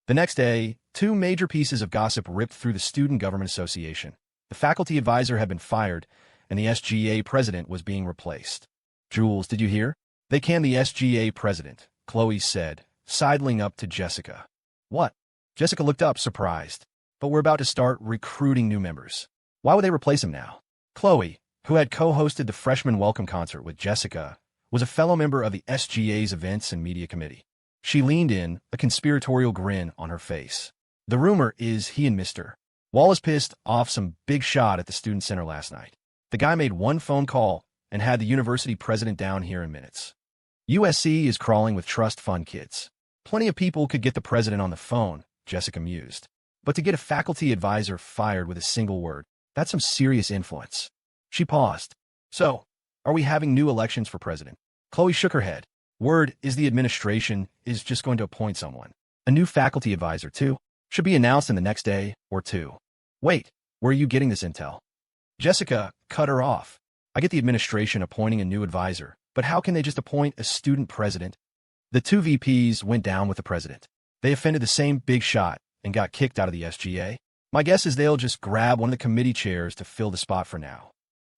The next day, two major pieces of gossip ripped through the Student Government Association. The faculty advisor had been fired, and the SGAA president was being replaced. "Jules, did you hear? They canned the SGAA president," Chloe said, sidling up to Jessica. "What?" Jessica looked up, surprised. "But we're about to start recruiting new members. Why would they replace him now?" Chloe, who had co-hosted the freshman welcome concert with Jessica, was a fellow member of the SGA's Events and Media Committee. She leaned in, a conspiratorial grin on her face. "The rumor is he and Mr. Wallace pissed off some big shot at the student center last night. The guy made one phone call and had the university president down here in minutes. USC is crawling with trust fund kids. Plenty of people could get the president on the phone," Jessica mused. "But to get a faculty advisor fired with a single word, that's some serious influence." She paused. "So, are we having new elections for president?" Chloe shook her head. "Word is the administration is just going to appoint someone. A new faculty advisor, too. Should be announced in the next day or two." "Wait, where are you getting this intel?" Jessica cut her off. "I get the administration appointing a new advisor, but how can they just appoint a student president?" "The two VPs went down with the president. They offended the same big shot and got kicked out of the SGA. My guess is they'll just grab one of the committee chairs to fill the spot for now."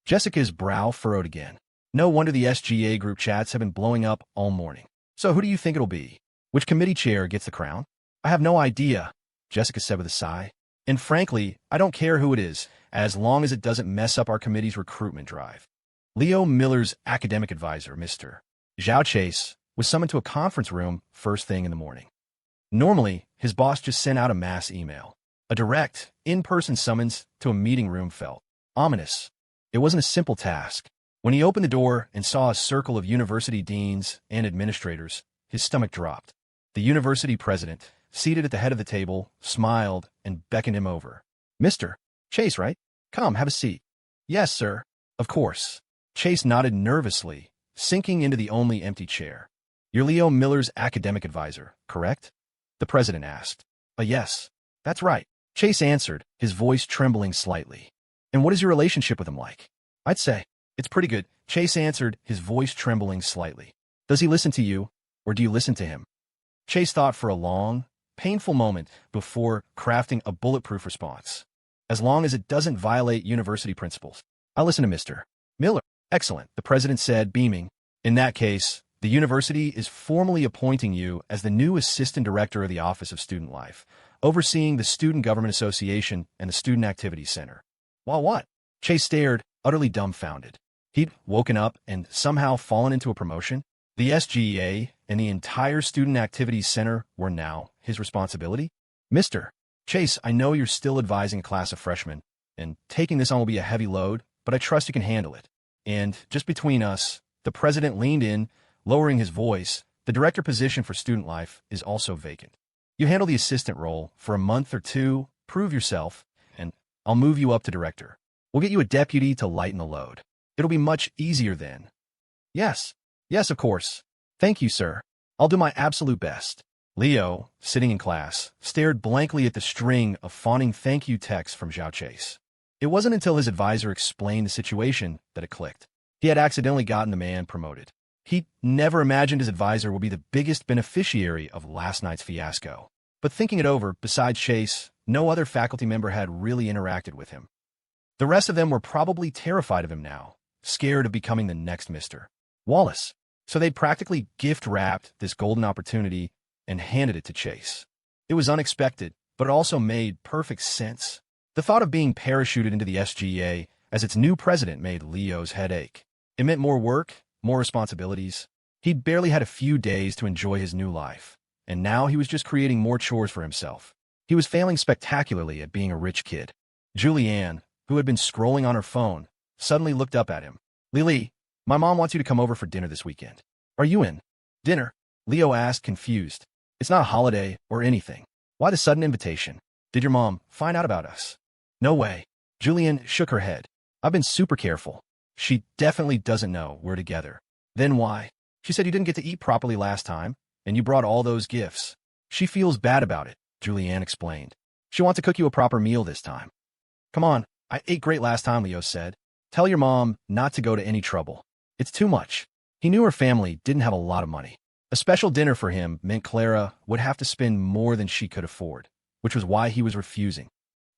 Jessica's brow furrowed again. No wonder the SGA group chats have been blowing up all morning. "So who do you think it'll be? Which committee chair gets the crown?" "I have no idea," Jessica said with a sigh. "And frankly, I don't care who it is, as long as it doesn't mess up our committee's recruitment drive." Leo Miller's academic advisor, Mr. Zhao Chase, was summoned to a conference room first thing in the morning. Normally, his boss just sent out a mass email. A direct, in-person summons to a meeting room felt ominous. It wasn't a simple task. When he opened the door and saw a circle of university deans and administrators, his stomach dropped. The university president, seated at the head of the table, smiled and beckoned him over. "Mr. Chase, right? Come, have a seat." "Yes, sir. Of course." Chase nodded nervously, sinking into the only empty chair. "You're Leo Miller's academic advisor, correct?" the president asked. Yes, that's right," Chase answered, his voice trembling slightly. "And what is your relationship with him like?" "I'd say it's pretty good," Chase answered, his voice trembling slightly. "Does he listen to you, or do you listen to him?" Chase thought for a long, painful moment before crafting a bulletproof response. "As long as it doesn't violate university principles. I listen to Mr. Miller." "Excellent," the president said, beaming. "In that case, the university is formally appointing you as the new assistant director of the Office of Student Life, overseeing the Student Government Association and the Student Activities Center." "While what?" Chase stared, utterly dumbfounded. He'd woken up and somehow fallen into a promotion. The SGA and the entire Student Activities Center were now his responsibility. "Mr. Chase, I know you're still advising a class of freshmen, and taking this on will be a heavy load, but I trust you can handle it. And just between us," the president leaned in, lowering his voice, "the director position for student life is also vacant. You handle the assistant role for a month or two, prove yourself, and I'll move you up to director. We'll get you a deputy to lighten the load. It'll be much easier then." Yes, of course. "Thank you, sir. I'll do my absolute best." Leo, sitting in class, stared blankly at the string of fawning thank you texts from Zhao Chase. It wasn't until his advisor explained the situation that it clicked. He had accidentally gotten the man promoted. He never imagined his advisor would be the biggest beneficiary of last night's fiasco. But thinking it over, besides Chase, no other faculty member had really interacted with him. The rest of them were probably terrified of him now, scared of becoming the next Mr. Wallace. So they'd practically gift-wrapped this golden opportunity and handed it to Chase. It was unexpected, but it also made perfect sense. The thought of being parachuted into the SGA as its new president made Leo's head ache. It meant more work, more responsibilities. He'd barely had a few days to enjoy his new life, and now he was just creating more chores for himself. He was failing spectacularly at being a rich kid. Julianne, who had been scrolling on her phone, suddenly looked up at him. "Lily, my mom wants you to come over for dinner this weekend. Are you in?" "Dinner?" Leo asked, confused. "It's not a holiday or anything. Why the sudden invitation? Did your mom find out about us?" "No way." Julianne shook her head. "I've been super careful. She definitely doesn't know we're together." "Then why?" "She said you didn't get to eat properly last time, and you brought all those gifts. She feels bad about it," Julianne explained. "She wants to cook you a proper meal this time." "Come on, I ate great last time," Leo said. "Tell your mom not to go to any trouble. It's too much." He knew her family didn't have a lot of money, A special dinner for him meant Clara would have to spend more than she could afford, which was why he was refusing.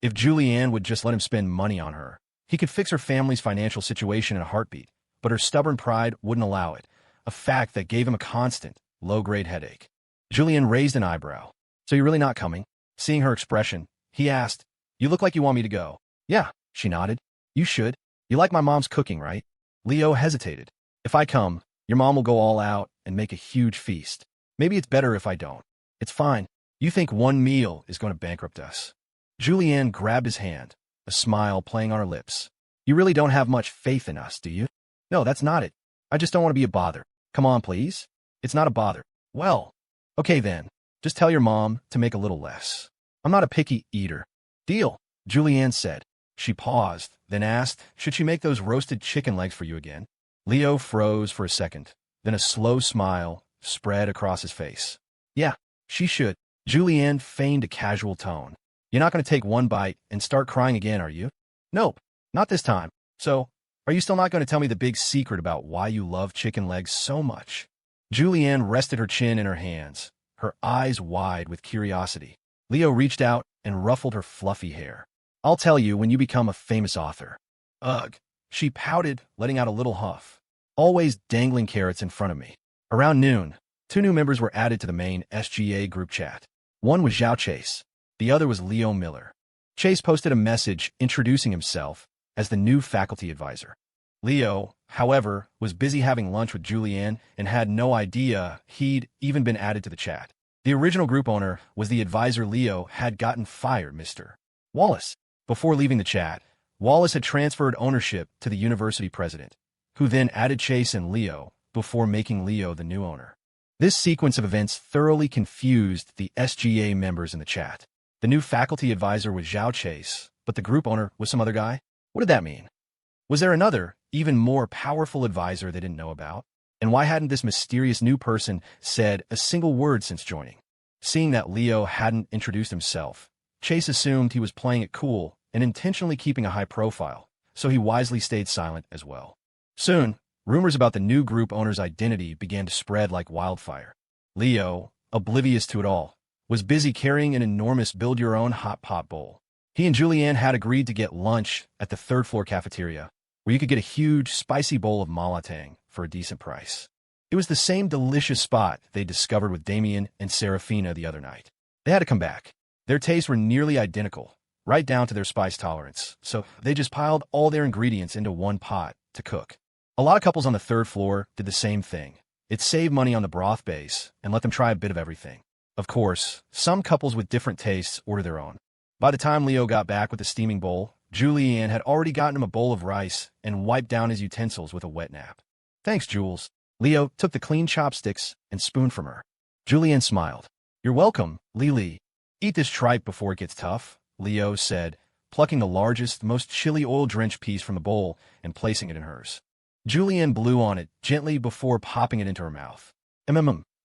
If Julianne would just let him spend money on her, he could fix her family's financial situation in a heartbeat, but her stubborn pride wouldn't allow it, a fact that gave him a constant, low-grade headache. Julianne raised an eyebrow. So you're really not coming? Seeing her expression, he asked, You look like you want me to go. Yeah, she nodded. You should. You like my mom's cooking, right? Leo hesitated. If I come, your mom will go all out and make a huge feast. Maybe it's better if I don't. It's fine. You think one meal is going to bankrupt us. Julianne grabbed his hand, a smile playing on her lips. You really don't have much faith in us, do you? No, that's not it. I just don't want to be a bother. Come on, please. It's not a bother. Well, okay then. Just tell your mom to make a little less. I'm not a picky eater. Deal, Julianne said. She paused, then asked, should she make those roasted chicken legs for you again? Leo froze for a second, then a slow smile spread across his face. Yeah, she should. Julianne feigned a casual tone. You're not going to take one bite and start crying again, are you? Nope, not this time. So, are you still not going to tell me the big secret about why you love chicken legs so much? Julianne rested her chin in her hands, her eyes wide with curiosity. Leo reached out and ruffled her fluffy hair. I'll tell you when you become a famous author. Ugh. She pouted, letting out a little huff. Always dangling carrots in front of me. Around noon, 2 new members were added to the main SGAA group chat. One was Zhao Chase. The other was Leo Miller. Chase posted a message introducing himself as the new faculty advisor. Leo, however, was busy having lunch with Julianne and had no idea he'd even been added to the chat. The original group owner was the advisor Leo had gotten fired, Mr. Wallace. Before leaving the chat, Wallace had transferred ownership to the university president, who then added Chase and Leo before making Leo the new owner. This sequence of events thoroughly confused the SGA members in the chat. The new faculty advisor was Zhao Chase, but the group owner was some other guy? What did that mean? Was there another, even more powerful advisor they didn't know about? And why hadn't this mysterious new person said a single word since joining? Seeing that Leo hadn't introduced himself, Chase assumed he was playing it cool and intentionally keeping a high profile, so he wisely stayed silent as well. Soon, rumors about the new group owner's identity began to spread like wildfire. Leo, oblivious to it all, was busy carrying an enormous build-your-own hot pot bowl. He and Julianne had agreed to get lunch at the third-floor cafeteria, where you could get a huge, spicy bowl of malatang for a decent price. It was the same delicious spot they discovered with Damian and Saraphina the other night. They had to come back. Their tastes were nearly identical, right down to their spice tolerance, so they just piled all their ingredients into one pot to cook. A lot of couples on the third floor did the same thing. It saved money on the broth base and let them try a bit of everything. Of course, some couples with different tastes order their own. By the time Leo got back with the steaming bowl, Julianne had already gotten him a bowl of rice and wiped down his utensils with a wet nap. Thanks, Jules. Leo took the clean chopsticks and spoon from her. Julianne smiled. You're welcome, Lily. Eat this tripe before it gets tough, Leo said, plucking the largest, most chili oil-drenched piece from the bowl and placing it in hers. Julianne blew on it gently before popping it into her mouth.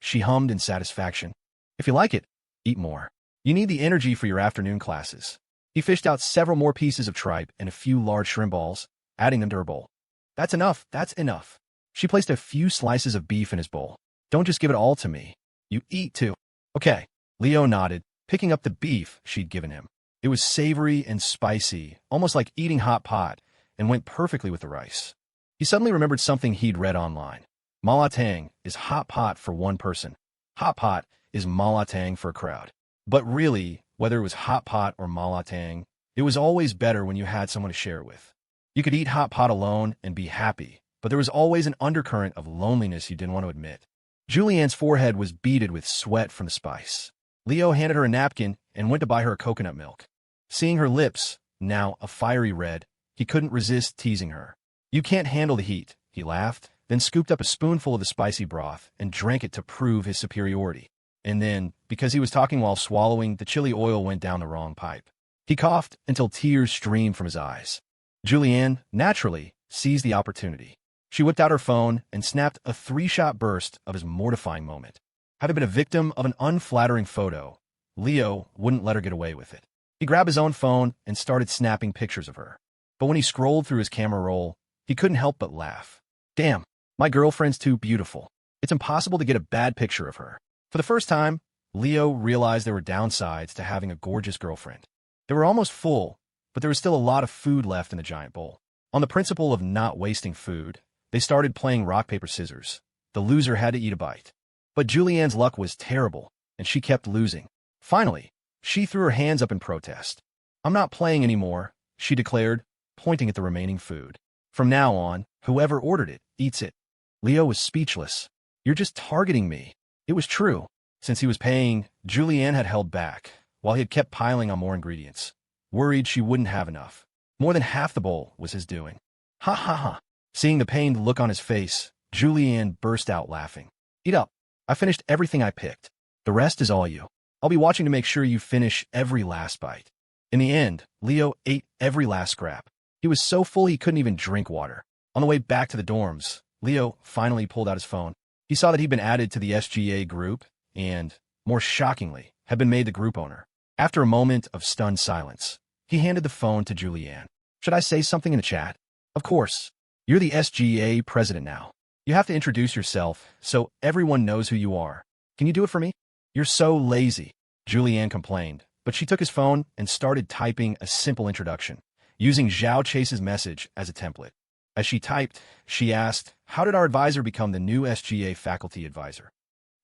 She hummed in satisfaction. If you like it, eat more. You need the energy for your afternoon classes. He fished out several more pieces of tripe and a few large shrimp balls, adding them to her bowl. That's enough, that's enough. She placed a few slices of beef in his bowl. Don't just give it all to me. You eat too. Okay, Leo nodded, picking up the beef she'd given him. It was savory and spicy, almost like eating hot pot, and went perfectly with the rice. He suddenly remembered something he'd read online. Malatang is hot pot for one person. Hot pot is malatang for a crowd. But really, whether it was hot pot or malatang, it was always better when you had someone to share it with. You could eat hot pot alone and be happy, but there was always an undercurrent of loneliness you didn't want to admit. Julianne's forehead was beaded with sweat from the spice. Leo handed her a napkin and went to buy her a coconut milk. Seeing her lips, now a fiery red, he couldn't resist teasing her. You can't handle the heat, he laughed, then scooped up a spoonful of the spicy broth and drank it to prove his superiority. And then, because he was talking while swallowing, the chili oil went down the wrong pipe. He coughed until tears streamed from his eyes. Julianne, naturally, seized the opportunity. She whipped out her phone and snapped a 3-shot burst of his mortifying moment. Having been a victim of an unflattering photo, Leo wouldn't let her get away with it. He grabbed his own phone and started snapping pictures of her. But when he scrolled through his camera roll, he couldn't help but laugh. Damn, my girlfriend's too beautiful. It's impossible to get a bad picture of her. For the first time, Leo realized there were downsides to having a gorgeous girlfriend. They were almost full, but there was still a lot of food left in the giant bowl. On the principle of not wasting food, they started playing rock, paper, scissors. The loser had to eat a bite. But Julianne's luck was terrible, and she kept losing. Finally, she threw her hands up in protest. "I'm not playing anymore," she declared, pointing at the remaining food. "From now on, whoever ordered it eats it." Leo was speechless. "You're just targeting me." It was true. Since he was paying, Julianne had held back, while he had kept piling on more ingredients, worried she wouldn't have enough. More than half the bowl was his doing. "Ha ha ha." Seeing the pained look on his face, Julianne burst out laughing. "Eat up. I finished everything I picked. The rest is all you. I'll be watching to make sure you finish every last bite." In the end, Leo ate every last scrap. He was so full he couldn't even drink water. On the way back to the dorms, Leo finally pulled out his phone. He saw that he'd been added to the SGA group and, more shockingly, had been made the group owner. After a moment of stunned silence, he handed the phone to Julianne. "Should I say something in the chat?" "Of course. You're the SGA president now. You have to introduce yourself so everyone knows who you are. Can you do it for me?" "You're so lazy," Julianne complained, but she took his phone and started typing a simple introduction, using Zhao Chase's message as a template. As she typed, she asked, "How did our advisor become the new SGA faculty advisor?"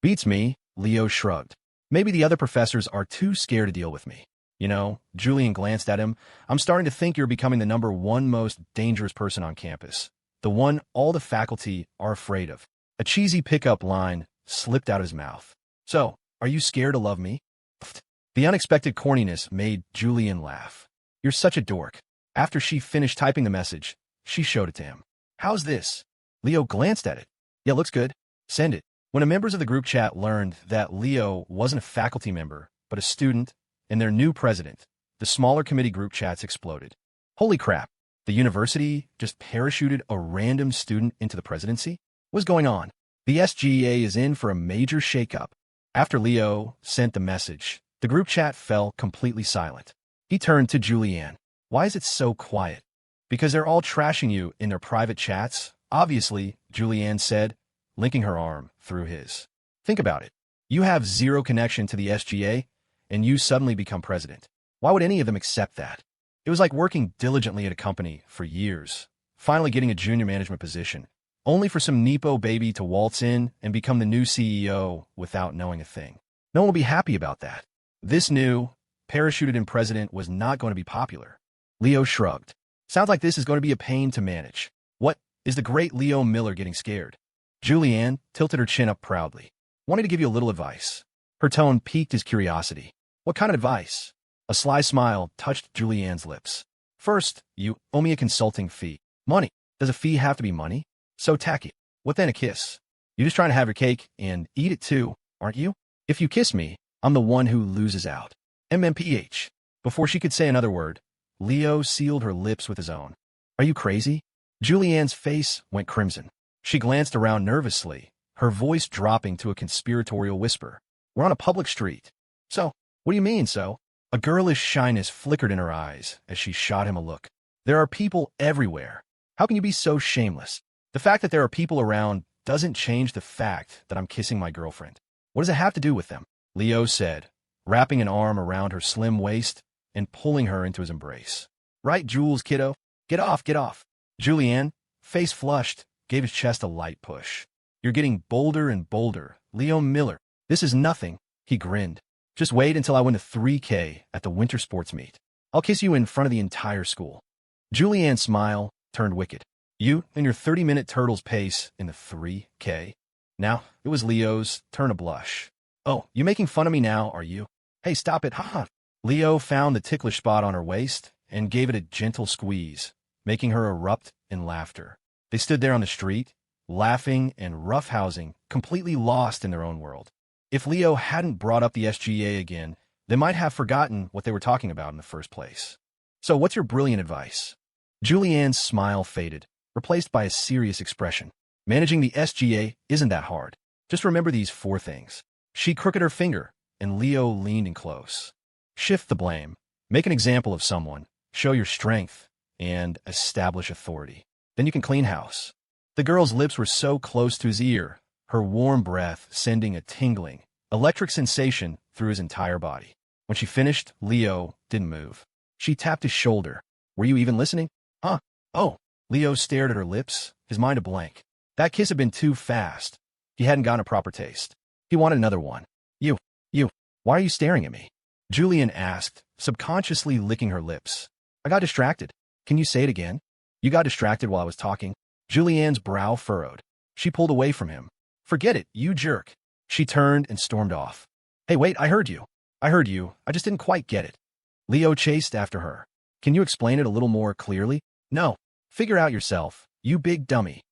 "Beats me," Leo shrugged. "Maybe the other professors are too scared to deal with me." "You know," Julian glanced at him, "I'm starting to think you're becoming the #1 most dangerous person on campus. The one all the faculty are afraid of." A cheesy pickup line slipped out of his mouth. "So, are you scared to love me?" The unexpected corniness made Julian laugh. "You're such a dork." After she finished typing the message, she showed it to him. "How's this?" Leo glanced at it. "Yeah, looks good. Send it." When the members of the group chat learned that Leo wasn't a faculty member, but a student, and their new president, the smaller committee group chats exploded. Holy crap, the university just parachuted a random student into the presidency? What's going on? The SGA is in for a major shakeup. After Leo sent the message, the group chat fell completely silent. He turned to Julianne. "Why is it so quiet?" "Because they're all trashing you in their private chats, obviously," Julianne said, linking her arm through his. "Think about it. You have zero connection to the SGA, and you suddenly become president. Why would any of them accept that? It was like working diligently at a company for years, finally getting a junior management position, only for some Nepo baby to waltz in and become the new CEO without knowing a thing. No one will be happy about that. This new, parachuted-in president was not going to be popular." Leo shrugged. "Sounds like this is going to be a pain to manage. What, is the great Leo Miller getting scared?" Julianne tilted her chin up proudly. "Wanted to give you a little advice." Her tone piqued his curiosity. "What kind of advice?" A sly smile touched Julianne's lips. "First, you owe me a consulting fee." "Money? Does a fee have to be money? So tacky. What then a kiss? You're just trying to have your cake and eat it too, aren't you? If you kiss me, I'm the one who loses out." MMPH. Before she could say another word, Leo sealed her lips with his own. "Are you crazy?" Julianne's face went crimson. She glanced around nervously, her voice dropping to a conspiratorial whisper. "We're on a public street." "So, what do you mean, so?" A girlish shyness flickered in her eyes as she shot him a look. "There are people everywhere. How can you be so shameless? The fact that there are people around doesn't change the fact that I'm kissing my girlfriend. What does it have to do with them?" Leo said, wrapping an arm around her slim waist and pulling her into his embrace. "Right, Jules, kiddo? Get off, get off." Julianne, face flushed, gave his chest a light push. "You're getting bolder and bolder, Leo Miller. This is nothing," he grinned. "Just wait until I win the 3K at the winter sports meet. I'll kiss you in front of the entire school." Julianne's smile turned wicked. "You and your 30-minute turtle's pace in the 3K? Now, it was Leo's turn to blush. "Oh, you making fun of me now, are you? Hey, stop it, haha." Leo found the ticklish spot on her waist and gave it a gentle squeeze, making her erupt in laughter. They stood there on the street, laughing and roughhousing, completely lost in their own world. If Leo hadn't brought up the SGA again, they might have forgotten what they were talking about in the first place. "So what's your brilliant advice?" Julianne's smile faded, replaced by a serious expression. "Managing the SGA isn't that hard. Just remember these 4 things." She crooked her finger, and Leo leaned in close. "Shift the blame. Make an example of someone. Show your strength. And establish authority. Then you can clean house." The girl's lips were so close to his ear, her warm breath sending a tingling, electric sensation through his entire body. When she finished, Leo didn't move. She tapped his shoulder. "Were you even listening?" "Huh? Oh." Leo stared at her lips, his mind a blank. That kiss had been too fast. He hadn't gotten a proper taste. He wanted another one. You, why are you staring at me?" Julianne asked, subconsciously licking her lips. "I got distracted." "Can you say it again?" "You got distracted while I was talking." Julianne's brow furrowed. She pulled away from him. "Forget it, you jerk." She turned and stormed off. "Hey, wait, I heard you. I heard you. I just didn't quite get it." Leo chased after her. "Can you explain it a little more clearly?" "No. Figure out yourself, you big dummy."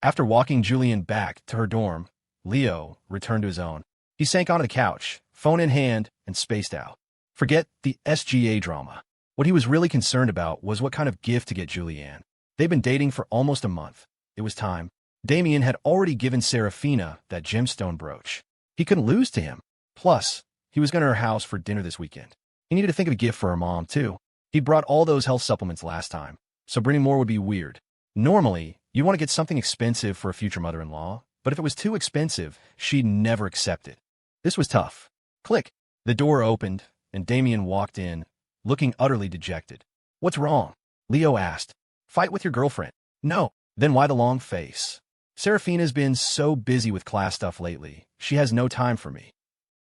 After walking Julianne back to her dorm, Leo returned to his own. He sank onto the couch, phone in hand, and spaced out. Forget the SGA drama. What he was really concerned about was what kind of gift to get Julianne. They'd been dating for almost a month. It was time. Damian had already given Saraphina that gemstone brooch. He couldn't lose to him. Plus, he was going to her house for dinner this weekend. He needed to think of a gift for her mom, too. He'd brought all those health supplements last time, so bringing more would be weird. Normally, you want to get something expensive for a future mother-in-law, but if it was too expensive, she'd never accept it. This was tough. Click. The door opened, and Damian walked in, looking utterly dejected. "What's wrong?" Leo asked. "Fight with your girlfriend." "No." "Then why the long face?" "Seraphina's been so busy with class stuff lately, she has no time for me."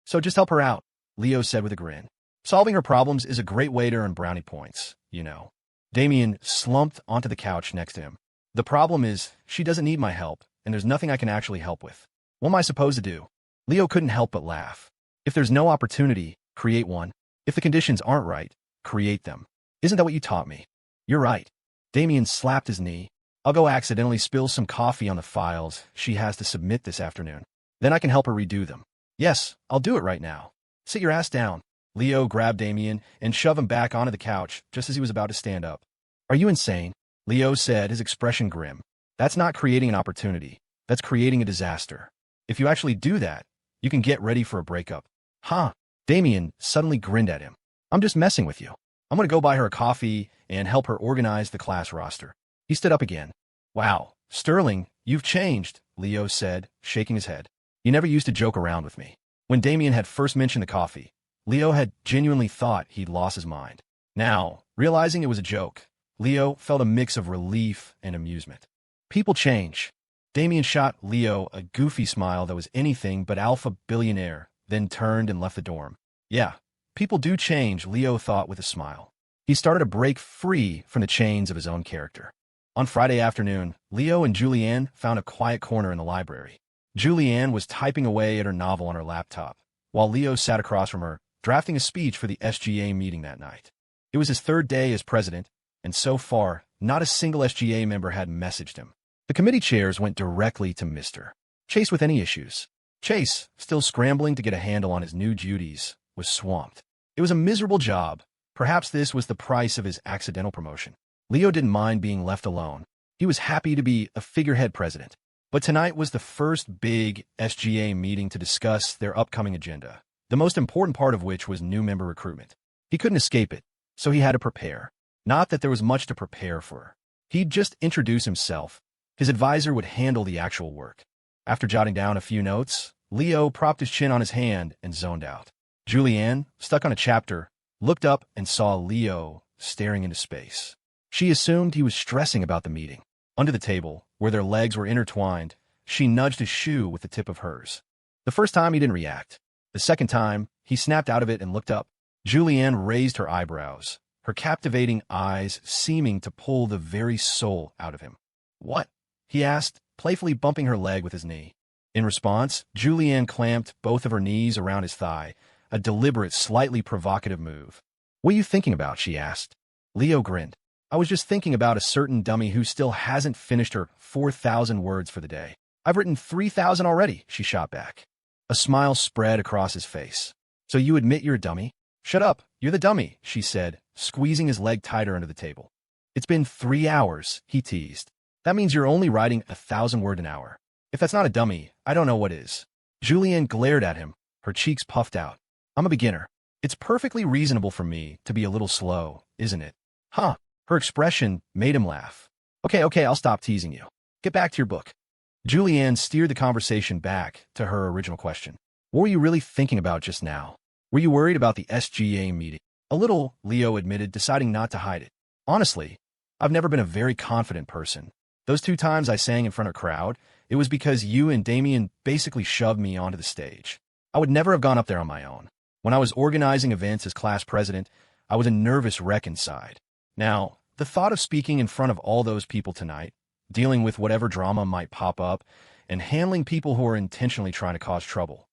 "So just help her out," Leo said with a grin. "Solving her problems is a great way to earn brownie points, you know." Damian slumped onto the couch next to him. "The problem is, she doesn't need my help, and there's nothing I can actually help with. What am I supposed to do?" Leo couldn't help but laugh. "If there's no opportunity, create one. If the conditions aren't right, create them. Isn't that what you taught me?" "You're right." Damian slapped his knee. "I'll go accidentally spill some coffee on the files she has to submit this afternoon. Then I can help her redo them." "Yes, I'll do it right now. Sit your ass down." Leo grabbed Damian and shoved him back onto the couch just as he was about to stand up. "Are you insane?" Leo said, his expression grim. "That's not creating an opportunity. That's creating a disaster. If you actually do that, you can get ready for a breakup." "Huh?" Damian suddenly grinned at him. "I'm just messing with you. I'm going to go buy her a coffee and help her organize the class roster." He stood up again. "Wow, Sterling, you've changed," Leo said, shaking his head. "You never used to joke around with me." When Damian had first mentioned the coffee, Leo had genuinely thought he'd lost his mind. Now, realizing it was a joke, Leo felt a mix of relief and amusement. People change. Damian shot Leo a goofy smile that was anything but alpha billionaire, then turned and left the dorm. Yeah, people do change, Leo thought with a smile. He started to break free from the chains of his own character. On Friday afternoon, Leo and Julianne found a quiet corner in the library. Julianne was typing away at her novel on her laptop, while Leo sat across from her, drafting a speech for the SGA meeting that night. It was his third day as president, and so far, not a single SGA member had messaged him. The committee chairs went directly to Mr. Chase with any issues. Chase, still scrambling to get a handle on his new duties, was swamped. It was a miserable job. Perhaps this was the price of his accidental promotion. Leo didn't mind being left alone. He was happy to be a figurehead president. But tonight was the first big SGA meeting to discuss their upcoming agenda, the most important part of which was new member recruitment. He couldn't escape it, so he had to prepare. Not that there was much to prepare for. He'd just introduce himself. His advisor would handle the actual work. After jotting down a few notes, Leo propped his chin on his hand and zoned out. Julianne, stuck on a chapter, looked up and saw Leo staring into space. She assumed he was stressing about the meeting. Under the table, where their legs were intertwined, she nudged his shoe with the tip of hers. The first time he didn't react. The second time, he snapped out of it and looked up. Julianne raised her eyebrows, her captivating eyes seeming to pull the very soul out of him. "What?" he asked, playfully bumping her leg with his knee. In response, Julianne clamped both of her knees around his thigh, a deliberate, slightly provocative move. "What are you thinking about?" she asked. Leo grinned. "I was just thinking about a certain dummy who still hasn't finished her 4,000 words for the day." "I've written 3,000 already," she shot back. A smile spread across his face. "So you admit you're a dummy?" "Shut up, you're the dummy," she said, squeezing his leg tighter under the table. "It's been 3 hours," he teased. "That means you're only writing 1,000 words an hour. If that's not a dummy, I don't know what is." Julianne glared at him, her cheeks puffed out. "I'm a beginner. It's perfectly reasonable for me to be a little slow, isn't it?" "Huh." Her expression made him laugh. Okay, I'll stop teasing you. Get back to your book." Julianne steered the conversation back to her original question. What were you really thinking about just now? Were you worried about the SGA meeting? A little, Leo admitted, deciding not to hide it. Honestly, I've never been a very confident person. Those 2 times I sang in front of a crowd, it was because you and Damian basically shoved me onto the stage. I would never have gone up there on my own. When I was organizing events as class president, I was a nervous wreck inside. Now, the thought of speaking in front of all those people tonight, dealing with whatever drama might pop up, and handling people who are intentionally trying to cause trouble,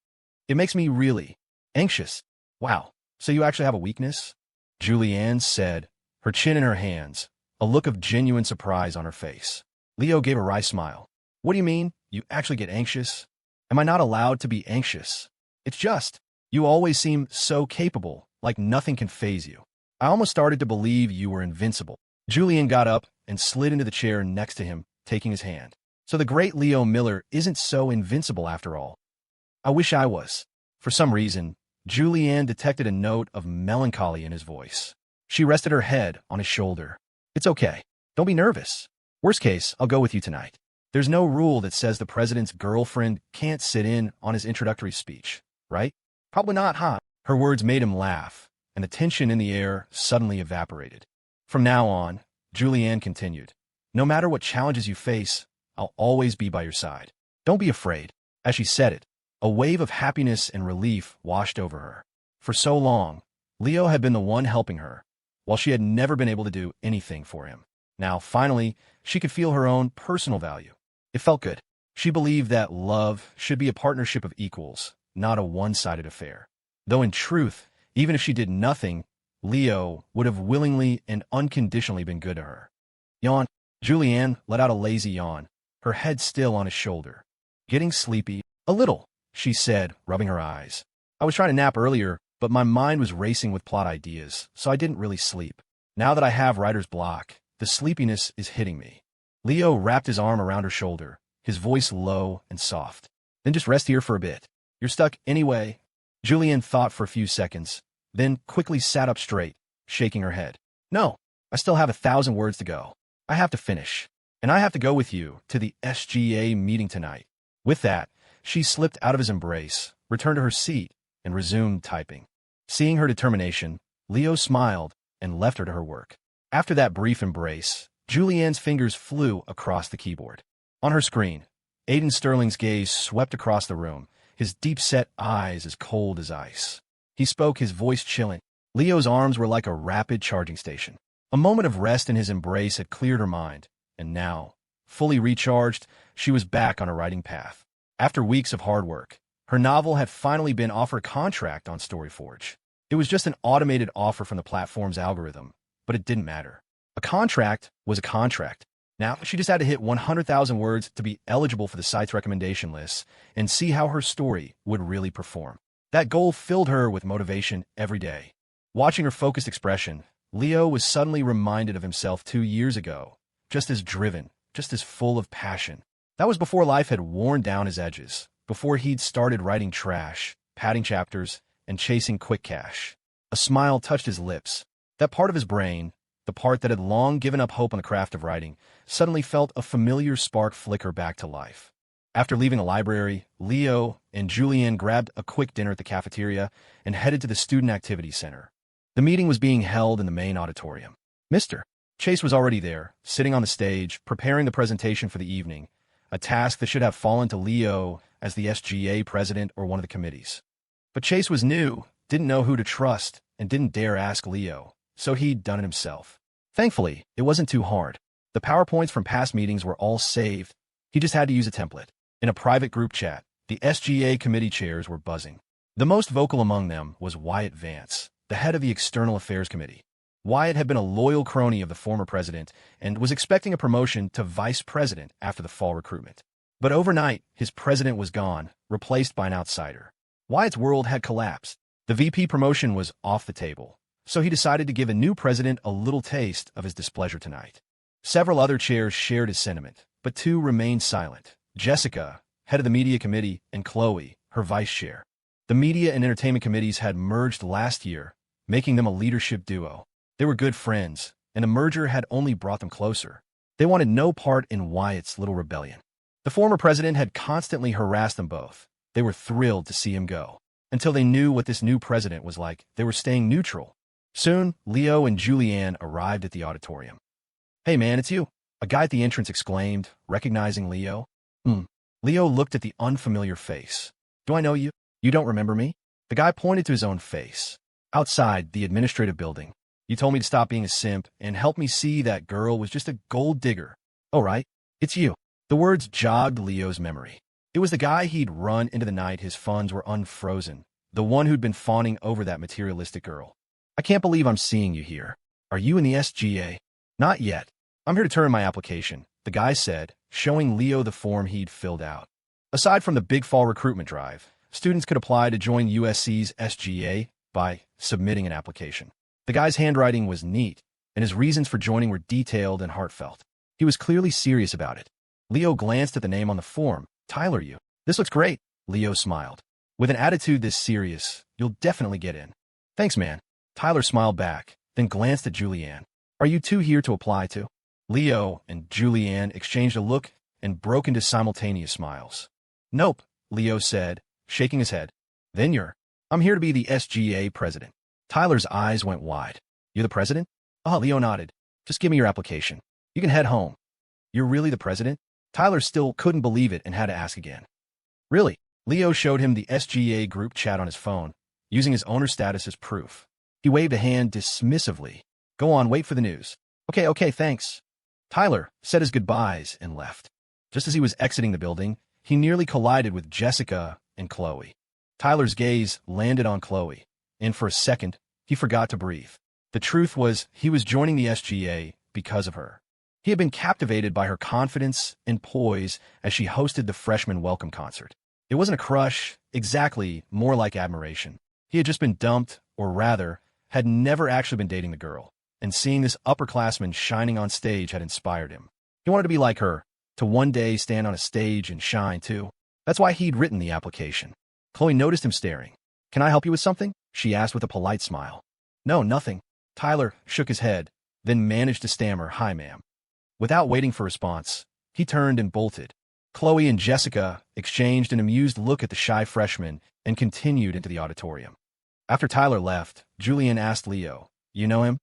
it makes me really anxious. Wow, so you actually have a weakness? Julianne said, her chin in her hands, a look of genuine surprise on her face. Leo gave a wry smile. What do you mean, you actually get anxious? Am I not allowed to be anxious? It's just, you always seem so capable, like nothing can faze you. I almost started to believe you were invincible. Julianne got up and slid into the chair next to him, taking his hand. So the great Leo Miller isn't so invincible after all. I wish I was. For some reason, Julianne detected a note of melancholy in his voice. She rested her head on his shoulder. It's okay. Don't be nervous. Worst case, I'll go with you tonight. There's no rule that says the president's girlfriend can't sit in on his introductory speech, right? Probably not, huh? Her words made him laugh, and the tension in the air suddenly evaporated. From now on, Julianne continued, no matter what challenges you face, I'll always be by your side. Don't be afraid. As she said it, a wave of happiness and relief washed over her. For so long, Leo had been the one helping her, while she had never been able to do anything for him. Now, finally, she could feel her own personal value. It felt good. She believed that love should be a partnership of equals, not a one-sided affair. Though in truth, even if she did nothing, Leo would have willingly and unconditionally been good to her. Yawn. Julianne let out a lazy yawn, her head still on his shoulder. Getting sleepy? A little, she said, rubbing her eyes. I was trying to nap earlier, but my mind was racing with plot ideas, so I didn't really sleep. Now that I have writer's block, the sleepiness is hitting me. Leo wrapped his arm around her shoulder, his voice low and soft. Then just rest here for a bit. You're stuck anyway. Julianne thought for a few seconds, then quickly sat up straight, shaking her head. No, I still have 1,000 words to go. I have to finish. And I have to go with you to the SGA meeting tonight. With that, she slipped out of his embrace, returned to her seat, and resumed typing. Seeing her determination, Leo smiled and left her to her work. After that brief embrace, Julianne's fingers flew across the keyboard. On her screen, Aiden Sterling's gaze swept across the room, his deep-set eyes as cold as ice. He spoke, his voice chilling. Leo's arms were like a rapid charging station. A moment of rest in his embrace had cleared her mind, and now, fully recharged, she was back on a writing path. After weeks of hard work, her novel had finally been offered a contract on StoryForge. It was just an automated offer from the platform's algorithm, but it didn't matter. A contract was a contract. Now, she just had to hit 100,000 words to be eligible for the site's recommendation lists and see how her story would really perform. That goal filled her with motivation every day. Watching her focused expression, Leo was suddenly reminded of himself 2 years ago, just as driven, just as full of passion. That was before life had worn down his edges, before he'd started writing trash, padding chapters, and chasing quick cash. A smile touched his lips. That part of his brain, the part that had long given up hope on the craft of writing, suddenly felt a familiar spark flicker back to life. After leaving the library, Leo and Julianne grabbed a quick dinner at the cafeteria and headed to the Student Activity Center. The meeting was being held in the main auditorium. Mr. Chase was already there, sitting on the stage, preparing the presentation for the evening, a task that should have fallen to Leo as the SGA president or one of the committees. But Chase was new, didn't know who to trust, and didn't dare ask Leo, so he'd done it himself. Thankfully, it wasn't too hard. The PowerPoints from past meetings were all saved. He just had to use a template. In a private group chat, the SGA committee chairs were buzzing. The most vocal among them was Wyatt Vance, the head of the External Affairs Committee. Wyatt had been a loyal crony of the former president and was expecting a promotion to vice president after the fall recruitment. But overnight, his president was gone, replaced by an outsider. Wyatt's world had collapsed. The VP promotion was off the table, so he decided to give a new president a little taste of his displeasure tonight. Several other chairs shared his sentiment, but 2 remained silent. Jessica, head of the media committee, and Chloe, her vice chair. The media and entertainment committees had merged last year, making them a leadership duo. They were good friends, and a merger had only brought them closer. They wanted no part in Wyatt's little rebellion. The former president had constantly harassed them both. They were thrilled to see him go. Until they knew what this new president was like, they were staying neutral. Soon, Leo and Julianne arrived at the auditorium. "Hey man, it's you," a guy at the entrance exclaimed, recognizing Leo. Leo looked at the unfamiliar face. "Do I know you? You don't remember me?" The guy pointed to his own face. "Outside the administrative building. You told me to stop being a simp and help me see that girl was just a gold digger." "Oh, right. It's you." The words jogged Leo's memory. It was the guy he'd run into the night his funds were unfrozen, the one who'd been fawning over that materialistic girl. "I can't believe I'm seeing you here. Are you in the SGA?" "Not yet. I'm here to turn in my application," the guy said, showing Leo the form he'd filled out. Aside from the big fall recruitment drive, students could apply to join USC's SGA by submitting an application. The guy's handwriting was neat, and his reasons for joining were detailed and heartfelt. He was clearly serious about it. Leo glanced at the name on the form. "Tyler, you. This looks great." Leo smiled. "With an attitude this serious, you'll definitely get in." "Thanks, man." Tyler smiled back, then glanced at Julianne. "Are you two here to apply to?" Leo and Julianne exchanged a look and broke into simultaneous smiles. "Nope," Leo said, shaking his head. "Then I'm here to be the SGA president." Tyler's eyes went wide. "You're the president?" Leo nodded. "Just give me your application. You can head home." "You're really the president?" Tyler still couldn't believe it and had to ask again. "Really?" Leo showed him the SGA group chat on his phone, using his owner status as proof. He waved a hand dismissively. "Go on, wait for the news." Okay, thanks." Tyler said his goodbyes and left. Just as he was exiting the building, he nearly collided with Jessica and Chloe. Tyler's gaze landed on Chloe, and for a second, he forgot to breathe. The truth was, he was joining the SGA because of her. He had been captivated by her confidence and poise as she hosted the freshman welcome concert. It wasn't a crush, exactly, more like admiration. He had just been dumped, or rather, had never actually been dating the girl, and seeing this upperclassman shining on stage had inspired him. He wanted to be like her, to one day stand on a stage and shine too. That's why he'd written the application. Chloe noticed him staring. "Can I help you with something?" she asked with a polite smile. "No, nothing." Tyler shook his head, then managed to stammer, "Hi, ma'am." Without waiting for a response, he turned and bolted. Chloe and Jessica exchanged an amused look at the shy freshman and continued into the auditorium. After Tyler left, Julianne asked Leo, "You know him?"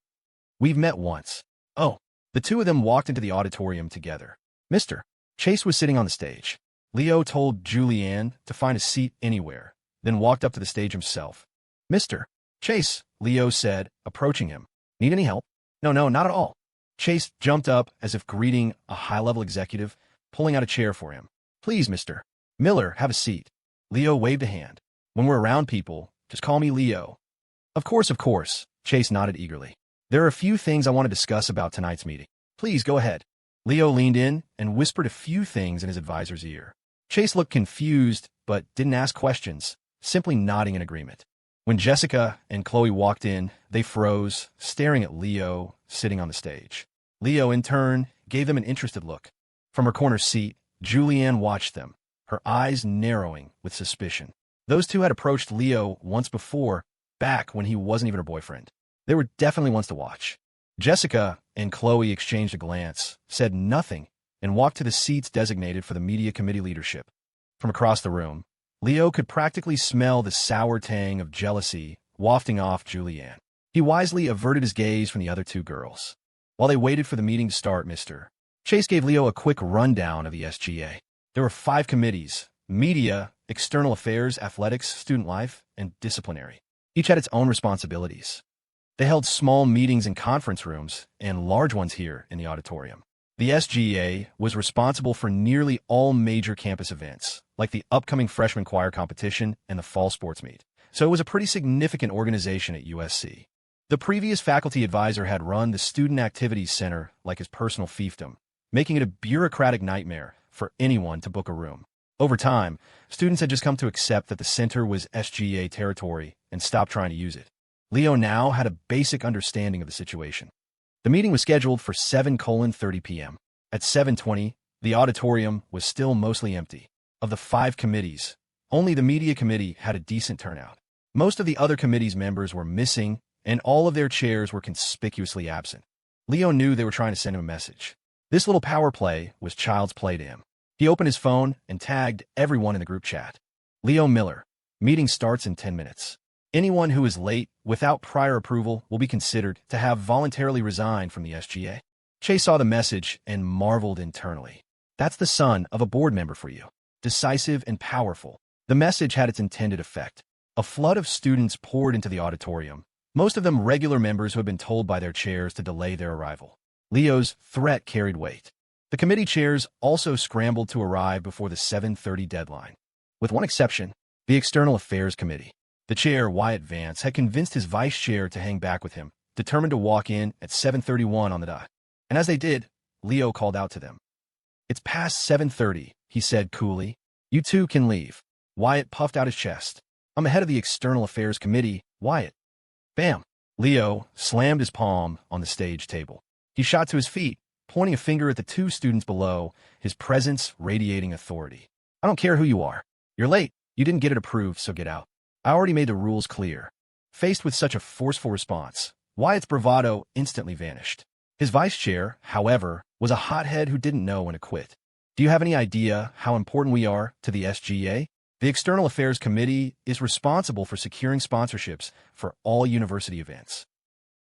"We've met once." "Oh." The two of them walked into the auditorium together. Mr. Chase was sitting on the stage. Leo told Julianne to find a seat anywhere, then walked up to the stage himself. "Mr. Chase," Leo said, approaching him. "Need any help?" No, not at all." Chase jumped up as if greeting a high-level executive, pulling out a chair for him. "Please, Mr. Miller, have a seat." Leo waved a hand. "When we're around people, just call me Leo." Of course," Chase nodded eagerly. "There are a few things I want to discuss about tonight's meeting." "Please, go ahead." Leo leaned in and whispered a few things in his advisor's ear. Chase looked confused, but didn't ask questions, simply nodding in agreement. When Jessica and Chloe walked in, they froze, staring at Leo sitting on the stage. Leo, in turn, gave them an interested look. From her corner seat, Julianne watched them, her eyes narrowing with suspicion. Those two had approached Leo once before, back when he wasn't even her boyfriend. They were definitely ones to watch. Jessica and Chloe exchanged a glance, said nothing, and walked to the seats designated for the media committee leadership. From across the room, Leo could practically smell the sour tang of jealousy wafting off Julianne. He wisely averted his gaze from the other two girls. While they waited for the meeting to start, Mr. Chase gave Leo a quick rundown of the SGA. There were 5 committees: media, external affairs, athletics, student life, and disciplinary. Each had its own responsibilities. They held small meetings in conference rooms and large ones here in the auditorium. The SGA was responsible for nearly all major campus events, like the upcoming freshman choir competition and the fall sports meet. So it was a pretty significant organization at USC. The previous faculty advisor had run the Student Activities Center like his personal fiefdom, making it a bureaucratic nightmare for anyone to book a room. Over time, students had just come to accept that the center was SGA territory and stopped trying to use it. Leo now had a basic understanding of the situation. The meeting was scheduled for 7:30 p.m. At 7:20, the auditorium was still mostly empty. Of the 5 committees, only the media committee had a decent turnout. Most of the other committees' members were missing, and all of their chairs were conspicuously absent. Leo knew they were trying to send him a message. This little power play was child's play to him. He opened his phone and tagged everyone in the group chat. Leo Miller. Meeting starts in 10 minutes. Anyone who is late without prior approval will be considered to have voluntarily resigned from the SGA. Chase saw the message and marveled internally. That's the son of a board member for you. Decisive and powerful. The message had its intended effect. A flood of students poured into the auditorium, most of them regular members who had been told by their chairs to delay their arrival. Leo's threat carried weight. The committee chairs also scrambled to arrive before the 7:30 deadline. With one exception, the External Affairs Committee. The chair, Wyatt Vance, had convinced his vice chair to hang back with him, determined to walk in at 7:31 on the dot. And as they did, Leo called out to them. "It's past 7:30, he said coolly. "You two can leave." Wyatt puffed out his chest. "I'm the head of the External Affairs Committee, Wyatt." Bam! Leo slammed his palm on the stage table. He shot to his feet, pointing a finger at the two students below, his presence radiating authority. "I don't care who you are. You're late. You didn't get it approved, so get out. I already made the rules clear." Faced with such a forceful response, Wyatt's bravado instantly vanished. His vice chair, however, was a hothead who didn't know when to quit. "Do you have any idea how important we are to the SGA? The External Affairs Committee is responsible for securing sponsorships for all university events."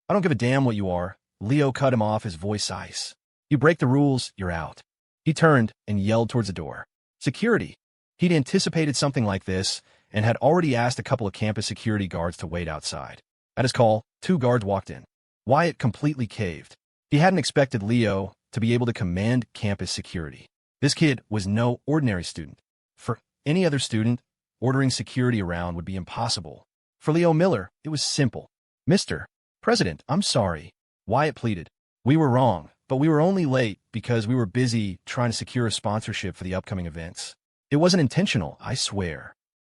"I don't give a damn what you are." Leo cut him off, his voice ice. "You break the rules, you're out." He turned and yelled towards the door. Security. He'd anticipated something like this and had already asked a couple of campus security guards to wait outside. At his call, 2 guards walked in. Wyatt completely caved. He hadn't expected Leo to be able to command campus security. This kid was no ordinary student. For any other student, ordering security around would be impossible. For Leo Miller, it was simple. "Mr. President, I'm sorry," Wyatt pleaded. "We were wrong, but we were only late because we were busy trying to secure a sponsorship for the upcoming events. It wasn't intentional, I swear."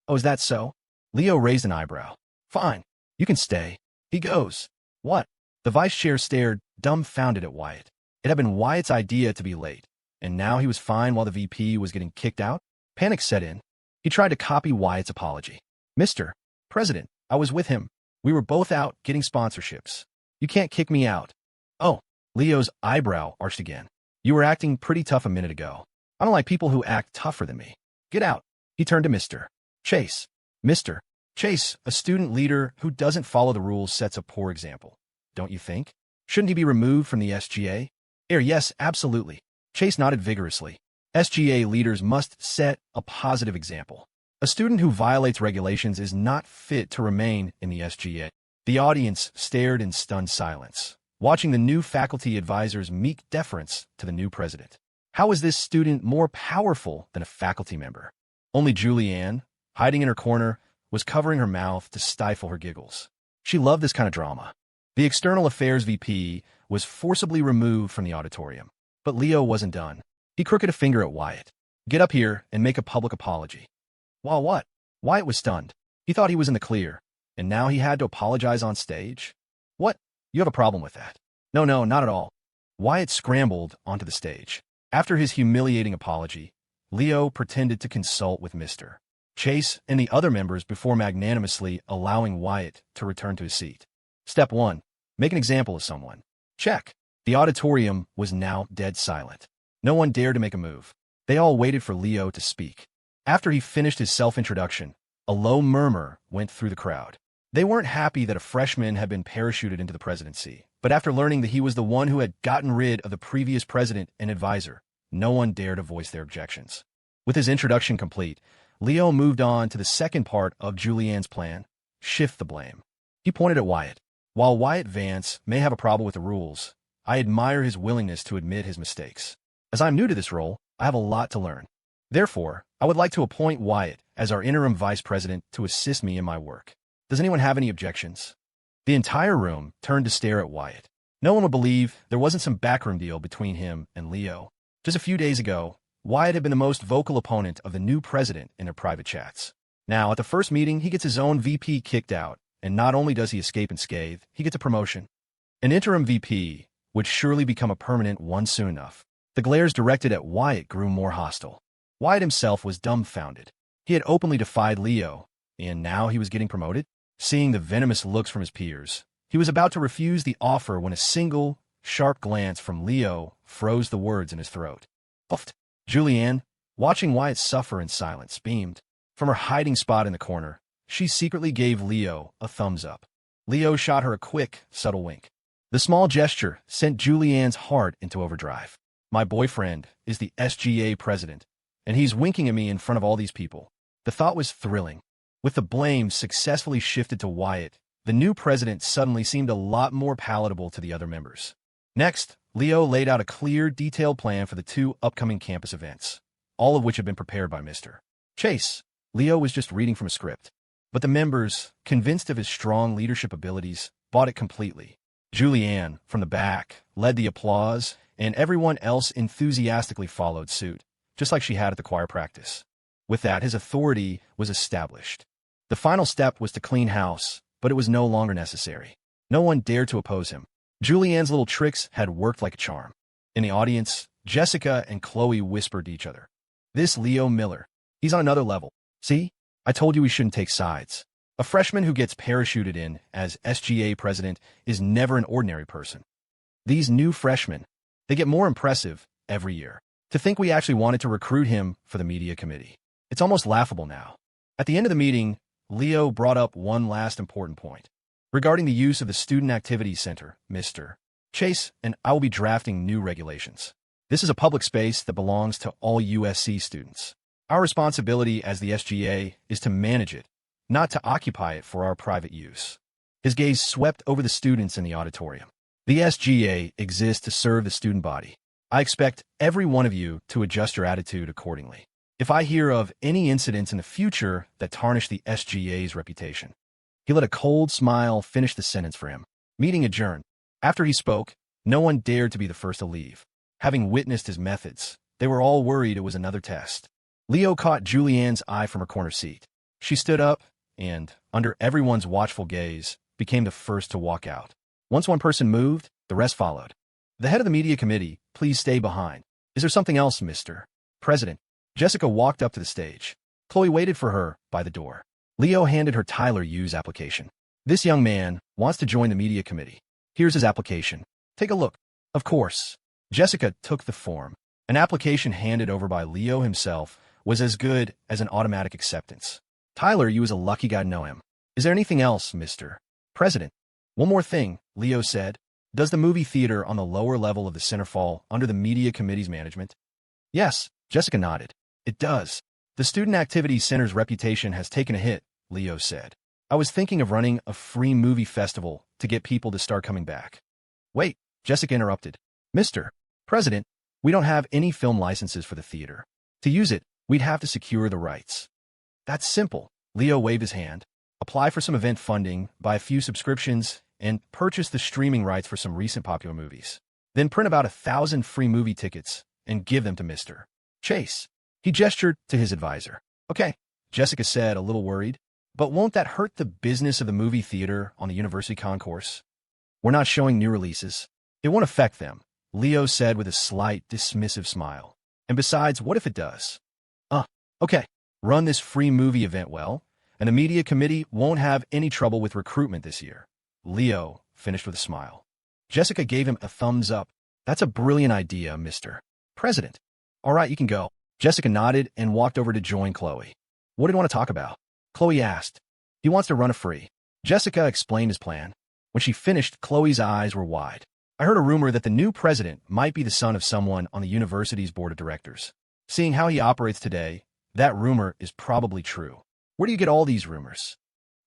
"Oh, is that so?" Leo raised an eyebrow. "Fine, you can stay." He goes. "What?" The vice chair stared, dumbfounded at Wyatt. It had been Wyatt's idea to be late, and now he was fine while the VP was getting kicked out? Panic set in. He tried to copy Wyatt's apology. "Mr. President, I was with him. We were both out getting sponsorships. You can't kick me out." "Oh." Leo's eyebrow arched again. "You were acting pretty tough a minute ago. I don't like people who act tougher than me. Get out." He turned to Mr. Chase. "Mr. Chase, a student leader who doesn't follow the rules sets a poor example, don't you think? Shouldn't he be removed from the SGA?" Yes, absolutely." Chase nodded vigorously. SGA leaders must set a positive example. A student who violates regulations is not fit to remain in the SGA. The audience stared in stunned silence, watching the new faculty advisor's meek deference to the new president. How is this student more powerful than a faculty member? Only Julianne, hiding in her corner, was covering her mouth to stifle her giggles. She loved this kind of drama. The External Affairs VP was forcibly removed from the auditorium. But Leo wasn't done. He crooked a finger at Wyatt. "Get up here and make a public apology." "While what?" Wyatt was stunned. He thought he was in the clear, and now he had to apologize on stage? "What? You have a problem with that?" No, not at all." Wyatt scrambled onto the stage. After his humiliating apology, Leo pretended to consult with Mr. Chase and the other members before magnanimously allowing Wyatt to return to his seat. Step 1. Make an example of someone. Check. The auditorium was now dead silent. No one dared to make a move. They all waited for Leo to speak. After he finished his self-introduction, a low murmur went through the crowd. They weren't happy that a freshman had been parachuted into the presidency, but after learning that he was the one who had gotten rid of the previous president and advisor, no one dared to voice their objections. With his introduction complete, Leo moved on to the second part of Julianne's plan, shift the blame. He pointed at Wyatt. "While Wyatt Vance may have a problem with the rules, I admire his willingness to admit his mistakes. As I'm new to this role, I have a lot to learn. Therefore, I would like to appoint Wyatt as our interim vice president to assist me in my work. Does anyone have any objections?" The entire room turned to stare at Wyatt. No one would believe there wasn't some backroom deal between him and Leo. Just a few days ago, Wyatt had been the most vocal opponent of the new president in their private chats. Now, at the first meeting, he gets his own VP kicked out, and not only does he escape unscathed, he gets a promotion. An interim VP would surely become a permanent one soon enough. The glares directed at Wyatt grew more hostile. Wyatt himself was dumbfounded. He had openly defied Leo, and now he was getting promoted? Seeing the venomous looks from his peers, he was about to refuse the offer when a single, sharp glance from Leo froze the words in his throat. "Puffed." Julianne, watching Wyatt suffer in silence, beamed. From her hiding spot in the corner, she secretly gave Leo a thumbs up. Leo shot her a quick, subtle wink. The small gesture sent Julianne's heart into overdrive. My boyfriend is the SGA president, and he's winking at me in front of all these people. The thought was thrilling. With the blame successfully shifted to Wyatt, the new president suddenly seemed a lot more palatable to the other members. Next, Leo laid out a clear, detailed plan for the 2 upcoming campus events, all of which had been prepared by Mr. Chase. Leo was just reading from a script, but the members, convinced of his strong leadership abilities, bought it completely. Julianne, from the back, led the applause, and everyone else enthusiastically followed suit, just like she had at the choir practice. With that, his authority was established. The final step was to clean house, but it was no longer necessary. No one dared to oppose him. Julianne's little tricks had worked like a charm. In the audience, Jessica and Chloe whispered to each other, "This Leo Miller, he's on another level. See? I told you we shouldn't take sides." A freshman who gets parachuted in as SGA president is never an ordinary person. These new freshmen, they get more impressive every year. To think we actually wanted to recruit him for the media committee. It's almost laughable now. At the end of the meeting, Leo brought up one last important point. Regarding the use of the Student Activities Center, Mr. Chase and I will be drafting new regulations. This is a public space that belongs to all USC students. Our responsibility as the SGA is to manage it, not to occupy it for our private use. His gaze swept over the students in the auditorium. The SGA exists to serve the student body. I expect every one of you to adjust your attitude accordingly. If I hear of any incidents in the future that tarnish the SGA's reputation. He let a cold smile finish the sentence for him. Meeting adjourned. After he spoke, no one dared to be the first to leave. Having witnessed his methods, they were all worried it was another test. Leo caught Julianne's eye from her corner seat. She stood up and, under everyone's watchful gaze, became the first to walk out. Once one person moved, the rest followed. The head of the media committee, please stay behind. Is there something else, Mr. President? Jessica walked up to the stage. Chloe waited for her by the door. Leo handed her Tyler Yu's application. This young man wants to join the media committee. Here's his application. Take a look. Of course. Jessica took the form. An application handed over by Leo himself was as good as an automatic acceptance. Tyler Yu is a lucky guy to know him. Is there anything else, Mr. President? One more thing, Leo said. Does the movie theater on the lower level of the center fall under the media committee's management? Yes, Jessica nodded. It does. The Student Activities Center's reputation has taken a hit, Leo said. I was thinking of running a free movie festival to get people to start coming back. Wait, Jessica interrupted. Mr. President, we don't have any film licenses for the theater. To use it, we'd have to secure the rights. That's simple. Leo waved his hand. Apply for some event funding, buy a few subscriptions, and purchase the streaming rights for some recent popular movies. Then print about 1,000 free movie tickets and give them to Mr. Chase. He gestured to his advisor. Okay, Jessica said, a little worried. But won't that hurt the business of the movie theater on the university concourse? We're not showing new releases. It won't affect them, Leo said with a slight, dismissive smile. And besides, what if it does? Okay. Run this free movie event well, and the media committee won't have any trouble with recruitment this year. Leo finished with a smile. Jessica gave him a thumbs up. That's a brilliant idea, Mr. President. All right, you can go. Jessica nodded and walked over to join Chloe. What did you want to talk about? Chloe asked. He wants to run a free. Jessica explained his plan. When she finished, Chloe's eyes were wide. I heard a rumor that the new president might be the son of someone on the university's board of directors. Seeing how he operates today, that rumor is probably true. Where do you get all these rumors?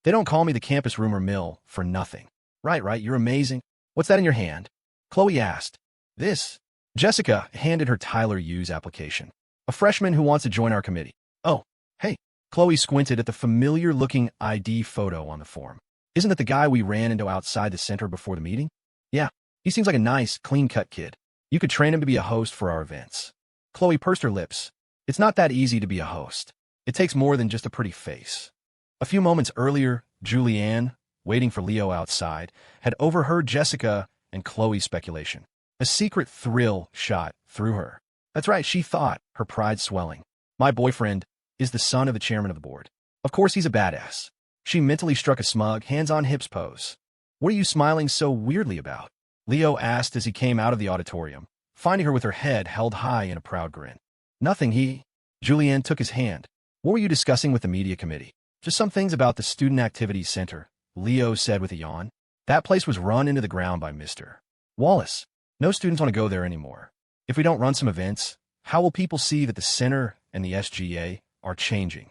They don't call me the campus rumor mill for nothing. Right, you're amazing. What's that in your hand? Chloe asked. This. Jessica handed her Tyler Yu's application. A freshman who wants to join our committee. Oh, hey. Chloe squinted at the familiar-looking ID photo on the form. Isn't that the guy we ran into outside the center before the meeting? Yeah, he seems like a nice, clean-cut kid. You could train him to be a host for our events. Chloe pursed her lips. It's not that easy to be a host. It takes more than just a pretty face. A few moments earlier, Julianne, waiting for Leo outside, had overheard Jessica and Chloe's speculation. A secret thrill shot through her. That's right, she thought, her pride swelling. My boyfriend is the son of the chairman of the board. Of course he's a badass. She mentally struck a smug, hands-on-hips pose. What are you smiling so weirdly about? Leo asked as he came out of the auditorium, finding her with her head held high in a proud grin. Nothing, he Julianne took his hand. What were you discussing with the media committee? Just some things about the Student Activities Center, Leo said with a yawn. That place was run into the ground by Mr. Wallace. No students want to go there anymore. If we don't run some events, how will people see that the center and the SGA are changing?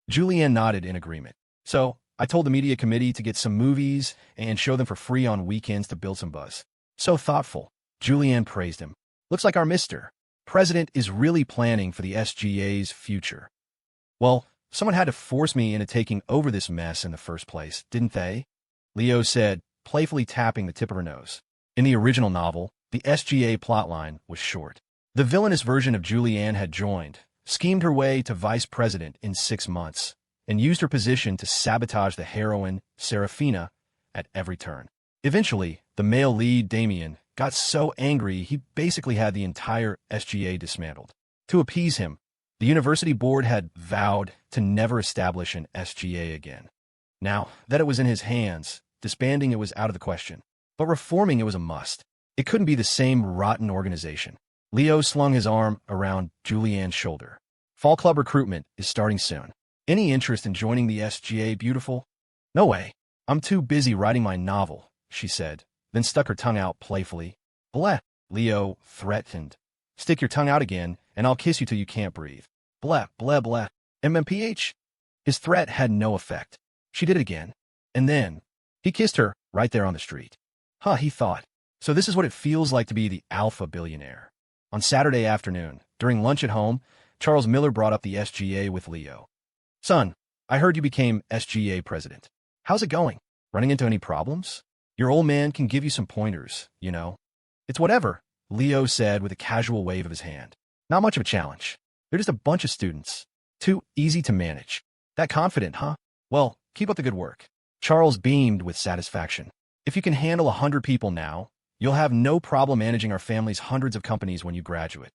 Julianne nodded in agreement. So, I told the media committee to get some movies and show them for free on weekends to build some buzz. So thoughtful. Julianne praised him. Looks like our Mr. President is really planning for the SGA's future. Well, someone had to force me into taking over this mess in the first place, didn't they? Leo said, playfully tapping the tip of her nose. In the original novel, the SGA plotline was short. The villainous version of Julianne had joined, schemed her way to vice president in 6 months, and used her position to sabotage the heroine, Saraphina, at every turn. Eventually, the male lead, Damian, got so angry he basically had the entire SGA dismantled. To appease him, the university board had vowed to never establish an SGA again. Now that it was in his hands, disbanding it was out of the question, but reforming it was a must. It couldn't be the same rotten organization. Leo slung his arm around Julianne's shoulder. Fall club recruitment is starting soon. Any interest in joining the SGA, beautiful? No way. I'm too busy writing my novel, she said, then stuck her tongue out playfully. Bleh, Leo threatened. Stick your tongue out again, and I'll kiss you till you can't breathe. Bleh, bleh, bleh. MMPH? His threat had no effect. She did it again. And then, he kissed her right there on the street. Huh, he thought. So this is what it feels like to be the alpha billionaire. On Saturday afternoon, during lunch at home, Charles Miller brought up the SGA with Leo. Son, I heard you became SGA president. How's it going? Running into any problems? Your old man can give you some pointers, you know. It's whatever, Leo said with a casual wave of his hand. Not much of a challenge. They're just a bunch of students. Too easy to manage. That confident, huh? Well, keep up the good work. Charles beamed with satisfaction. If you can handle 100 people now, you'll have no problem managing our family's hundreds of companies when you graduate.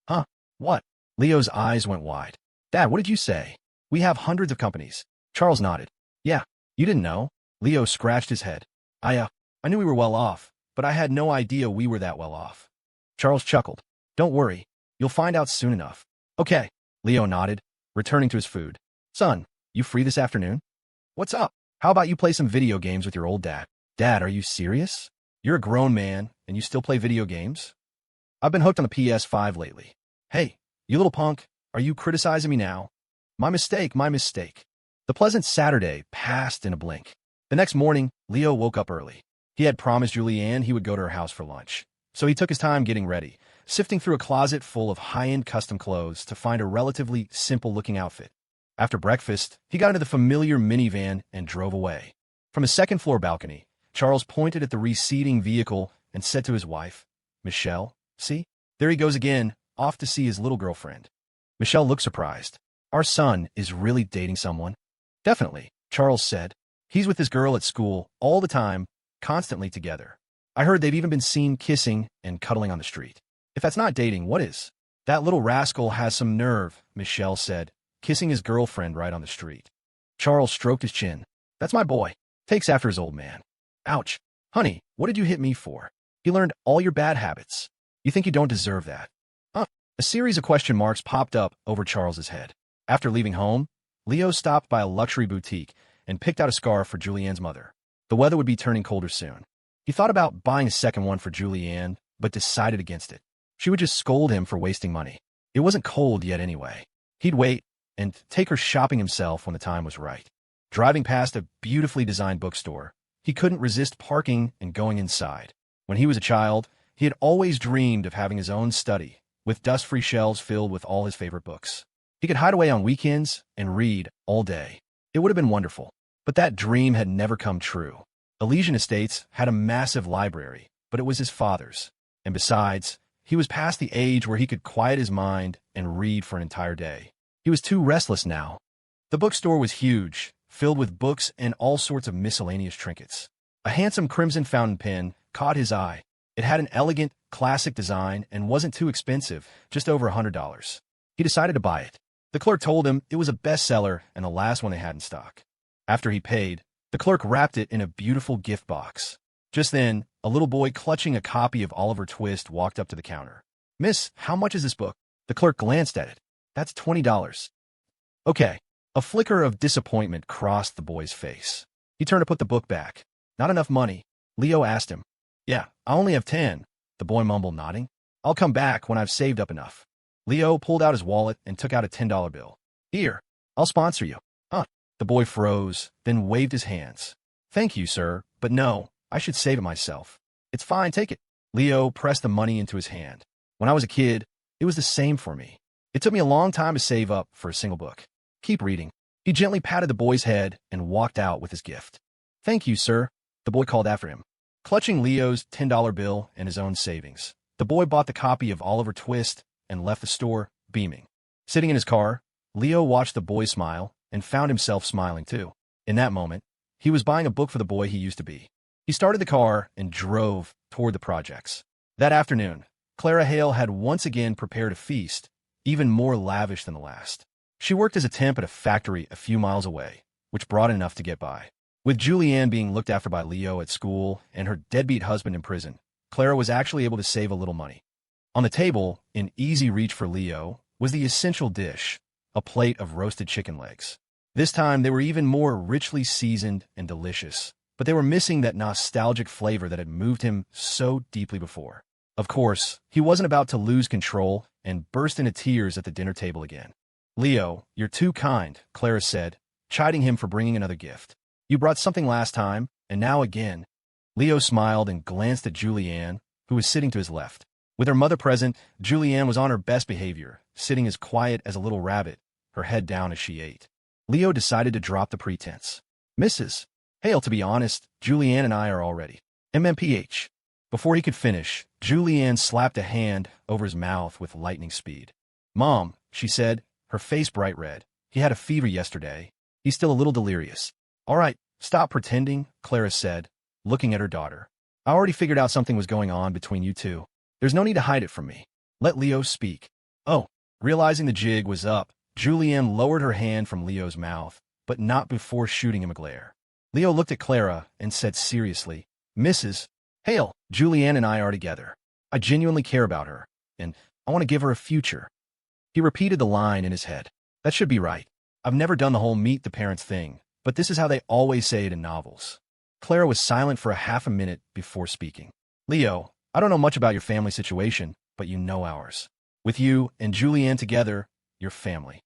Huh? What? Leo's eyes went wide. Dad, what did you say? We have hundreds of companies. Charles nodded. Yeah, you didn't know? Leo scratched his head. I knew we were well off, but I had no idea we were that well off. Charles chuckled. Don't worry. You'll find out soon enough. Okay. Leo nodded, returning to his food. Son, you free this afternoon? What's up? How about you play some video games with your old dad? Dad, are you serious? You're a grown man, and you still play video games? I've been hooked on the PS5 lately. Hey, you little punk, are you criticizing me now? My mistake, my mistake. The pleasant Saturday passed in a blink. The next morning, Leo woke up early. He had promised Julianne he would go to her house for lunch, so he took his time getting ready, sifting through a closet full of high-end custom clothes to find a relatively simple-looking outfit. After breakfast, he got into the familiar minivan and drove away. From his second-floor balcony, Charles pointed at the receding vehicle and said to his wife, Michelle, see? There he goes again, off to see his little girlfriend. Michelle looked surprised. Our son is really dating someone? Definitely, Charles said. He's with this girl at school all the time, constantly together. I heard they've even been seen kissing and cuddling on the street. If that's not dating, what is? That little rascal has some nerve, Michelle said, kissing his girlfriend right on the street. Charles stroked his chin. That's my boy. Takes after his old man. Ouch. Honey, what did you hit me for? He learned all your bad habits. You think you don't deserve that? Huh? A series of question marks popped up over Charles's head. After leaving home, Leo stopped by a luxury boutique and picked out a scarf for Julianne's mother. The weather would be turning colder soon. He thought about buying a second one for Julianne, but decided against it. She would just scold him for wasting money. It wasn't cold yet anyway. He'd wait and take her shopping himself when the time was right. Driving past a beautifully designed bookstore, he couldn't resist parking and going inside. When he was a child, he had always dreamed of having his own study, with dust-free shelves filled with all his favorite books. He could hide away on weekends and read all day. It would have been wonderful. But that dream had never come true. Elysian Estates had a massive library, but it was his father's. And besides, he was past the age where he could quiet his mind and read for an entire day. He was too restless now. The bookstore was huge, filled with books and all sorts of miscellaneous trinkets. A handsome crimson fountain pen caught his eye. It had an elegant, classic design and wasn't too expensive, just over $100. He decided to buy it. The clerk told him it was a bestseller and the last one they had in stock. After he paid, the clerk wrapped it in a beautiful gift box. Just then, a little boy clutching a copy of Oliver Twist walked up to the counter. Miss, how much is this book? The clerk glanced at it. That's $20. Okay. A flicker of disappointment crossed the boy's face. He turned to put the book back. Not enough money? Leo asked him. Yeah, I only have 10, the boy mumbled, nodding. I'll come back when I've saved up enough. Leo pulled out his wallet and took out a $10 bill. Here, I'll sponsor you. Huh. The boy froze, then waved his hands. Thank you, sir, but no, I should save it myself. It's fine, take it. Leo pressed the money into his hand. When I was a kid, it was the same for me. It took me a long time to save up for a single book. Keep reading. He gently patted the boy's head and walked out with his gift. Thank you, sir, the boy called after him. Clutching Leo's $10 bill and his own savings, the boy bought the copy of Oliver Twist and left the store, beaming. Sitting in his car, Leo watched the boy smile and found himself smiling too. In that moment, he was buying a book for the boy he used to be. He started the car and drove toward the projects. That afternoon, Clara Hale had once again prepared a feast, even more lavish than the last. She worked as a temp at a factory a few miles away, which brought enough to get by. With Julianne being looked after by Leo at school and her deadbeat husband in prison, Clara was actually able to save a little money. On the table, in easy reach for Leo, was the essential dish, a plate of roasted chicken legs. This time, they were even more richly seasoned and delicious, but they were missing that nostalgic flavor that had moved him so deeply before. Of course, he wasn't about to lose control and burst into tears at the dinner table again. Leo, you're too kind, Clara said, chiding him for bringing another gift. You brought something last time, and now again. Leo smiled and glanced at Julianne, who was sitting to his left. With her mother present, Julianne was on her best behavior, sitting as quiet as a little rabbit, her head down as she ate. Leo decided to drop the pretense. Mrs. Hale, to be honest, Julianne and I are already. MMPH. Before he could finish, Julianne slapped a hand over his mouth with lightning speed. Mom, she said, her face bright red. He had a fever yesterday. He's still a little delirious. All right, stop pretending, Clara said, looking at her daughter. I already figured out something was going on between you two. There's no need to hide it from me. Let Leo speak. Oh, realizing the jig was up, Julianne lowered her hand from Leo's mouth, but not before shooting him a glare. Leo looked at Clara and said seriously, Mrs. Hale, Julianne and I are together. I genuinely care about her, and I want to give her a future. He repeated the line in his head. That should be right. I've never done the whole meet the parents thing, but this is how they always say it in novels. Clara was silent for a half a minute before speaking. Leo, I don't know much about your family situation, but you know ours. With you and Julianne together, you're family.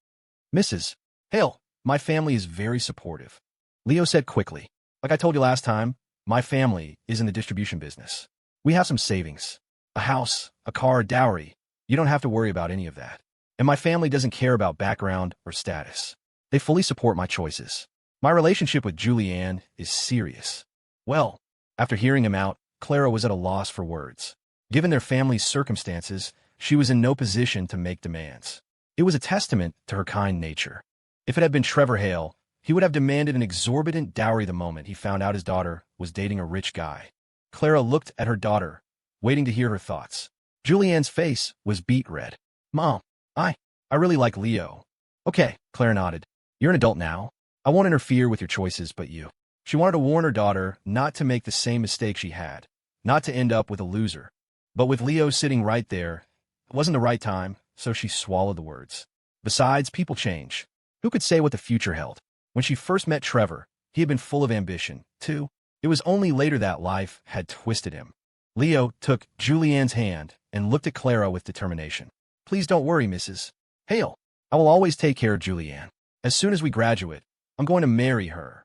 Mrs. Hale, my family is very supportive. Leo said quickly. Like I told you last time, my family is in the distribution business. We have some savings. A house, a car, a dowry. You don't have to worry about any of that. And my family doesn't care about background or status. They fully support my choices. My relationship with Julianne is serious. Well, after hearing him out, Clara was at a loss for words. Given their family's circumstances, she was in no position to make demands. It was a testament to her kind nature. If it had been Trevor Hale, he would have demanded an exorbitant dowry the moment he found out his daughter was dating a rich guy. Clara looked at her daughter, waiting to hear her thoughts. Julianne's face was beet red. Mom, I really like Leo. Okay, Clara nodded. You're an adult now. I won't interfere with your choices, but you. She wanted to warn her daughter not to make the same mistake she had, not to end up with a loser. But with Leo sitting right there, it wasn't the right time, so she swallowed the words. Besides, people change. Who could say what the future held? When she first met Trevor, he had been full of ambition, too. It was only later that life had twisted him. Leo took Julianne's hand and looked at Clara with determination. Please don't worry, Mrs. Hale. I will always take care of Julianne. As soon as we graduate, I'm going to marry her.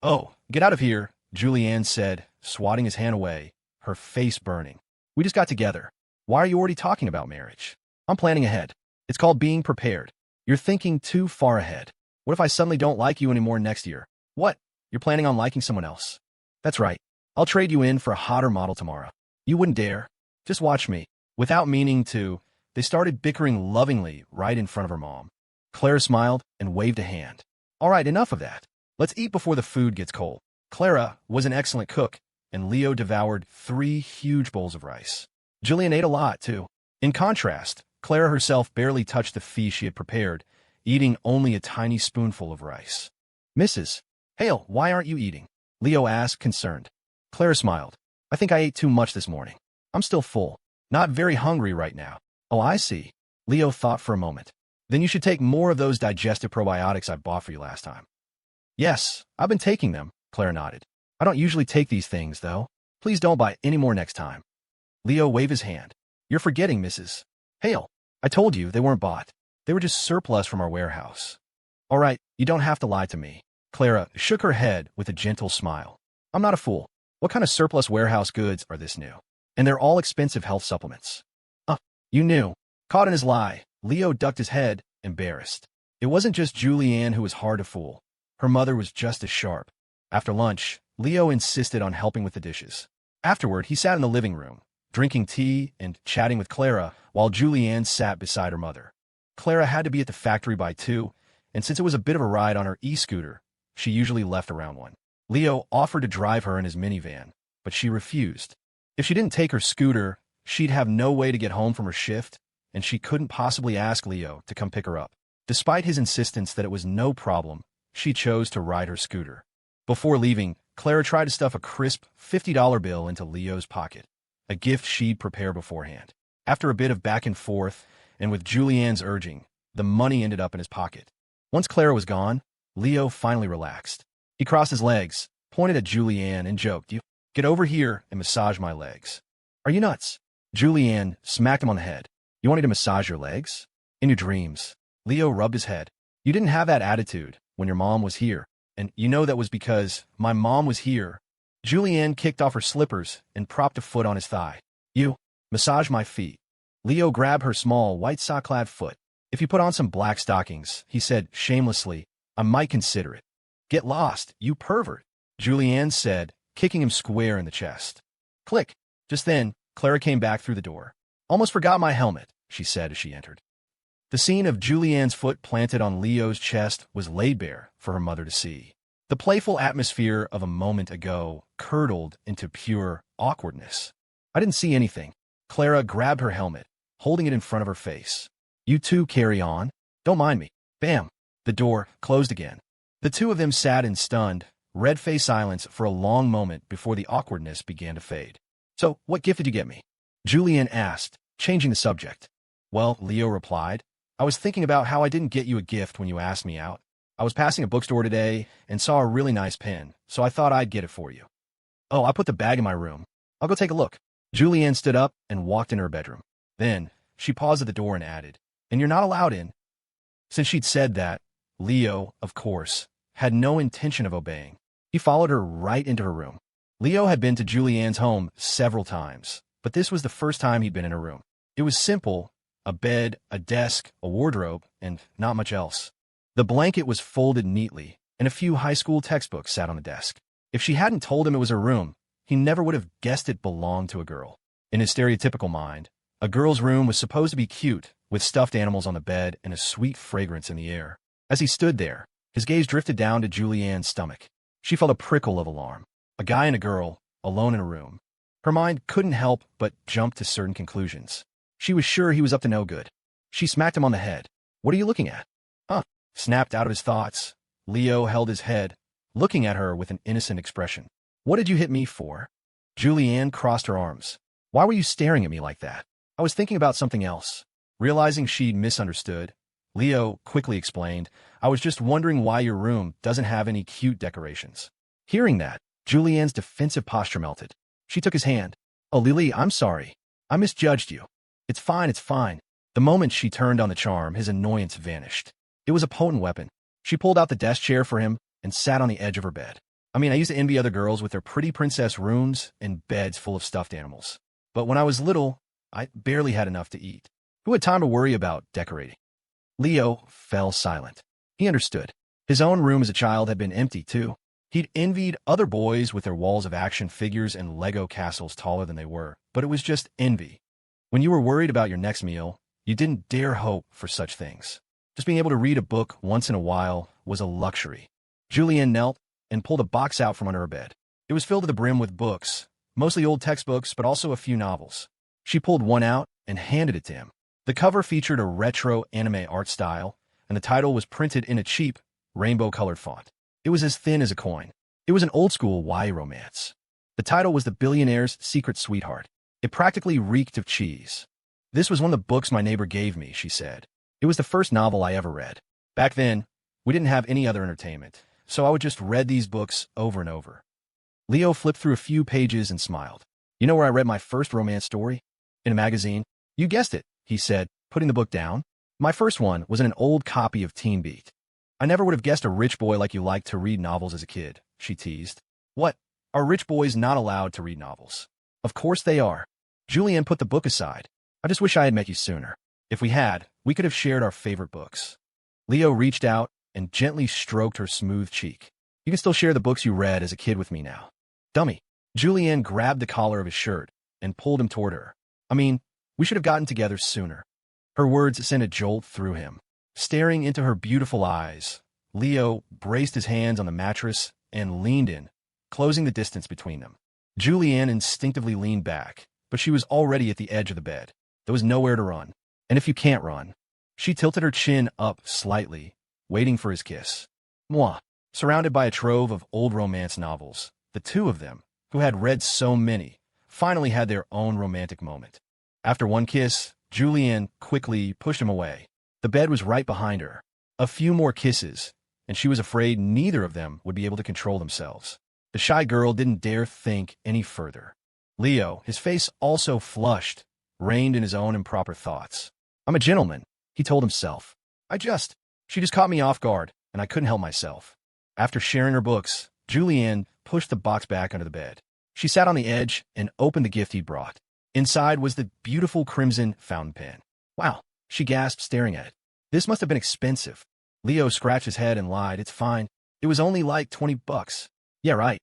Oh, get out of here, Julianne said, swatting his hand away, her face burning. We just got together. Why are you already talking about marriage? I'm planning ahead. It's called being prepared. You're thinking too far ahead. What if I suddenly don't like you anymore next year? What? You're planning on liking someone else? That's right. I'll trade you in for a hotter model tomorrow. You wouldn't dare. Just watch me. Without meaning to, they started bickering lovingly right in front of her mom. Clara smiled and waved a hand. All right, enough of that. Let's eat before the food gets cold. Clara was an excellent cook, and Leo devoured 3 huge bowls of rice. Julianne ate a lot, too. In contrast, Clara herself barely touched the feast she had prepared, eating only a tiny spoonful of rice. Mrs. Hale, why aren't you eating? Leo asked, concerned. Clara smiled. I think I ate too much this morning. I'm still full. Not very hungry right now. Oh, I see. Leo thought for a moment. Then you should take more of those digestive probiotics I bought for you last time. Yes, I've been taking them, Clara nodded. I don't usually take these things, though. Please don't buy any more next time. Leo waved his hand. You're forgetting, Mrs. Hale. I told you they weren't bought. They were just surplus from our warehouse. All right, you don't have to lie to me. Clara shook her head with a gentle smile. I'm not a fool. What kind of surplus warehouse goods are this new? And they're all expensive health supplements. You knew. Caught in his lie, Leo ducked his head, embarrassed. It wasn't just Julianne who was hard to fool. Her mother was just as sharp. After lunch, Leo insisted on helping with the dishes. Afterward, he sat in the living room, drinking tea and chatting with Clara while Julianne sat beside her mother. Clara had to be at the factory by 2, and since it was a bit of a ride on her e-scooter, she usually left around 1. Leo offered to drive her in his minivan, but she refused. If she didn't take her scooter, she'd have no way to get home from her shift, and she couldn't possibly ask Leo to come pick her up. Despite his insistence that it was no problem, she chose to ride her scooter. Before leaving, Clara tried to stuff a crisp $50 bill into Leo's pocket, a gift she'd prepared beforehand. After a bit of back and forth, and with Julianne's urging, the money ended up in his pocket. Once Clara was gone, Leo finally relaxed. He crossed his legs, pointed at Julianne, and joked, "You get over here and massage my legs." "Are you nuts?" Julianne smacked him on the head. "You want me to massage your legs?" "In your dreams." Leo rubbed his head. "You didn't have that attitude when your mom was here, and you know that was because my mom was here." Julianne kicked off her slippers and propped a foot on his thigh. "You massage my feet." Leo grabbed her small, white sock-clad foot. "If you put on some black stockings," he said shamelessly, "I might consider it." "Get lost, you pervert," Julianne said, kicking him square in the chest. Click. Just then, Clara came back through the door. "Almost forgot my helmet," she said as she entered. The scene of Julianne's foot planted on Leo's chest was laid bare for her mother to see. The playful atmosphere of a moment ago curdled into pure awkwardness. "I didn't see anything." Clara grabbed her helmet, holding it in front of her face. "You two carry on. Don't mind me." Bam! The door closed again. The two of them sat in stunned, red-faced silence for a long moment before the awkwardness began to fade. "So, what gift did you get me?" Julianne asked, changing the subject. "Well," Leo replied, "I was thinking about how I didn't get you a gift when you asked me out. I was passing a bookstore today and saw a really nice pen, so I thought I'd get it for you." "Oh, I put the bag in my room. I'll go take a look." Julianne stood up and walked into her bedroom. Then, she paused at the door and added, "And you're not allowed in." Since she'd said that, Leo, of course, had no intention of obeying. He followed her right into her room. Leo had been to Julianne's home several times, but this was the first time he'd been in her room. It was simple: a bed, a desk, a wardrobe, and not much else. The blanket was folded neatly, and a few high school textbooks sat on the desk. If she hadn't told him it was her room, he never would have guessed it belonged to a girl. In his stereotypical mind, a girl's room was supposed to be cute, with stuffed animals on the bed and a sweet fragrance in the air. As he stood there, his gaze drifted down to Julianne's stomach. She felt a prickle of alarm. A guy and a girl, alone in a room. Her mind couldn't help but jump to certain conclusions. She was sure he was up to no good. She smacked him on the head. "What are you looking at?" "Huh?" Snapped out of his thoughts. Leo held his head, looking at her with an innocent expression. "What did you hit me for?" Julianne crossed her arms. "Why were you staring at me like that?" "I was thinking about something else." Realizing she'd misunderstood, Leo quickly explained, "I was just wondering why your room doesn't have any cute decorations." Hearing that, Julianne's defensive posture melted. She took his hand. "Oh, Lily, I'm sorry. I misjudged you." It's fine, it's fine." The moment she turned on the charm, his annoyance vanished. It was a potent weapon. She pulled out the desk chair for him and sat on the edge of her bed. I used to envy other girls with their pretty princess rooms and beds full of stuffed animals. But when I was little, I barely had enough to eat. Who had time to worry about decorating? Leo fell silent. He understood. His own room as a child had been empty, too. He'd envied other boys with their walls of action figures and Lego castles taller than they were, but it was just envy. When you were worried about your next meal, you didn't dare hope for such things. Just being able to read a book once in a while was a luxury. Julianne knelt and pulled a box out from under her bed. It was filled to the brim with books, mostly old textbooks, but also a few novels. She pulled one out and handed it to him. The cover featured a retro anime art style, and the title was printed in a cheap, rainbow-colored font. It was as thin as a coin. It was an old-school YA romance. The title was The Billionaire's Secret Sweetheart. It practically reeked of cheese. "This was one of the books my neighbor gave me," she said. It was the first novel I ever read. Back then, we didn't have any other entertainment, so I would just read these books over and over. Leo flipped through a few pages and smiled. You know where I read my first romance story? In a magazine. You guessed it, he said, putting the book down. My first one was in an old copy of Teen Beat. I never would have guessed a rich boy like you liked to read novels as a kid, she teased. What? Are rich boys not allowed to read novels? Of course they are. Julianne put the book aside. I just wish I had met you sooner. If we had, we could have shared our favorite books. Leo reached out and gently stroked her smooth cheek. You can still share the books you read as a kid with me now. Dummy. Julianne grabbed the collar of his shirt and pulled him toward her. I mean, we should have gotten together sooner. Her words sent a jolt through him. Staring into her beautiful eyes, Leo braced his hands on the mattress and leaned in, closing the distance between them. Julianne instinctively leaned back, but she was already at the edge of the bed. There was nowhere to run. And if you can't run, she tilted her chin up slightly, waiting for his kiss. Moi. Surrounded by a trove of old romance novels, the two of them, who had read so many, finally had their own romantic moment. After one kiss, Julianne quickly pushed him away. The bed was right behind her. A few more kisses, and she was afraid neither of them would be able to control themselves. The shy girl didn't dare think any further. Leo, his face also flushed, reined in his own improper thoughts. I'm a gentleman, he told himself. She just caught me off guard, and I couldn't help myself. After sharing her books, Julianne pushed the box back under the bed. She sat on the edge and opened the gift he'd brought. Inside was the beautiful crimson fountain pen. Wow, she gasped, staring at it. This must have been expensive. Leo scratched his head and lied. It's fine. It was only like $20. Yeah, right.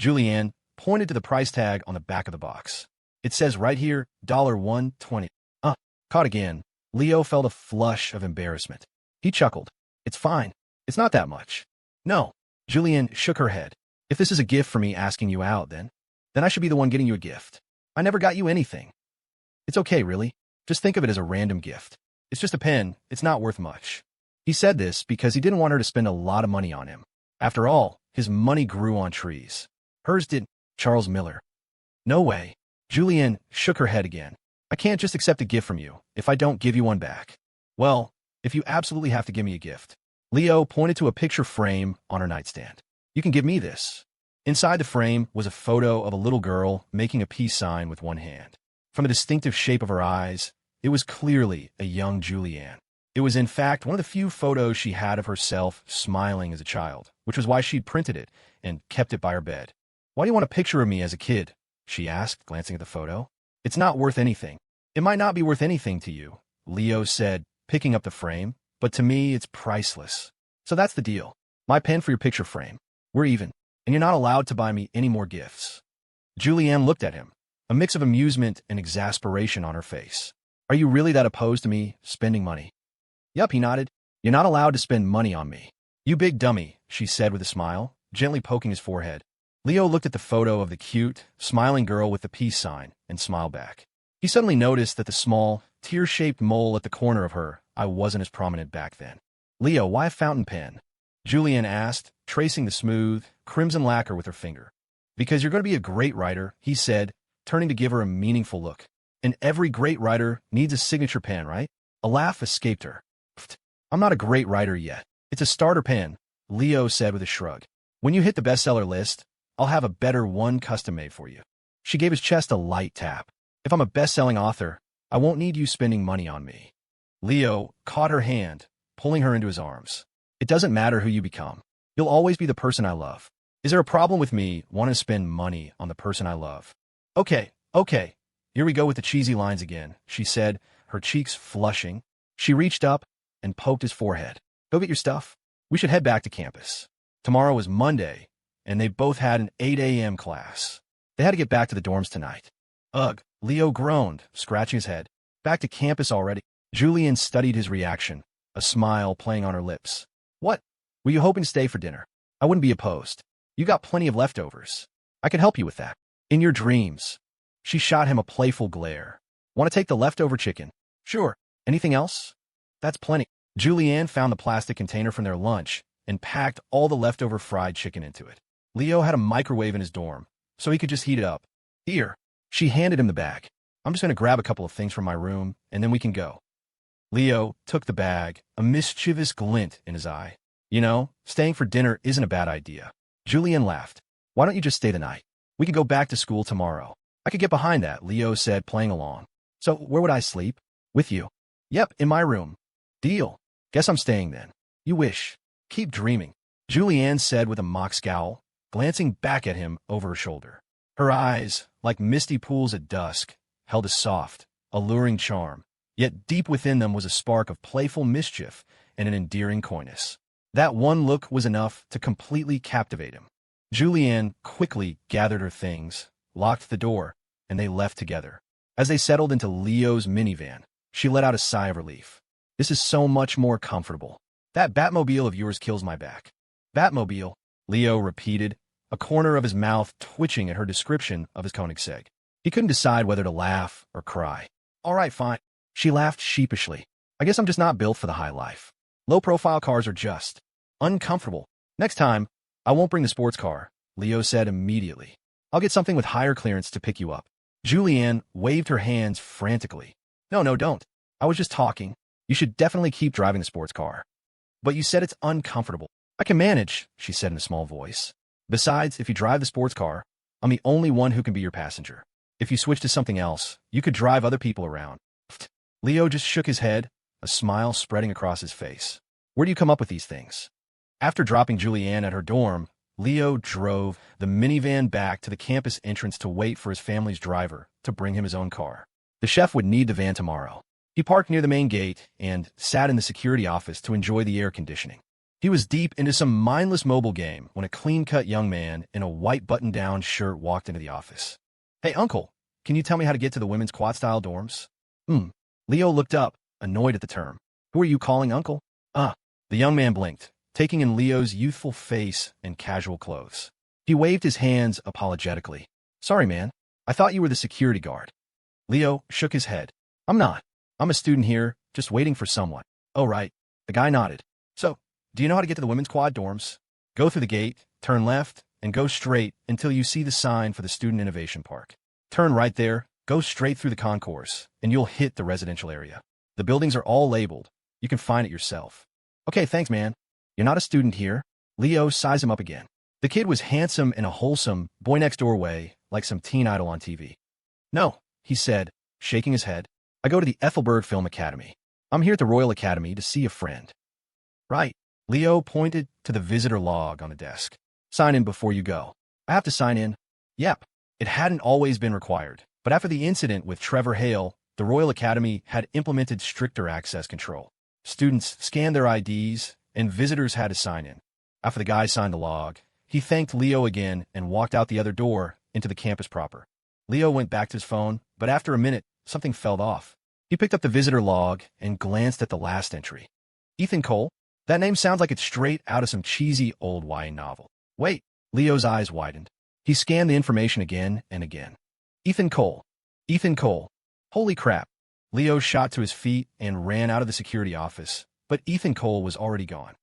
Julianne pointed to the price tag on the back of the box. It says right here, $120. Caught again. Leo felt a flush of embarrassment. He chuckled. It's fine. It's not that much. No. Julianne shook her head. If this is a gift for me asking you out, then I should be the one getting you a gift. I never got you anything. It's okay, really. Just think of it as a random gift. It's just a pen. It's not worth much. He said this because he didn't want her to spend a lot of money on him. After all, his money grew on trees. Hers didn't. Charles Miller. No way. Julianne shook her head again. I can't just accept a gift from you if I don't give you one back. Well, if you absolutely have to give me a gift. Leo pointed to a picture frame on her nightstand. You can give me this. Inside the frame was a photo of a little girl making a peace sign with one hand. From the distinctive shape of her eyes, it was clearly a young Julianne. It was in fact one of the few photos she had of herself smiling as a child, which was why she'd printed it and kept it by her bed. Why do you want a picture of me as a kid? She asked, glancing at the photo. It's not worth anything. It might not be worth anything to you, Leo said, picking up the frame, but to me it's priceless. So that's the deal. My pen for your picture frame. We're even, and you're not allowed to buy me any more gifts. Julianne looked at him, a mix of amusement and exasperation on her face. Are you really that opposed to me spending money? Yup, he nodded. You're not allowed to spend money on me. You big dummy, she said with a smile, gently poking his forehead. Leo looked at the photo of the cute, smiling girl with the peace sign and smiled back. He suddenly noticed that the small, tear-shaped mole at the corner of her eye wasn't as prominent back then. Leo, why a fountain pen? Julianne asked, tracing the smooth, crimson lacquer with her finger. Because you're going to be a great writer, he said, turning to give her a meaningful look. And every great writer needs a signature pen, right? A laugh escaped her. Pfft, I'm not a great writer yet. It's a starter pen, Leo said with a shrug. When you hit the bestseller list, I'll have a better one custom made for you. She gave his chest a light tap. If I'm a best-selling author, I won't need you spending money on me. Leo caught her hand, pulling her into his arms. It doesn't matter who you become. You'll always be the person I love. Is there a problem with me wanting to spend money on the person I love? Okay. Here we go with the cheesy lines again, she said, her cheeks flushing. She reached up and poked his forehead. Go get your stuff. We should head back to campus. Tomorrow was Monday, and they both had an 8 a.m. class. They had to get back to the dorms tonight. Ugh, Leo groaned, scratching his head. Back to campus already? Julianne studied his reaction, a smile playing on her lips. What? Were you hoping to stay for dinner? I wouldn't be opposed. You got plenty of leftovers. I could help you with that. In your dreams. She shot him a playful glare. Want to take the leftover chicken? Sure. Anything else? That's plenty. Julianne found the plastic container from their lunch and packed all the leftover fried chicken into it. Leo had a microwave in his dorm, so he could just heat it up. Here. She handed him the bag. I'm just going to grab a couple of things from my room, and then we can go. Leo took the bag, a mischievous glint in his eye. You know, staying for dinner isn't a bad idea. Julianne laughed. Why don't you just stay the night? We could go back to school tomorrow. I could get behind that, Leo said, playing along. So, where would I sleep? With you. Yep, in my room. Deal. Guess I'm staying then. You wish. Keep dreaming, Julianne said with a mock scowl, glancing back at him over her shoulder. Her eyes, like misty pools at dusk, held a soft, alluring charm, yet deep within them was a spark of playful mischief and an endearing coyness. That one look was enough to completely captivate him. Julianne quickly gathered her things, locked the door, and they left together. As they settled into Leo's minivan, she let out a sigh of relief. This is so much more comfortable. That Batmobile of yours kills my back. Batmobile, Leo repeated, a corner of his mouth twitching at her description of his Koenigsegg. He couldn't decide whether to laugh or cry. All right, fine. She laughed sheepishly. I guess I'm just not built for the high life. Low-profile cars are just uncomfortable. Next time, I won't bring the sports car, Leo said immediately. I'll get something with higher clearance to pick you up. Julianne waved her hands frantically. No, don't. I was just talking. You should definitely keep driving the sports car. But you said it's uncomfortable. I can manage, she said in a small voice. Besides, if you drive the sports car, I'm the only one who can be your passenger. If you switch to something else, you could drive other people around. Leo just shook his head, a smile spreading across his face. Where do you come up with these things? After dropping Julianne at her dorm, Leo drove the minivan back to the campus entrance to wait for his family's driver to bring him his own car. The chef would need the van tomorrow. He parked near the main gate and sat in the security office to enjoy the air conditioning. He was deep into some mindless mobile game when a clean-cut young man in a white button-down shirt walked into the office. Hey, uncle, can you tell me how to get to the women's quad-style dorms? Leo looked up, annoyed at the term. Who are you calling uncle? The young man blinked, taking in Leo's youthful face and casual clothes. He waved his hands apologetically. Sorry, man. I thought you were the security guard. Leo shook his head. I'm not. I'm a student here, just waiting for someone. Oh, right. The guy nodded. So, do you know how to get to the women's quad dorms? Go through the gate, turn left, and go straight until you see the sign for the Student Innovation Park. Turn right there, go straight through the concourse, and you'll hit the residential area. The buildings are all labeled. You can find it yourself. Okay, thanks, man. You're not a student here. Leo sized him up again. The kid was handsome in a wholesome, boy-next-door way, like some teen idol on TV. No, he said, shaking his head. I go to the Ethelberg Film Academy. I'm here at the Royal Academy to see a friend. Right. Leo pointed to the visitor log on the desk. Sign in before you go. I have to sign in? Yep. It hadn't always been required, but after the incident with Trevor Hale, the Royal Academy had implemented stricter access control. Students scanned their IDs, and visitors had to sign in. After the guy signed the log, he thanked Leo again and walked out the other door into the campus proper. Leo went back to his phone, but after a minute, something fell off. He picked up the visitor log and glanced at the last entry. Ethan Cole? That name sounds like it's straight out of some cheesy old YA novel. Wait, Leo's eyes widened. He scanned the information again and again. Ethan Cole. Ethan Cole. Holy crap. Leo shot to his feet and ran out of the security office, but Ethan Cole was already gone.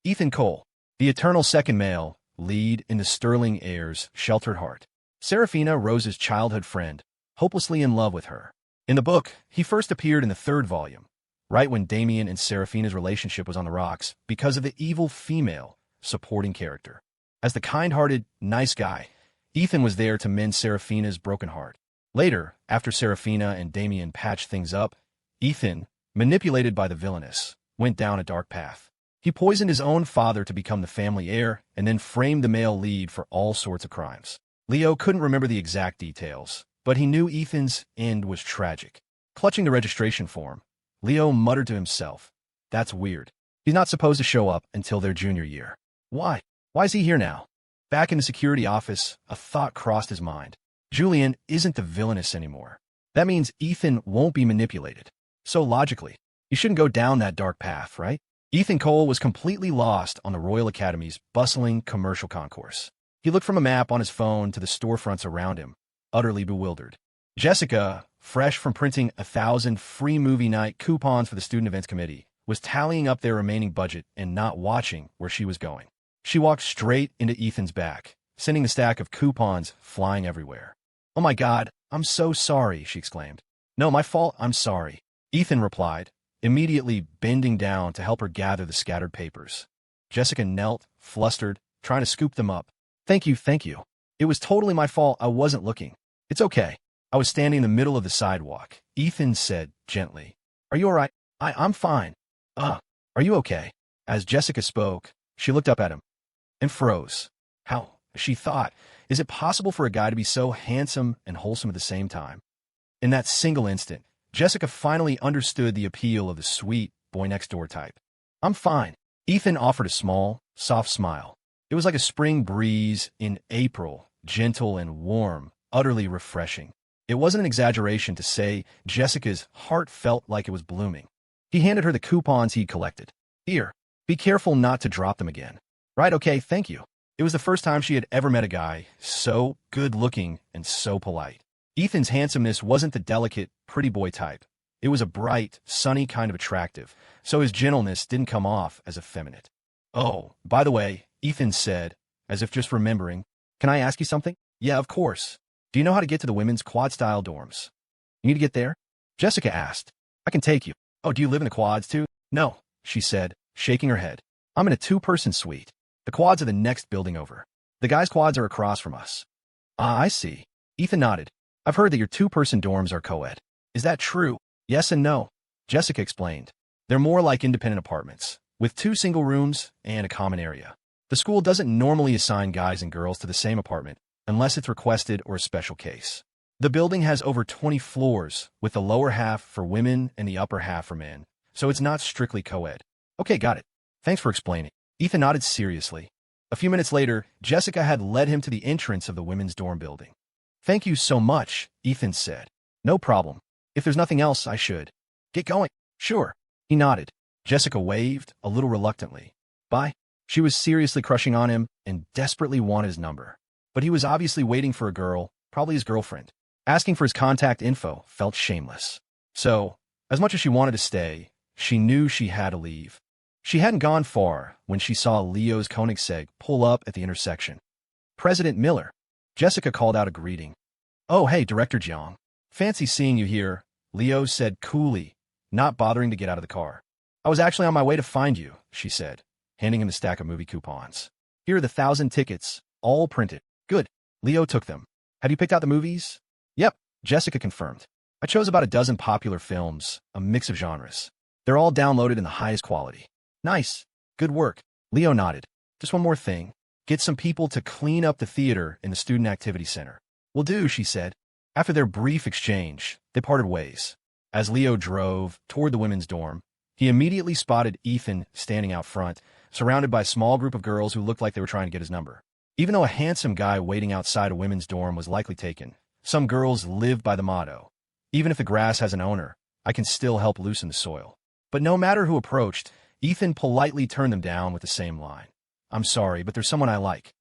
Ethan Cole, the eternal second male, lead in the Sterling Heir's sheltered heart. Saraphina, Rose's childhood friend, hopelessly in love with her. In the book, he first appeared in the 3rd volume, right when Damian and Saraphina's relationship was on the rocks because of the evil female supporting character. As the kind-hearted, nice guy, Ethan was there to mend Saraphina's broken heart. Later, after Saraphina and Damian patched things up, Ethan, manipulated by the villainess, went down a dark path. He poisoned his own father to become the family heir and then framed the male lead for all sorts of crimes. Leo couldn't remember the exact details, but he knew Ethan's end was tragic. Clutching the registration form, Leo muttered to himself, that's weird. He's not supposed to show up until their junior year. Why? Why is he here now? Back in the security office, a thought crossed his mind. Julianne isn't the villainess anymore. That means Ethan won't be manipulated. So logically, he shouldn't go down that dark path, right? Ethan Cole was completely lost on the Royal Academy's bustling commercial concourse. He looked from a map on his phone to the storefronts around him, utterly bewildered. Jessica, fresh from printing 1,000 free movie night coupons for the Student Events Committee, was tallying up their remaining budget and not watching where she was going. She walked straight into Ethan's back, sending the stack of coupons flying everywhere. Oh my God, I'm so sorry, she exclaimed. No, my fault, I'm sorry. Ethan replied, immediately bending down to help her gather the scattered papers. Jessica knelt, flustered, trying to scoop them up. Thank you, thank you. It was totally my fault. I wasn't looking. It's okay. I was standing in the middle of the sidewalk. Ethan said gently. Are you all right? I'm fine. Are you okay? As Jessica spoke, she looked up at him and froze. How? She thought, is it possible for a guy to be so handsome and wholesome at the same time? In that single instant, Jessica finally understood the appeal of the sweet, boy-next-door type. I'm fine. Ethan offered a small, soft smile. It was like a spring breeze in April, gentle and warm, utterly refreshing. It wasn't an exaggeration to say Jessica's heart felt like it was blooming. He handed her the coupons he'd collected. Here, be careful not to drop them again. Right, okay, thank you. It was the first time she had ever met a guy so good-looking and so polite. Ethan's handsomeness wasn't the delicate, pretty boy type. It was a bright, sunny kind of attractive, so his gentleness didn't come off as effeminate. Oh, by the way, Ethan said, as if just remembering, can I ask you something? Yeah, of course. Do you know how to get to the women's quad-style dorms? You need to get there? Jessica asked. I can take you. Oh, do you live in the quads too? No, she said, shaking her head. I'm in a two-person suite. The quads are the next building over. The guys' quads are across from us. Ah, I see. Ethan nodded. I've heard that your two-person dorms are co-ed. Is that true? Yes and no. Jessica explained. They're more like independent apartments, with 2 single rooms and a common area. The school doesn't normally assign guys and girls to the same apartment, unless it's requested or a special case. The building has over 20 floors, with the lower half for women and the upper half for men, so it's not strictly co-ed. Okay, got it. Thanks for explaining. Ethan nodded seriously. A few minutes later, Jessica had led him to the entrance of the women's dorm building. Thank you so much, Ethan said. No problem. If there's nothing else, I should. Get going. Sure. He nodded. Jessica waved, a little reluctantly. Bye. She was seriously crushing on him and desperately wanted his number. But he was obviously waiting for a girl, probably his girlfriend. Asking for his contact info felt shameless. So, as much as she wanted to stay, she knew she had to leave. She hadn't gone far when she saw Leo's Koenigsegg pull up at the intersection. President Miller. Jessica called out a greeting. Oh, hey, Director Jiang. Fancy seeing you here, Leo said coolly, not bothering to get out of the car. I was actually on my way to find you, she said, handing him a stack of movie coupons. Here are the 1,000 tickets, all printed. Good. Leo took them. Have you picked out the movies? Yep, Jessica confirmed. I chose about a dozen popular films, a mix of genres. They're all downloaded in the highest quality. Nice. Good work. Leo nodded. Just one more thing. Get some people to clean up the theater in the Student Activity Center. Will do, she said. After their brief exchange, they parted ways. As Leo drove toward the women's dorm, he immediately spotted Ethan standing out front, surrounded by a small group of girls who looked like they were trying to get his number. Even though a handsome guy waiting outside a women's dorm was likely taken, some girls lived by the motto, even if the grass has an owner, I can still help loosen the soil. But no matter who approached, Ethan politely turned them down with the same line. I'm sorry, but there's someone I like.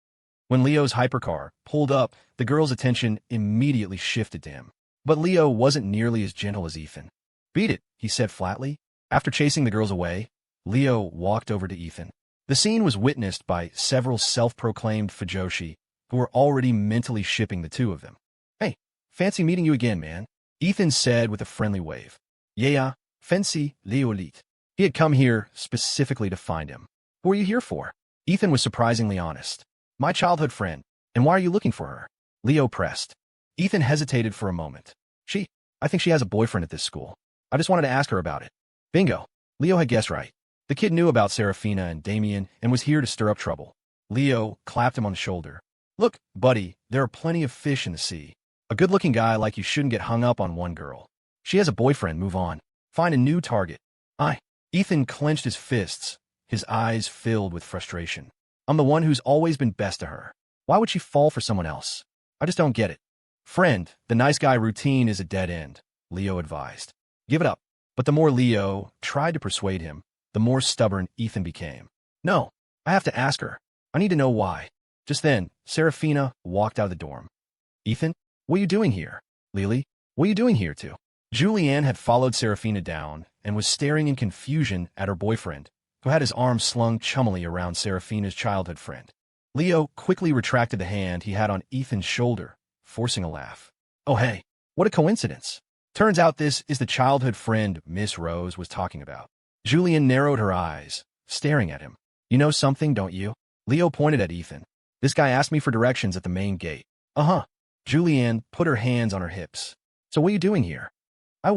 When Leo's hypercar pulled up, the girls' attention immediately shifted to him. But Leo wasn't nearly as gentle as Ethan. Beat it, he said flatly. After chasing the girls away, Leo walked over to Ethan. The scene was witnessed by several self-proclaimed fujoshi who were already mentally shipping the two of them. Hey, fancy meeting you again, man, Ethan said with a friendly wave. Yeah, fancy Leo Lit. He had come here specifically to find him. Who are you here for? Ethan was surprisingly honest. My childhood friend. And why are you looking for her? Leo pressed. Ethan hesitated for a moment. I think she has a boyfriend at this school. I just wanted to ask her about it. Bingo. Leo had guessed right. The kid knew about Saraphina and Damian and was here to stir up trouble. Leo clapped him on the shoulder. Look, buddy, there are plenty of fish in the sea. A good-looking guy like you shouldn't get hung up on one girl. She has a boyfriend, move on. Find a new target. Ethan clenched his fists, his eyes filled with frustration. I'm the one who's always been best to her. Why would she fall for someone else? I just don't get it. Friend, the nice guy routine is a dead end, Leo advised. Give it up. But the more Leo tried to persuade him, the more stubborn Ethan became. No, I have to ask her. I need to know why. Just then, Saraphina walked out of the dorm. Ethan, what are you doing here? Lily, what are you doing here too? Julianne had followed Saraphina down and was staring in confusion at her boyfriend, who had his arm slung chummily around Saraphina's childhood friend. Leo quickly retracted the hand he had on Ethan's shoulder, forcing a laugh. Oh hey, what a coincidence. Turns out this is the childhood friend Miss Rose was talking about. Julianne narrowed her eyes, staring at him. You know something, don't you? Leo pointed at Ethan. This guy asked me for directions at the main gate. Uh-huh. Julianne put her hands on her hips. So what are you doing here? I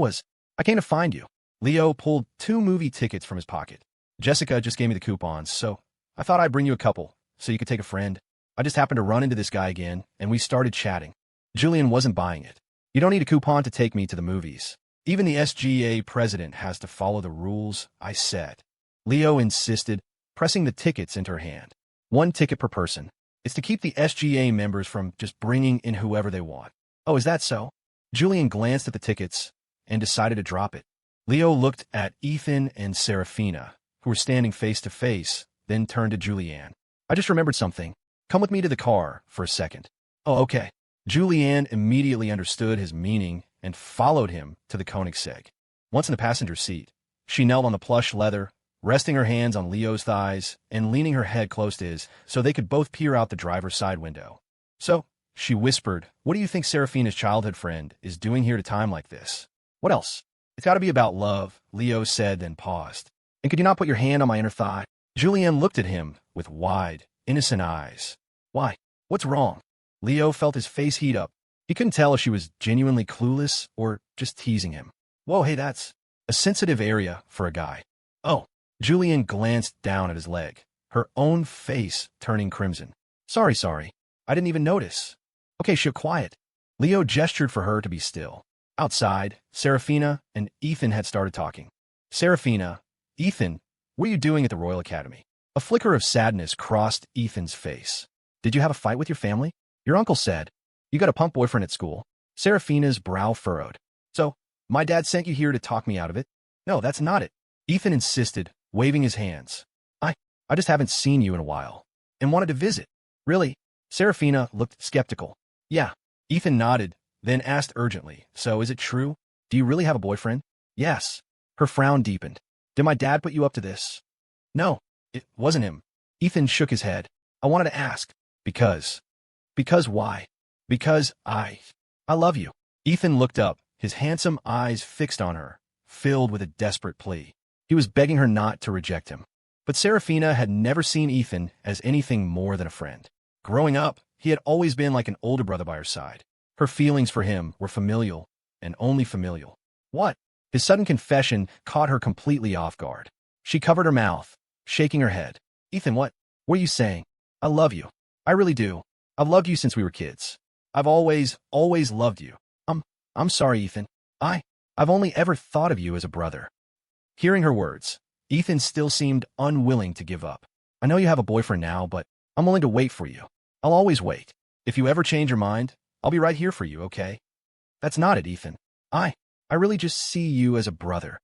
came to find you. Leo pulled 2 movie tickets from his pocket. Jessica just gave me the coupons, so I thought I'd bring you a couple, so you could take a friend. I just happened to run into this guy again, and we started chatting. Julianne wasn't buying it. You don't need a coupon to take me to the movies. Even the SGAA president has to follow the rules I set. Leo insisted, pressing the tickets into her hand. 1 ticket per person. It's to keep the SGAA members from just bringing in whoever they want. Oh, is that so? Julianne glanced at the tickets and decided to drop it. Leo looked at Ethan and Saraphina, who were standing face to face, then turned to Julianne. I just remembered something. Come with me to the car for a second. Oh, okay. Julianne immediately understood his meaning and followed him to the Koenigsegg. Once in the passenger seat, she knelt on the plush leather, resting her hands on Leo's thighs and leaning her head close to his so they could both peer out the driver's side window. So, she whispered, what do you think Saraphina's childhood friend is doing here at a time like this? What else? It's got to be about love, Leo said, then paused. And could you not put your hand on my inner thigh? Julianne looked at him with wide, innocent eyes. Why? What's wrong? Leo felt his face heat up. He couldn't tell if she was genuinely clueless or just teasing him. Whoa, hey, that's a sensitive area for a guy. Oh. Julianne glanced down at his leg, her own face turning crimson. Sorry. I didn't even notice. Okay, she'll quiet. Leo gestured for her to be still. Outside, Saraphina and Ethan had started talking. Saraphina, Ethan, what are you doing at the Royal Academy? A flicker of sadness crossed Ethan's face. Did you have a fight with your family? Your uncle said. You got a punk boyfriend at school. Saraphina's brow furrowed. So, my dad sent you here to talk me out of it? No, that's not it. Ethan insisted, waving his hands. I just haven't seen you in a while, and wanted to visit. Really? Saraphina looked skeptical. Yeah. Ethan nodded, then asked urgently, so is it true? Do you really have a boyfriend? Yes. Her frown deepened. Did my dad put you up to this? No, it wasn't him. Ethan shook his head. I wanted to ask. Because why? Because I love you. Ethan looked up, his handsome eyes fixed on her, filled with a desperate plea. He was begging her not to reject him. But Saraphina had never seen Ethan as anything more than a friend. Growing up, he had always been like an older brother by her side. Her feelings for him were familial, and only familial. What? His sudden confession caught her completely off guard. She covered her mouth, shaking her head. Ethan, what are you saying? I love you. I really do. I've loved you since we were kids. I've always loved you. I'm sorry, Ethan. I've only ever thought of you as a brother. Hearing her words, Ethan still seemed unwilling to give up. I know you have a boyfriend now, but I'm willing to wait for you. I'll always wait. If you ever change your mind, I'll be right here for you, okay? That's not it, Ethan. I really just see you as a brother.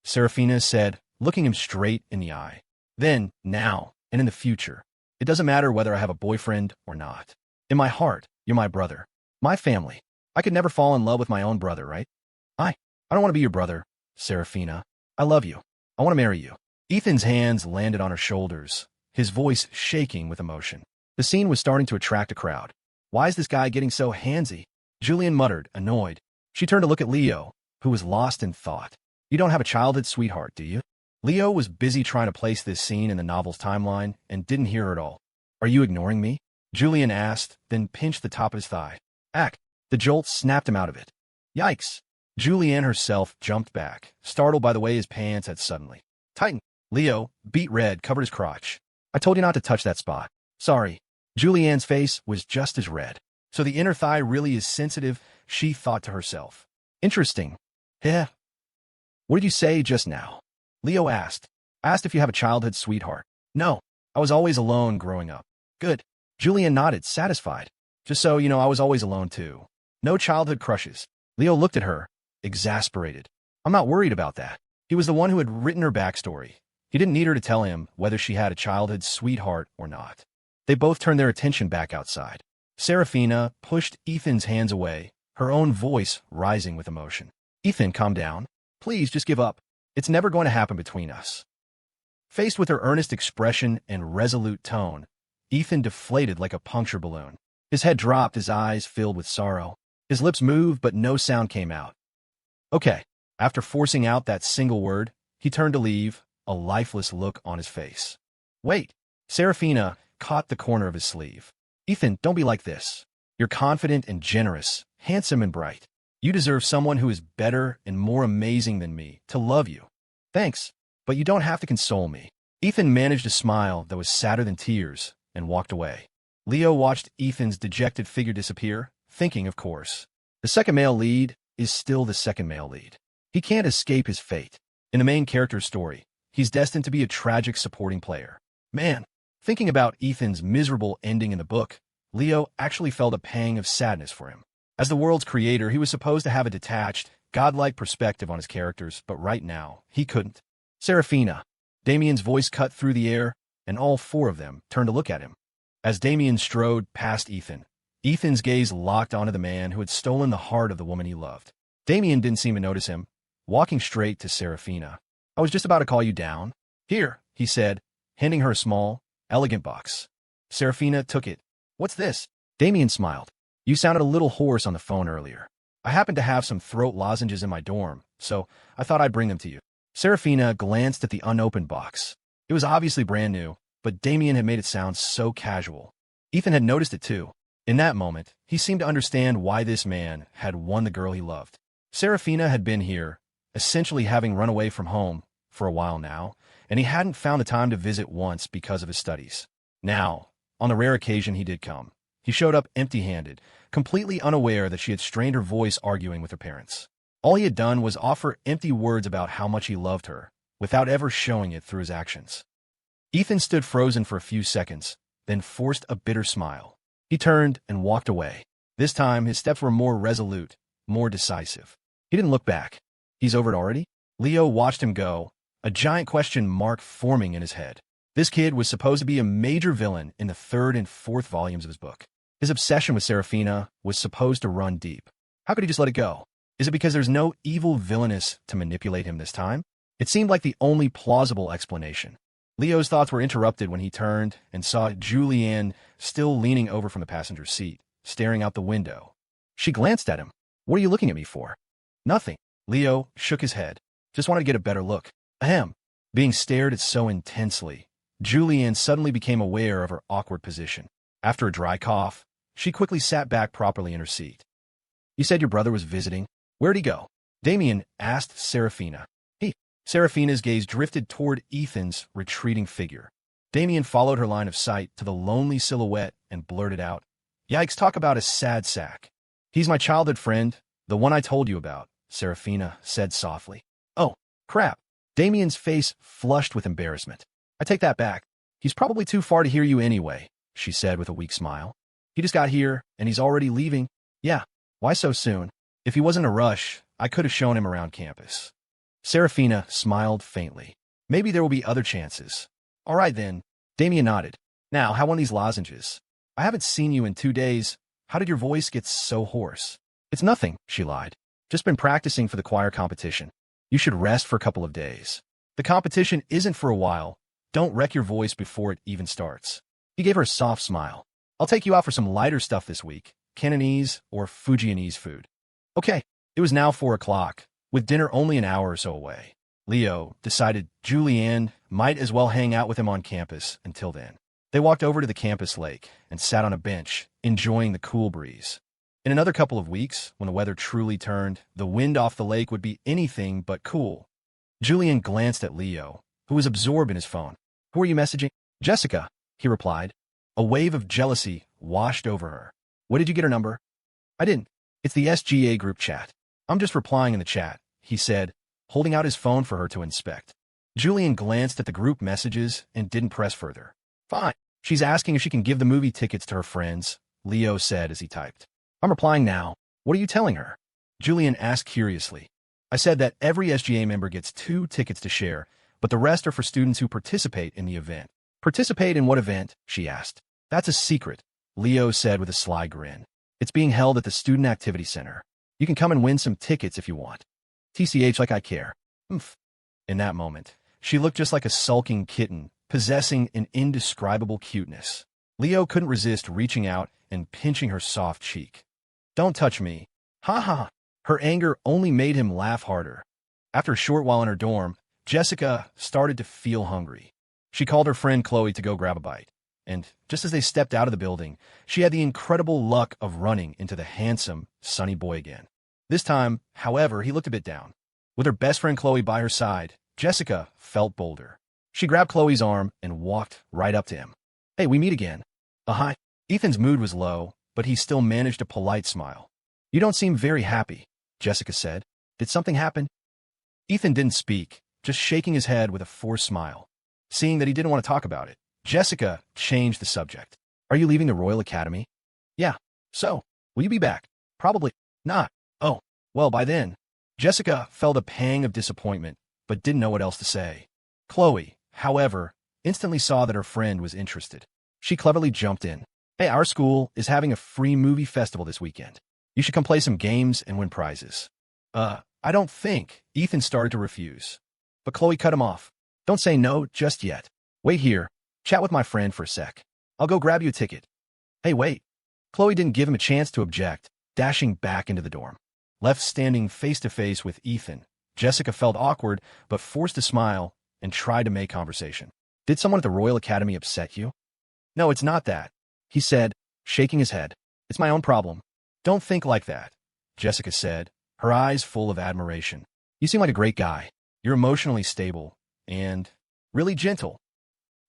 Saraphina said, looking him straight in the eye. Then, now, and in the future, it doesn't matter whether I have a boyfriend or not. In my heart, you're my brother. My family. I could never fall in love with my own brother, right? I don't want to be your brother, Saraphina. I love you. I want to marry you. Ethan's hands landed on her shoulders, his voice shaking with emotion. The scene was starting to attract a crowd. Why is this guy getting so handsy? Julianne muttered, annoyed. She turned to look at Leo, who was lost in thought. You don't have a childhood sweetheart, do you? Leo was busy trying to place this scene in the novel's timeline and didn't hear her at all. Are you ignoring me? Julianne asked, then pinched the top of his thigh. Ack! The jolt snapped him out of it. Yikes! Julianne herself jumped back, startled by the way his pants had suddenly tightened. Leo, beet red, covered his crotch. I told you not to touch that spot. Sorry. Julianne's face was just as red. So the inner thigh really is sensitive, she thought to herself. Interesting. Yeah. What did you say just now? Leo asked. Asked if you have a childhood sweetheart. No. I was always alone growing up. Good. Julianne nodded, satisfied. Just so you know, I was always alone too. No childhood crushes. Leo looked at her, exasperated. I'm not worried about that. He was the one who had written her backstory. He didn't need her to tell him whether she had a childhood sweetheart or not. They both turned their attention back outside. Saraphina pushed Ethan's hands away, her own voice rising with emotion. Ethan, calm down. Please, just give up. It's never going to happen between us. Faced with her earnest expression and resolute tone, Ethan deflated like a puncture balloon. His head dropped, his eyes filled with sorrow. His lips moved, but no sound came out. Okay. After forcing out that single word, he turned to leave, a lifeless look on his face. Wait. Saraphina caught the corner of his sleeve. Ethan, don't be like this. You're confident and generous, handsome and bright. You deserve someone who is better and more amazing than me to love you. Thanks, but you don't have to console me. Ethan managed a smile that was sadder than tears and walked away. Leo watched Ethan's dejected figure disappear, thinking, of course, the second male lead is still the second male lead. He can't escape his fate. In the main character's story, he's destined to be a tragic supporting player. Man, thinking about Ethan's miserable ending in the book, Leo actually felt a pang of sadness for him. As the world's creator, he was supposed to have a detached, godlike perspective on his characters, but right now, he couldn't. Saraphina. Damian's voice cut through the air, and all four of them turned to look at him. As Damian strode past Ethan, Ethan's gaze locked onto the man who had stolen the heart of the woman he loved. Damian didn't seem to notice him, walking straight to Saraphina. I was just about to call you down. Here, he said, handing her a small, elegant box. Saraphina took it. What's this? Damian smiled. You sounded a little hoarse on the phone earlier. I happen to have some throat lozenges in my dorm, so I thought I'd bring them to you. Saraphina glanced at the unopened box. It was obviously brand new, but Damian had made it sound so casual. Ethan had noticed it too. In that moment, he seemed to understand why this man had won the girl he loved. Saraphina had been here, essentially having run away from home for a while now, and he hadn't found the time to visit once because of his studies. Now, on the rare occasion he did come, he showed up empty-handed, completely unaware that she had strained her voice arguing with her parents. All he had done was offer empty words about how much he loved her, without ever showing it through his actions. Ethan stood frozen for a few seconds, then forced a bitter smile. He turned and walked away. This time, his steps were more resolute, more decisive. He didn't look back. He's over it already? Leo watched him go, a giant question mark forming in his head. This kid was supposed to be a major villain in the third and fourth volumes of his book. His obsession with Saraphina was supposed to run deep. How could he just let it go? Is it because there's no evil villainess to manipulate him this time? It seemed like the only plausible explanation. Leo's thoughts were interrupted when he turned and saw Julianne still leaning over from the passenger seat, staring out the window. She glanced at him. What are you looking at me for? Nothing. Leo shook his head. Just wanted to get a better look. Ahem. Being stared at so intensely, Julianne suddenly became aware of her awkward position. After a dry cough, she quickly sat back properly in her seat. You said your brother was visiting. Where'd he go? Damian asked Saraphina. Saraphina's gaze drifted toward Ethan's retreating figure. Damian followed her line of sight to the lonely silhouette and blurted out, Yikes, talk about a sad sack. He's my childhood friend, the one I told you about, Saraphina said softly. Oh, crap. Damian's face flushed with embarrassment. I take that back. He's probably too far to hear you anyway, she said with a weak smile. He just got here, and he's already leaving. Yeah, why so soon? If he wasn't in a rush, I could have shown him around campus. Saraphina smiled faintly. Maybe there will be other chances. All right, then. Damian nodded. Now, how on these lozenges? I haven't seen you in 2 days. How did your voice get so hoarse? It's nothing, she lied. Just been practicing for the choir competition. You should rest for a couple of days. The competition isn't for a while. Don't wreck your voice before it even starts. He gave her a soft smile. I'll take you out for some lighter stuff this week. Cantonese or Fujianese food. Okay. It was now 4 o'clock. With dinner only an hour or so away, Leo decided Julianne might as well hang out with him on campus until then. They walked over to the campus lake and sat on a bench, enjoying the cool breeze. In another couple of weeks, when the weather truly turned, the wind off the lake would be anything but cool. Julianne glanced at Leo, who was absorbed in his phone. Who are you messaging? Jessica, he replied. A wave of jealousy washed over her. What did you get her number? I didn't. It's the SGAA group chat. I'm just replying in the chat, he said, holding out his phone for her to inspect. Julianne glanced at the group messages and didn't press further. Fine. She's asking if she can give the movie tickets to her friends, Leo said as he typed. I'm replying now. What are you telling her? Julianne asked curiously. I said that every SGA member gets 2 tickets to share, but the rest are for students who participate in the event. Participate in what event? She asked. That's a secret, Leo said with a sly grin. It's being held at the Student Activity Center. You can come and win some tickets if you want. TCH, like I care. Oomph. In that moment, she looked just like a sulking kitten, possessing an indescribable cuteness. Leo couldn't resist reaching out and pinching her soft cheek. Don't touch me. Ha ha. Her anger only made him laugh harder. After a short while in her dorm, Jessica started to feel hungry. She called her friend Chloe to go grab a bite. And just as they stepped out of the building, she had the incredible luck of running into the handsome, sunny boy again. This time, however, he looked a bit down. With her best friend Chloe by her side, Jessica felt bolder. She grabbed Chloe's arm and walked right up to him. "Hey, we meet again." Hi. Ethan's mood was low, but he still managed a polite smile. "You don't seem very happy," Jessica said. "Did something happen?" Ethan didn't speak, just shaking his head with a forced smile. Seeing that he didn't want to talk about it, Jessica changed the subject. "Are you leaving the Royal Academy?" "Yeah. So, will you be back?" "Probably not." "Oh, well, by then." Jessica felt a pang of disappointment, but didn't know what else to say. Chloe, however, instantly saw that her friend was interested. She cleverly jumped in. "Hey, our school is having a free movie festival this weekend. You should come play some games and win prizes." I don't think." Ethan started to refuse. But Chloe cut him off. "Don't say no just yet. Wait here. Chat with my friend for a sec. I'll go grab you a ticket." "Hey, wait." Chloe didn't give him a chance to object, dashing back into the dorm. Left standing face to face with Ethan, Jessica felt awkward but forced a smile and tried to make conversation. "Did someone at the Royal Academy upset you?" "No, it's not that," he said, shaking his head. "It's my own problem." "Don't think like that," Jessica said, her eyes full of admiration. "You seem like a great guy. You're emotionally stable and really gentle."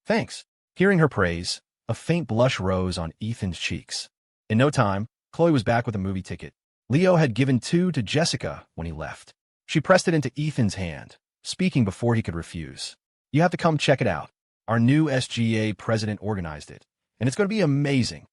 "Thanks." Hearing her praise, a faint blush rose on Ethan's cheeks. In no time, Chloe was back with a movie ticket. Leo had given 2 to Jessica when he left. She pressed it into Ethan's hand, speaking before he could refuse. "You have to come check it out. Our new SGAA president organized it, and it's going to be amazing."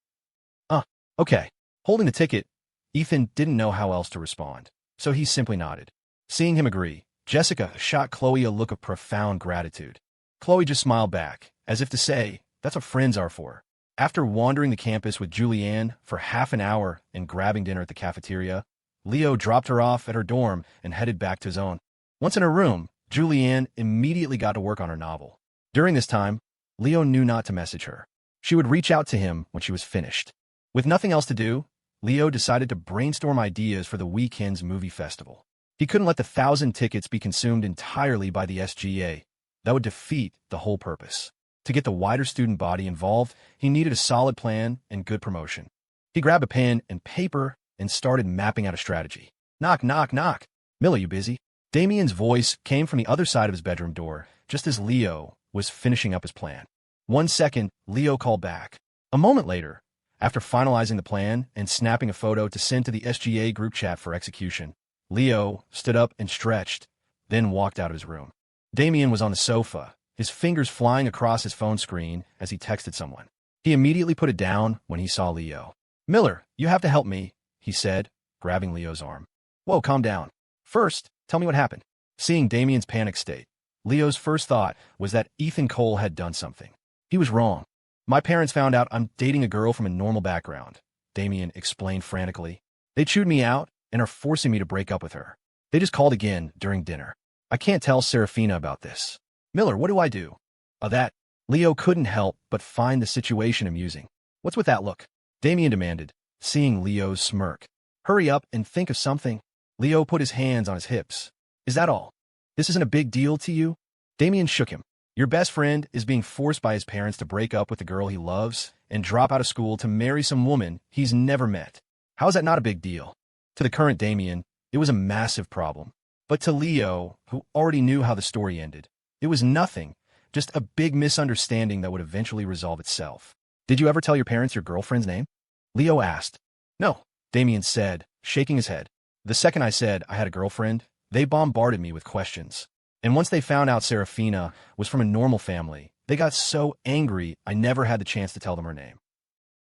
Okay." Holding the ticket, Ethan didn't know how else to respond, so he simply nodded. Seeing him agree, Jessica shot Chloe a look of profound gratitude. Chloe just smiled back, as if to say, "That's what friends are for." After wandering the campus with Julianne for half an hour and grabbing dinner at the cafeteria, Leo dropped her off at her dorm and headed back to his own. Once in her room, Julianne immediately got to work on her novel. During this time, Leo knew not to message her. She would reach out to him when she was finished. With nothing else to do, Leo decided to brainstorm ideas for the weekend's movie festival. He couldn't let the 1,000 tickets be consumed entirely by the SGA. That would defeat the whole purpose. To get the wider student body involved, he needed a solid plan and good promotion. He grabbed a pen and paper and started mapping out a strategy. "Knock, knock, knock. Miller, you busy?" Damian's voice came from the other side of his bedroom door, just as Leo was finishing up his plan. 1 second, Leo called back. A moment later, after finalizing the plan and snapping a photo to send to the SGA group chat for execution, Leo stood up and stretched, then walked out of his room. Damian was on the sofa, his fingers flying across his phone screen as he texted someone. He immediately put it down when he saw Leo. "Miller, you have to help me," he said, grabbing Leo's arm. "Whoa, calm down. First, tell me what happened." Seeing Damian's panic state, Leo's first thought was that Ethan Cole had done something. He was wrong. "My parents found out I'm dating a girl from a normal background," Damian explained frantically. "They chewed me out and are forcing me to break up with her. They just called again during dinner. I can't tell Saraphina about this. Miller, what do I do?" That. Leo couldn't help but find the situation amusing. "What's with that look?" Damian demanded, seeing Leo's smirk. "Hurry up and think of something." Leo put his hands on his hips. "Is that all? This isn't a big deal to you?" Damian shook him. "Your best friend is being forced by his parents to break up with the girl he loves and drop out of school to marry some woman he's never met. How is that not a big deal?" To the current Damian, it was a massive problem. But to Leo, who already knew how the story ended, it was nothing, just a big misunderstanding that would eventually resolve itself. "Did you ever tell your parents your girlfriend's name?" Leo asked. "No," Damian said, shaking his head. "The second I said I had a girlfriend, they bombarded me with questions. And once they found out Saraphina was from a normal family, they got so angry I never had the chance to tell them her name."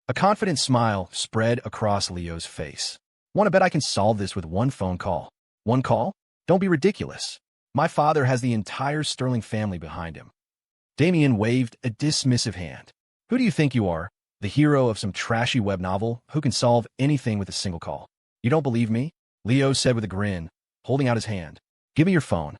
A confident smile spread across Leo's face. "Want to bet I can solve this with one phone call?" "One call? Don't be ridiculous. My father has the entire Sterling family behind him." Damian waved a dismissive hand. "Who do you think you are? The hero of some trashy web novel who can solve anything with a single call? You don't believe me?" Leo said with a grin, holding out his hand. "Give me your phone."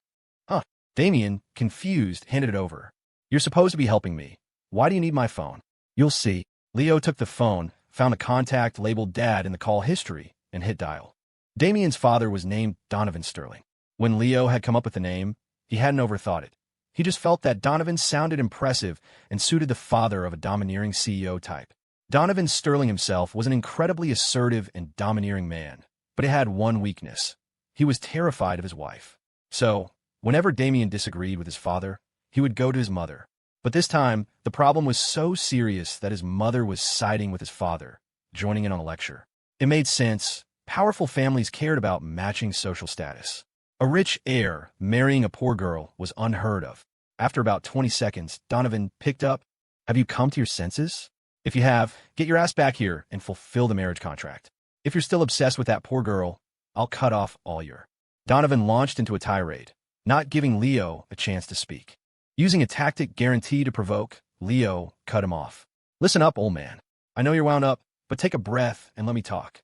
Damian, confused, handed it over. "You're supposed to be helping me. Why do you need my phone?" "You'll see." Leo took the phone, found a contact labeled Dad in the call history, and hit dial. Damien's father was named Donovan Sterling. When Leo had come up with the name, he hadn't overthought it. He just felt that Donovan sounded impressive and suited the father of a domineering CEO type. Donovan Sterling himself was an incredibly assertive and domineering man, but he had one weakness. He was terrified of his wife. So, whenever Damien disagreed with his father, he would go to his mother. But this time, the problem was so serious that his mother was siding with his father, joining in on the lecture. It made sense. Powerful families cared about matching social status. A rich heir marrying a poor girl was unheard of. After about 20 seconds, Donovan picked up, "Have you come to your senses? If you have, get your ass back here and fulfill the marriage contract. If you're still obsessed with that poor girl, I'll cut off all your..." Donovan launched into a tirade, not giving Leo a chance to speak. Using a tactic guaranteed to provoke, Leo cut him off. "Listen up, old man. I know you're wound up, but take a breath and let me talk."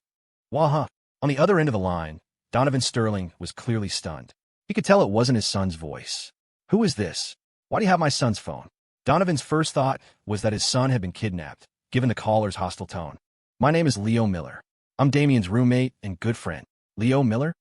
Wah-huh. On the other end of the line, Donovan Sterling was clearly stunned. He could tell it wasn't his son's voice. "Who is this? Why do you have my son's phone?" Donovan's first thought was that his son had been kidnapped, given the caller's hostile tone. "My name is Leo Miller. I'm Damien's roommate and good friend." "Leo Miller?"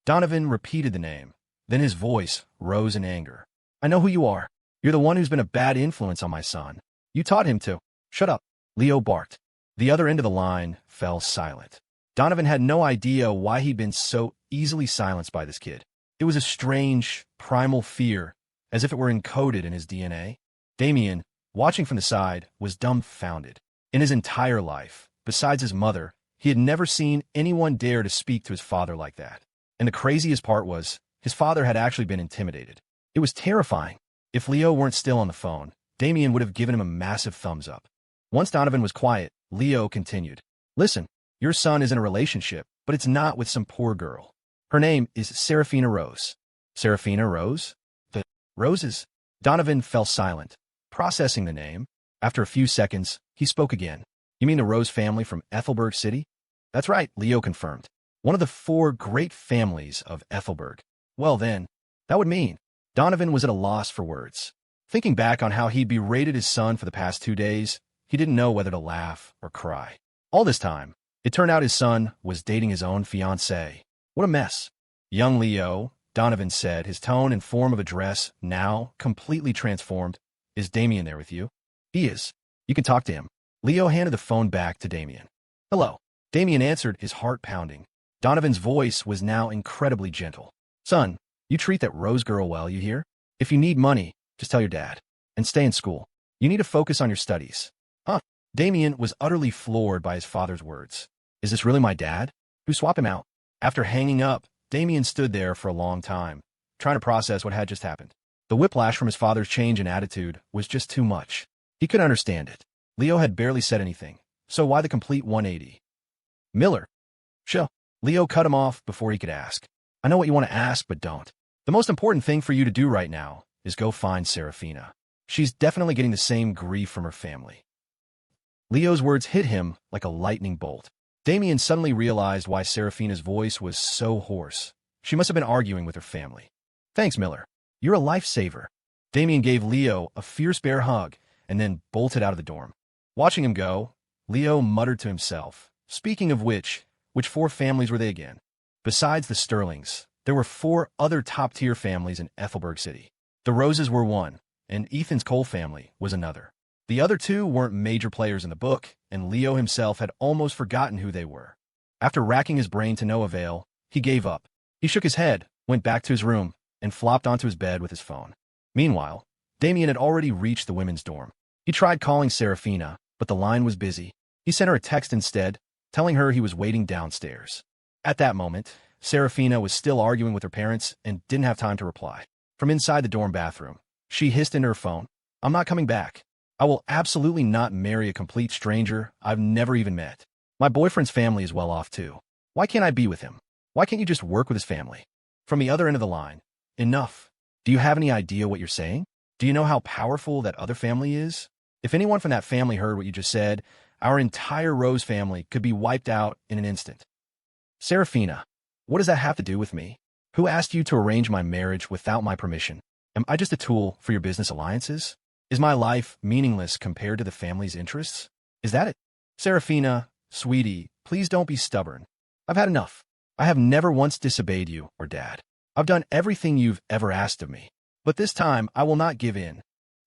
Donovan repeated the name. Then his voice rose in anger. "I know who you are. You're the one who's been a bad influence on my son. You taught him to." "Shut up," Leo barked. The other end of the line fell silent. Donovan had no idea why he'd been so easily silenced by this kid. It was a strange, primal fear, as if it were encoded in his DNA. Damien, watching from the side, was dumbfounded. In his entire life, besides his mother, he had never seen anyone dare to speak to his father like that. And the craziest part was, his father had actually been intimidated. It was terrifying. If Leo weren't still on the phone, Damien would have given him a massive thumbs up. Once Donovan was quiet, Leo continued. "Listen, your son is in a relationship, but it's not with some poor girl. Her name is Saraphina Rose." "Saraphina Rose? The Roses?" Donovan fell silent, processing the name. After a few seconds, he spoke again. "You mean the Rose family from Ethelberg City?" "That's right," Leo confirmed. "One of the 4 great families of Ethelberg." "Well then, that would mean..." Donovan was at a loss for words. Thinking back on how he'd berated his son for the past 2 days, he didn't know whether to laugh or cry. All this time, it turned out his son was dating his own fiancée. What a mess. "Young Leo," Donovan said, his tone and form of address now completely transformed. "Is Damien there with you?" "He is. You can talk to him." Leo handed the phone back to Damien. "Hello." Damien answered, his heart pounding. Donovan's voice was now incredibly gentle. "Son, you treat that Rose girl well, you hear? If you need money, just tell your dad. And stay in school. You need to focus on your studies." "Huh?" Damien was utterly floored by his father's words. "Is this really my dad? Who swap him out?" After hanging up, Damien stood there for a long time, trying to process what had just happened. The whiplash from his father's change in attitude was just too much. He couldn't understand it. Leo had barely said anything, so why the complete 180? "Miller." "Sure." Leo cut him off before he could ask. "I know what you want to ask, but don't. The most important thing for you to do right now is go find Saraphina. She's definitely getting the same grief from her family." Leo's words hit him like a lightning bolt. Damien suddenly realized why Saraphina's voice was so hoarse. She must have been arguing with her family. "Thanks, Miller. You're a lifesaver." Damien gave Leo a fierce bear hug and then bolted out of the dorm. Watching him go, Leo muttered to himself, "Speaking of which 4 families were they again?" Besides the Sterlings, there were 4 other top-tier families in Ethelberg City. The Roses were one, and Ethan's Cole family was another. The other 2 weren't major players in the book, and Leo himself had almost forgotten who they were. After racking his brain to no avail, he gave up. He shook his head, went back to his room, and flopped onto his bed with his phone. Meanwhile, Damien had already reached the women's dorm. He tried calling Saraphina, but the line was busy. He sent her a text instead, telling her he was waiting downstairs. At that moment, Saraphina was still arguing with her parents and didn't have time to reply. From inside the dorm bathroom, she hissed into her phone, "I'm not coming back. I will absolutely not marry a complete stranger I've never even met. My boyfriend's family is well off too. Why can't I be with him? Why can't you just work with his family?" From the other end of the line, "Enough. Do you have any idea what you're saying? Do you know how powerful that other family is? If anyone from that family heard what you just said, our entire Rose family could be wiped out in an instant." "Saraphina, what does that have to do with me? Who asked you to arrange my marriage without my permission? Am I just a tool for your business alliances? Is my life meaningless compared to the family's interests? Is that it?" "Saraphina, sweetie, please don't be stubborn. I've had enough. I have never once disobeyed you or Dad. I've done everything you've ever asked of me. But this time, I will not give in."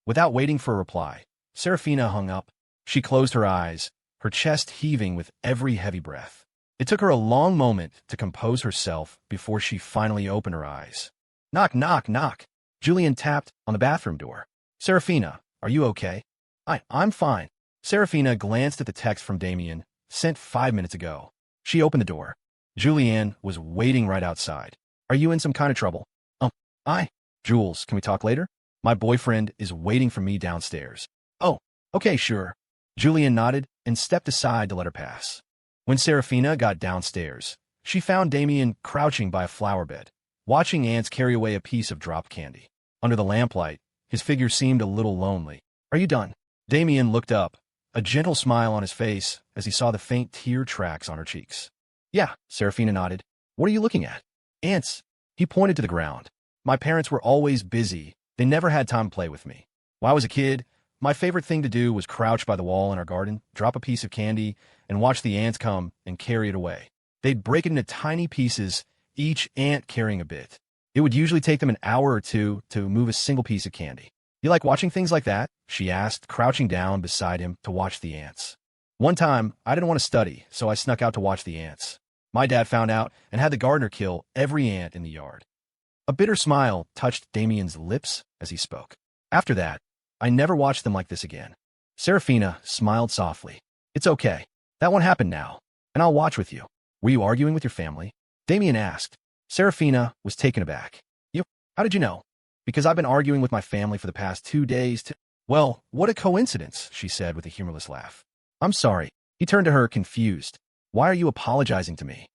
Without waiting for a reply, Saraphina hung up. She closed her eyes, her chest heaving with every heavy breath. It took her a long moment to compose herself before she finally opened her eyes. "Knock, knock, knock." Julianne tapped on the bathroom door. "Saraphina, are you okay?" I'm fine." Saraphina glanced at the text from Damian, sent 5 minutes ago. She opened the door. Julianne was waiting right outside. "Are you in some kind of trouble?" Jules, can we talk later? My boyfriend is waiting for me downstairs." "Oh, okay, sure." Julianne nodded and stepped aside to let her pass. When Saraphina got downstairs, she found Damian crouching by a flower bed, watching ants carry away a piece of dropped candy. Under the lamplight, his figure seemed a little lonely. "Are you done?" Damian looked up, a gentle smile on his face as he saw the faint tear tracks on her cheeks. "Yeah," Saraphina nodded. "What are you looking at?" "Ants." He pointed to the ground. "My parents were always busy. They never had time to play with me. When I was a kid, my favorite thing to do was crouch by the wall in our garden, drop a piece of candy, and watch the ants come and carry it away. They'd break it into tiny pieces, each ant carrying a bit. It would usually take them an hour or two to move a single piece of candy." "You like watching things like that?" she asked, crouching down beside him to watch the ants. "One time, I didn't want to study, so I snuck out to watch the ants. My dad found out and had the gardener kill every ant in the yard." A bitter smile touched Damian's lips as he spoke. "After that, I never watched them like this again." Saraphina smiled softly. "It's okay. That won't happen now, and I'll watch with you." "Were you arguing with your family?" Damian asked. Saraphina was taken aback. "You? How did you know?" "Because I've been arguing with my family for the past 2 days to—" "Well, what a coincidence," she said with a humorless laugh. "I'm sorry." He turned to her, confused. "Why are you apologizing to me?"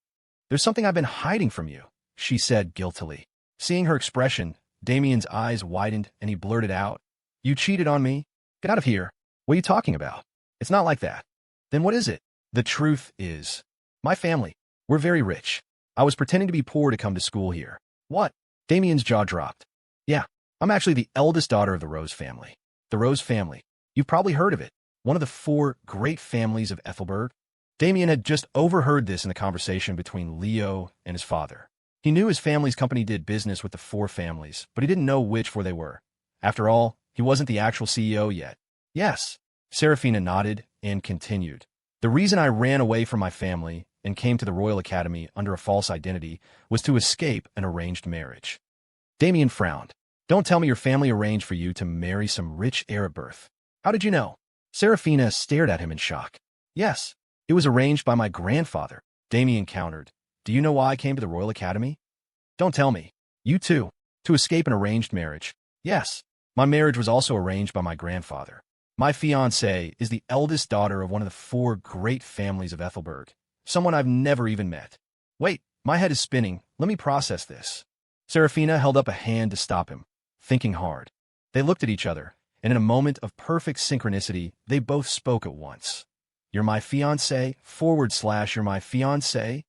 "There's something I've been hiding from you," she said guiltily. Seeing her expression, Damian's eyes widened and he blurted out, "You cheated on me? Get out of here. What are you talking about? It's not like that." "Then what is it?" "The truth is, my family, we're very rich. I was pretending to be poor to come to school here." "What?" Damian's jaw dropped. "Yeah, I'm actually the eldest daughter of the Rose family." "The Rose family. You've probably heard of it. One of the 4 great families of Ethelberg." Damian had just overheard this in the conversation between Leo and his father. He knew his family's company did business with the 4 families, but he didn't know which 4 they were. After all, he wasn't the actual CEO yet. "Yes." Saraphina nodded and continued. "The reason I ran away from my family and came to the Royal Academy under a false identity was to escape an arranged marriage." Damian frowned. "Don't tell me your family arranged for you to marry some rich heir at birth." "How did you know?" Saraphina stared at him in shock. "Yes, it was arranged by my grandfather," Damian countered. "Do you know why I came to the Royal Academy?" "Don't tell me." "You too. To escape an arranged marriage." "Yes. My marriage was also arranged by my grandfather. My fiancée is the eldest daughter of one of the 4 great families of Ethelberg, someone I've never even met." "Wait, my head is spinning. Let me process this." Saraphina held up a hand to stop him, thinking hard. They looked at each other, and in a moment of perfect synchronicity, they both spoke at once. "You're my fiancé, / you're my fiancé."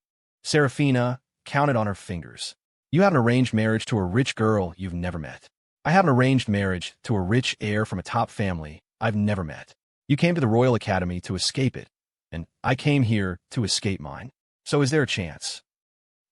Saraphina counted on her fingers. "You have an arranged marriage to a rich girl you've never met. I have an arranged marriage to a rich heir from a top family I've never met. You came to the Royal Academy to escape it, and I came here to escape mine. So is there a chance?"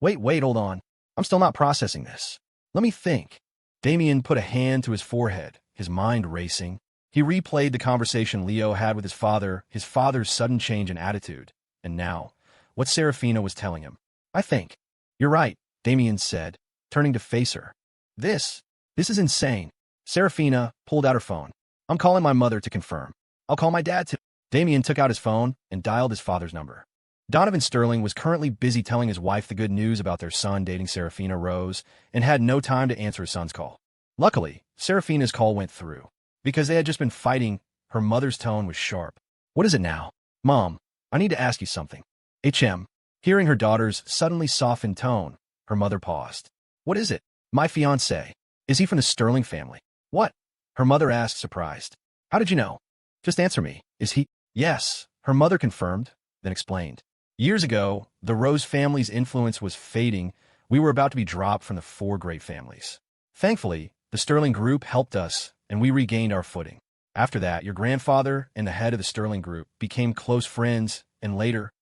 Wait, hold on. I'm still not processing this. Let me think." Damian put a hand to his forehead, his mind racing. He replayed the conversation Leo had with his father's sudden change in attitude, and now, what Saraphina was telling him. "I think you're right," Damian said, turning to face her. This is insane." Saraphina pulled out her phone. "I'm calling my mother to confirm. I'll call my dad too." Damian took out his phone and dialed his father's number. Donovan Sterling was currently busy telling his wife the good news about their son dating Saraphina Rose and had no time to answer his son's call. Luckily, Saraphina's call went through. Because they had just been fighting, her mother's tone was sharp. "What is it now?" "Mom, I need to ask you something." Hearing her daughter's suddenly softened tone, her mother paused. "What is it?" "My fiancé. Is he from the Sterling family?" "What?" her mother asked, surprised. "How did you know?" "Just answer me. Is he—" "Yes," her mother confirmed, then explained. "Years ago, the Rose family's influence was fading. We were about to be dropped from the 4 great families. Thankfully, the Sterling Group helped us, and we regained our footing. After that, your grandfather and the head of the Sterling Group became close friends, and later—"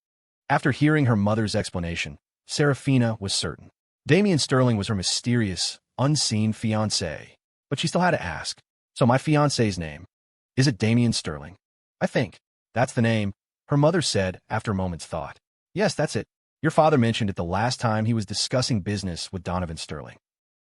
After hearing her mother's explanation, Saraphina was certain. Damian Sterling was her mysterious, unseen fiancé. But she still had to ask. So my fiancé's name, is it Damian Sterling? I think. That's the name, her mother said after a moment's thought. Yes, that's it. Your father mentioned it the last time he was discussing business with Donovan Sterling.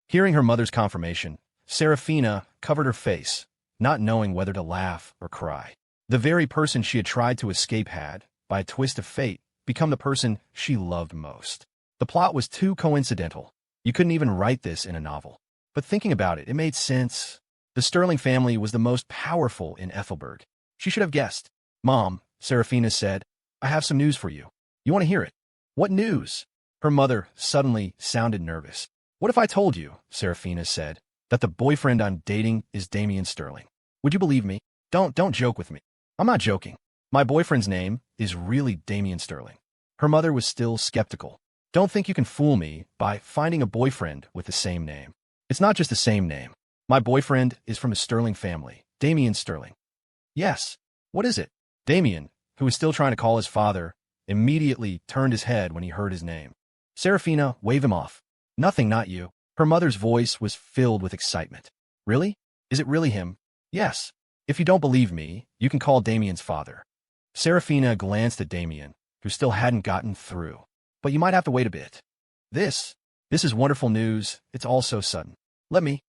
Hearing her mother's confirmation, Saraphina covered her face, not knowing whether to laugh or cry. The very person she had tried to escape had, by a twist of fate, become the person she loved most. The plot was too coincidental. You couldn't even write this in a novel. But thinking about it, it made sense. The Sterling family was the most powerful in Ethelberg. She should have guessed. Mom, Saraphina said, I have some news for you. You want to hear it? What news? Her mother suddenly sounded nervous. What if I told you, Saraphina said, that the boyfriend I'm dating is Damian Sterling? Would you believe me? Don't joke with me. I'm not joking. My boyfriend's name is really Damian Sterling. Her mother was still skeptical. Don't think you can fool me by finding a boyfriend with the same name. It's not just the same name. My boyfriend is from the Sterling family, Damian Sterling. Yes. What is it? Damian, who was still trying to call his father, immediately turned his head when he heard his name. Saraphina waved him off. Nothing, not you. Her mother's voice was filled with excitement. Really? Is it really him? Yes. If you don't believe me, you can call Damian's father. Saraphina glanced at Damian, who still hadn't gotten through. But you might have to wait a bit. This is wonderful news. It's all so sudden. Let me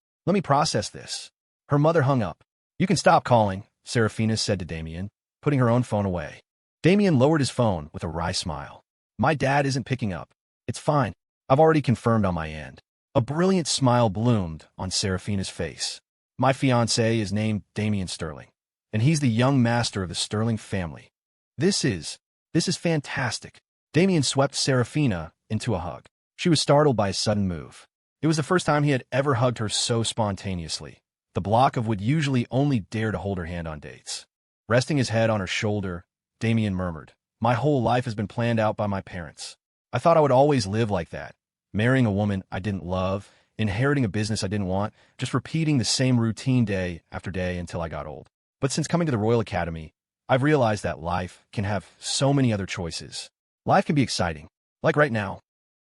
process this. Her mother hung up. You can stop calling, Saraphina said to Damian, putting her own phone away. Damian lowered his phone with a wry smile. My dad isn't picking up. It's fine. I've already confirmed on my end. A brilliant smile bloomed on Saraphina's face. My fiancé is named Damian Sterling, and he's the young master of the Sterling family. This is fantastic. Damian swept Saraphina into a hug. She was startled by his sudden move. It was the first time he had ever hugged her so spontaneously. The block of would usually only dare to hold her hand on dates. Resting his head on her shoulder, Damian murmured, My whole life has been planned out by my parents. I thought I would always live like that, marrying a woman I didn't love, inheriting a business I didn't want, just repeating the same routine day after day until I got old. But since coming to the Royal Academy, I've realized that life can have so many other choices. Life can be exciting, like right now.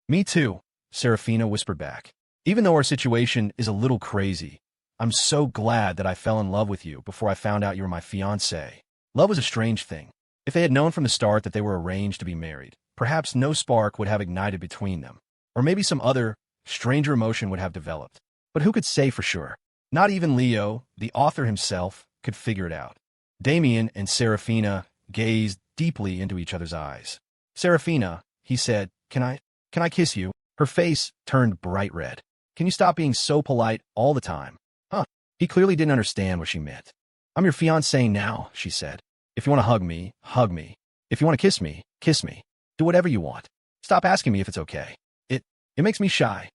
Me too, Saraphina whispered back. Even though our situation is a little crazy, I'm so glad that I fell in love with you before I found out you were my fiancé. Love was a strange thing. If they had known from the start that they were arranged to be married, perhaps no spark would have ignited between them. Or maybe some other, stranger emotion would have developed. But who could say for sure? Not even Leo, the author himself, could figure it out. Damian and Saraphina gazed deeply into each other's eyes. Saraphina, he said, Can I kiss you? Her face turned bright red. Can you stop being so polite all the time? Huh. He clearly didn't understand what she meant. I'm your fiancé now, she said. If you want to hug me, hug me. If you want to kiss me, kiss me. Do whatever you want. Stop asking me if it's okay. It makes me shy.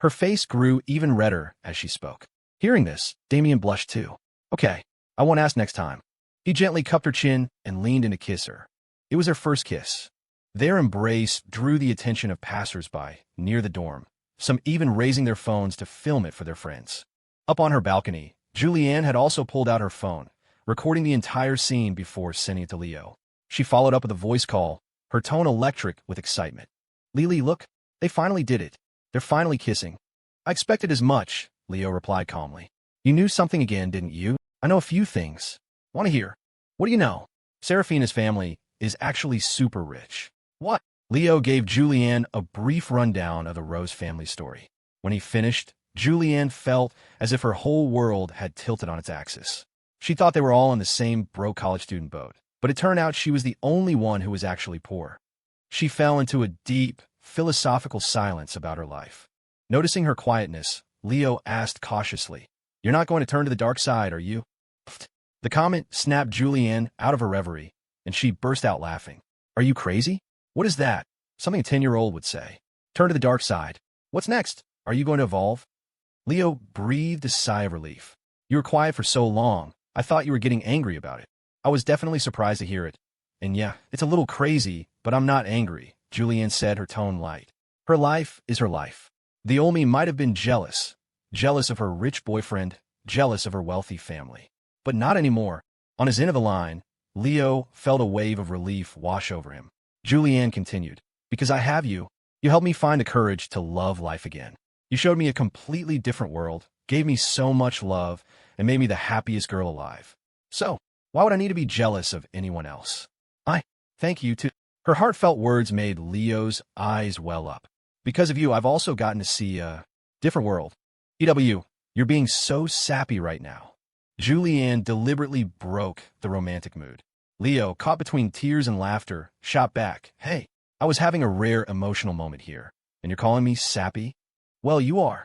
Her face grew even redder as she spoke. Hearing this, Damian blushed too. Okay, I won't ask next time. He gently cupped her chin and leaned in to kiss her. It was her first kiss. Their embrace drew the attention of passers-by near the dorm, some even raising their phones to film it for their friends. Up on her balcony, Julianne had also pulled out her phone, recording the entire scene before sending it to Leo. She followed up with a voice call, her tone electric with excitement. Lily, look, they finally did it. They're finally kissing. I expected as much, Leo replied calmly. You knew something again, didn't you? I know a few things. Want to hear? What do you know? Saraphina's family is actually super rich. What? Leo gave Julianne a brief rundown of the Rose family story. When he finished, Julianne felt as if her whole world had tilted on its axis. She thought they were all in the same broke college student boat, but it turned out she was the only one who was actually poor. She fell into a deep, philosophical silence about her life. Noticing her quietness, Leo asked cautiously, You're not going to turn to the dark side, are you? The comment snapped Julianne out of her reverie, and she burst out laughing. Are you crazy? What is that? Something a 10-year-old would say. Turn to the dark side. What's next? Are you going to evolve? Leo breathed a sigh of relief. You were quiet for so long, I thought you were getting angry about it. I was definitely surprised to hear it. And yeah, it's a little crazy, but I'm not angry, Julianne said, her tone light. Her life is her life. The old me might have been jealous of her rich boyfriend, jealous of her wealthy family. But not anymore. On his end of the line, Leo felt a wave of relief wash over him. Julianne continued, Because I have you, You helped me find the courage to love life again. You showed me a completely different world, gave me so much love, and made me the happiest girl alive. So, why would I need to be jealous of anyone else? I thank you too. Her heartfelt words made Leo's eyes well up. Because of you, I've also gotten to see a different world. EW, you're being so sappy right now. Julianne deliberately broke the romantic mood. Leo, caught between tears and laughter, shot back, "Hey, I was having a rare emotional moment here, and you're calling me sappy? Well, you are."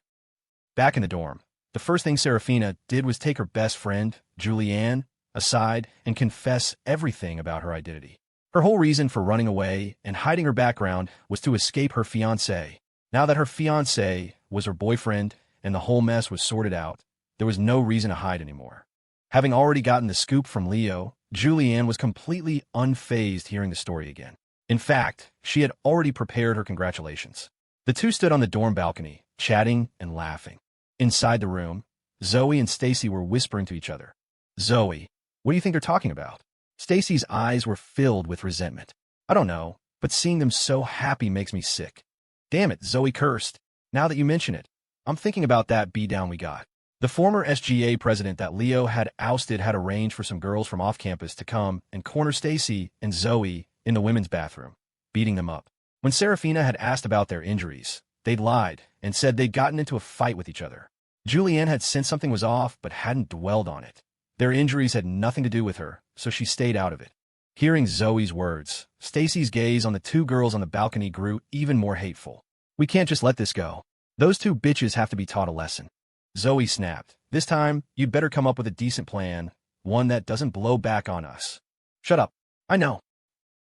Back in the dorm, the first thing Saraphina did was take her best friend, Julianne, aside and confess everything about her identity. Her whole reason for running away and hiding her background was to escape her fiancé. Now that her fiancé was her boyfriend and the whole mess was sorted out, there was no reason to hide anymore. Having already gotten the scoop from Leo, Julianne was completely unfazed hearing the story again. In fact, she had already prepared her congratulations. The two stood on the dorm balcony, chatting and laughing. Inside the room, Zoe and Stacy were whispering to each other. "Zoe, what do you think they're talking about?" Stacy's eyes were filled with resentment. "I don't know, but seeing them so happy makes me sick." "Damn it," Zoe cursed. "Now that you mention it, I'm thinking about that beatdown we got." The former SGAA president that Leo had ousted had arranged for some girls from off-campus to come and corner Stacy and Zoe in the women's bathroom, beating them up. When Saraphina had asked about their injuries, they'd lied and said they'd gotten into a fight with each other. Julianne had sensed something was off but hadn't dwelled on it. Their injuries had nothing to do with her, so she stayed out of it. Hearing Zoe's words, Stacy's gaze on the two girls on the balcony grew even more hateful. "We can't just let this go. Those two bitches have to be taught a lesson." Zoe snapped. "This time, you'd better come up with a decent plan, one that doesn't blow back on us." "Shut up. I know."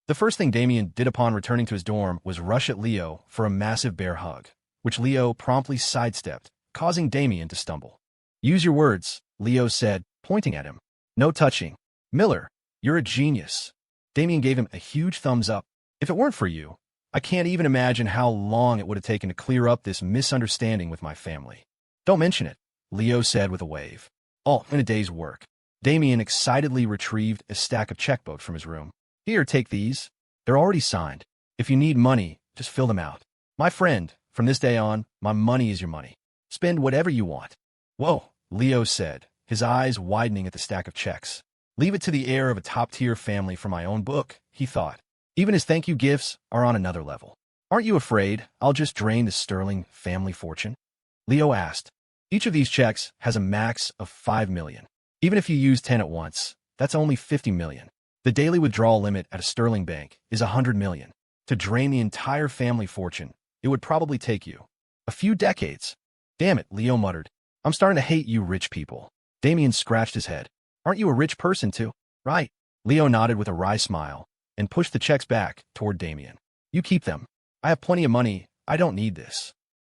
The first thing Damian did upon returning to his dorm was rush at Leo for a massive bear hug, which Leo promptly sidestepped, causing Damian to stumble. "Use your words," Leo said, pointing at him. "No touching. Miller, you're a genius." Damian gave him a huge thumbs up. "If it weren't for you, I can't even imagine how long it would have taken to clear up this misunderstanding with my family." "Don't mention it," Leo said with a wave. "All in a day's work." Damian excitedly retrieved a stack of checkbooks from his room. "Here, take these. They're already signed. If you need money, just fill them out. My friend, from this day on, my money is your money. Spend whatever you want." "Whoa," Leo said, his eyes widening at the stack of checks. "Leave it to the heir of a top-tier family for my own book," he thought. Even his thank-you gifts are on another level. "Aren't you afraid I'll just drain the Sterling family fortune?" Leo asked. "Each of these checks has a max of 5 million. Even if you use 10 at once, that's only 50 million. The daily withdrawal limit at a Sterling bank is 100 million. To drain the entire family fortune, it would probably take you a few decades." "Damn it," Leo muttered. "I'm starting to hate you rich people." Damian scratched his head. "Aren't you a rich person too?" "Right." Leo nodded with a wry smile and pushed the checks back toward Damian. "You keep them. I have plenty of money. I don't need this."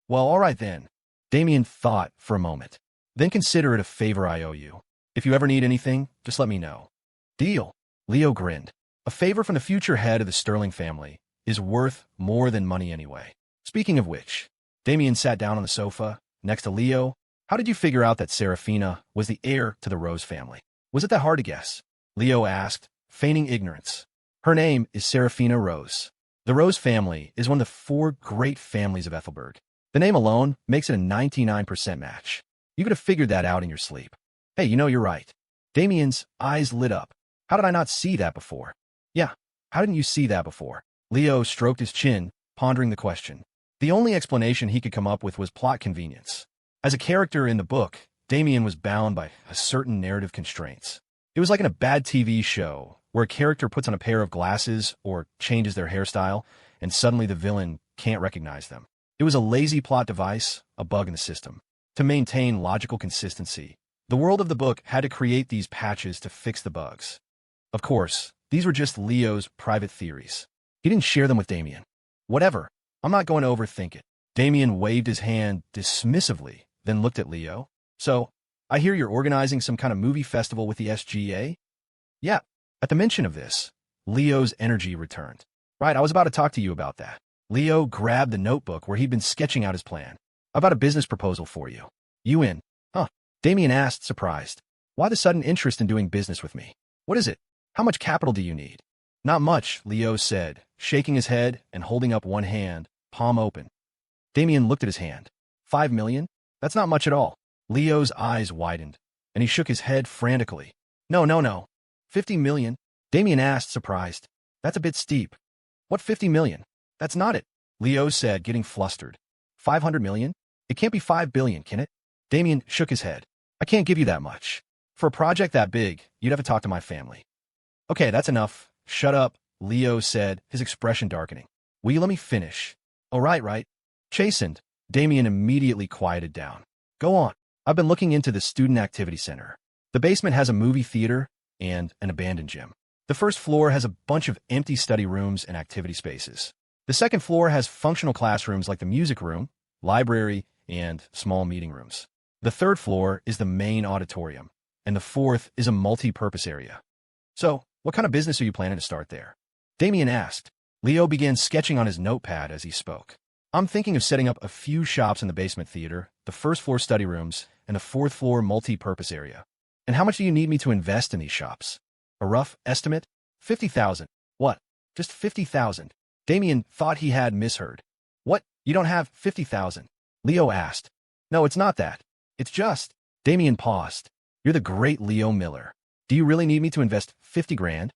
"Well, all right then." Damian thought for a moment. "Then consider it a favor I owe you. If you ever need anything, just let me know." "Deal." Leo grinned. A favor from the future head of the Sterling family is worth more than money anyway. Speaking of which, Damian sat down on the sofa next to Leo. "How did you figure out that Saraphina was the heir to the Rose family? Was it that hard to guess?" Leo asked, feigning ignorance. "Her name is Saraphina Rose. The Rose family is one of the 4 great families of Ethelberg. The name alone makes it a 99% match. You could have figured that out in your sleep." "Hey, you know you're right." Damian's eyes lit up. "How did I not see that before?" "Yeah, how didn't you see that before?" Leo stroked his chin, pondering the question. The only explanation he could come up with was plot convenience. As a character in the book, Damian was bound by a certain narrative constraints. It was like in a bad TV show, where a character puts on a pair of glasses or changes their hairstyle, and suddenly the villain can't recognize them. It was a lazy plot device, a bug in the system. To maintain logical consistency, the world of the book had to create these patches to fix the bugs. Of course, these were just Leo's private theories. He didn't share them with Damian. "Whatever, I'm not going to overthink it." Damian waved his hand dismissively, then looked at Leo. "So, I hear you're organizing some kind of movie festival with the SGA?" "Yeah." At the mention of this, Leo's energy returned. "Right, I was about to talk to you about that." Leo grabbed the notebook where he'd been sketching out his plan. "I've got a business proposal for you." "You in?" "Huh?" Damian asked, surprised. "Why the sudden interest in doing business with me? What is it? How much capital do you need?" "Not much," Leo said, shaking his head and holding up one hand, palm open. Damian looked at his hand. 5 million? That's not much at all. Leo's eyes widened, and he shook his head frantically. No. 50 million? Damian asked, surprised. That's a bit steep. What 50 million? That's not it, Leo said, getting flustered. 500 million? It can't be 5 billion, can it? Damian shook his head. I can't give you that much. For a project that big, you'd have to talk to my family. Okay, that's enough. Shut up, Leo said, his expression darkening. Will you let me finish? Oh, right. Chastened, Damian immediately quieted down. Go on. I've been looking into the Student Activity Center. The basement has a movie theater and an abandoned gym. The first floor has a bunch of empty study rooms and activity spaces. The second floor has functional classrooms like the music room, library, and small meeting rooms. The third floor is the main auditorium, and the fourth is a multi-purpose area. So, what kind of business are you planning to start there? Damian asked. Leo began sketching on his notepad as he spoke. I'm thinking of setting up a few shops in the basement theater, the first floor study rooms, and the fourth floor multi-purpose area. And how much do you need me to invest in these shops? A rough estimate? 50,000. What? Just 50,000? Damian thought he had misheard. What? You don't have 50,000? Leo asked. No, it's not that. It's just... Damian paused. You're the great Leo Miller. Do you really need me to invest 50 grand?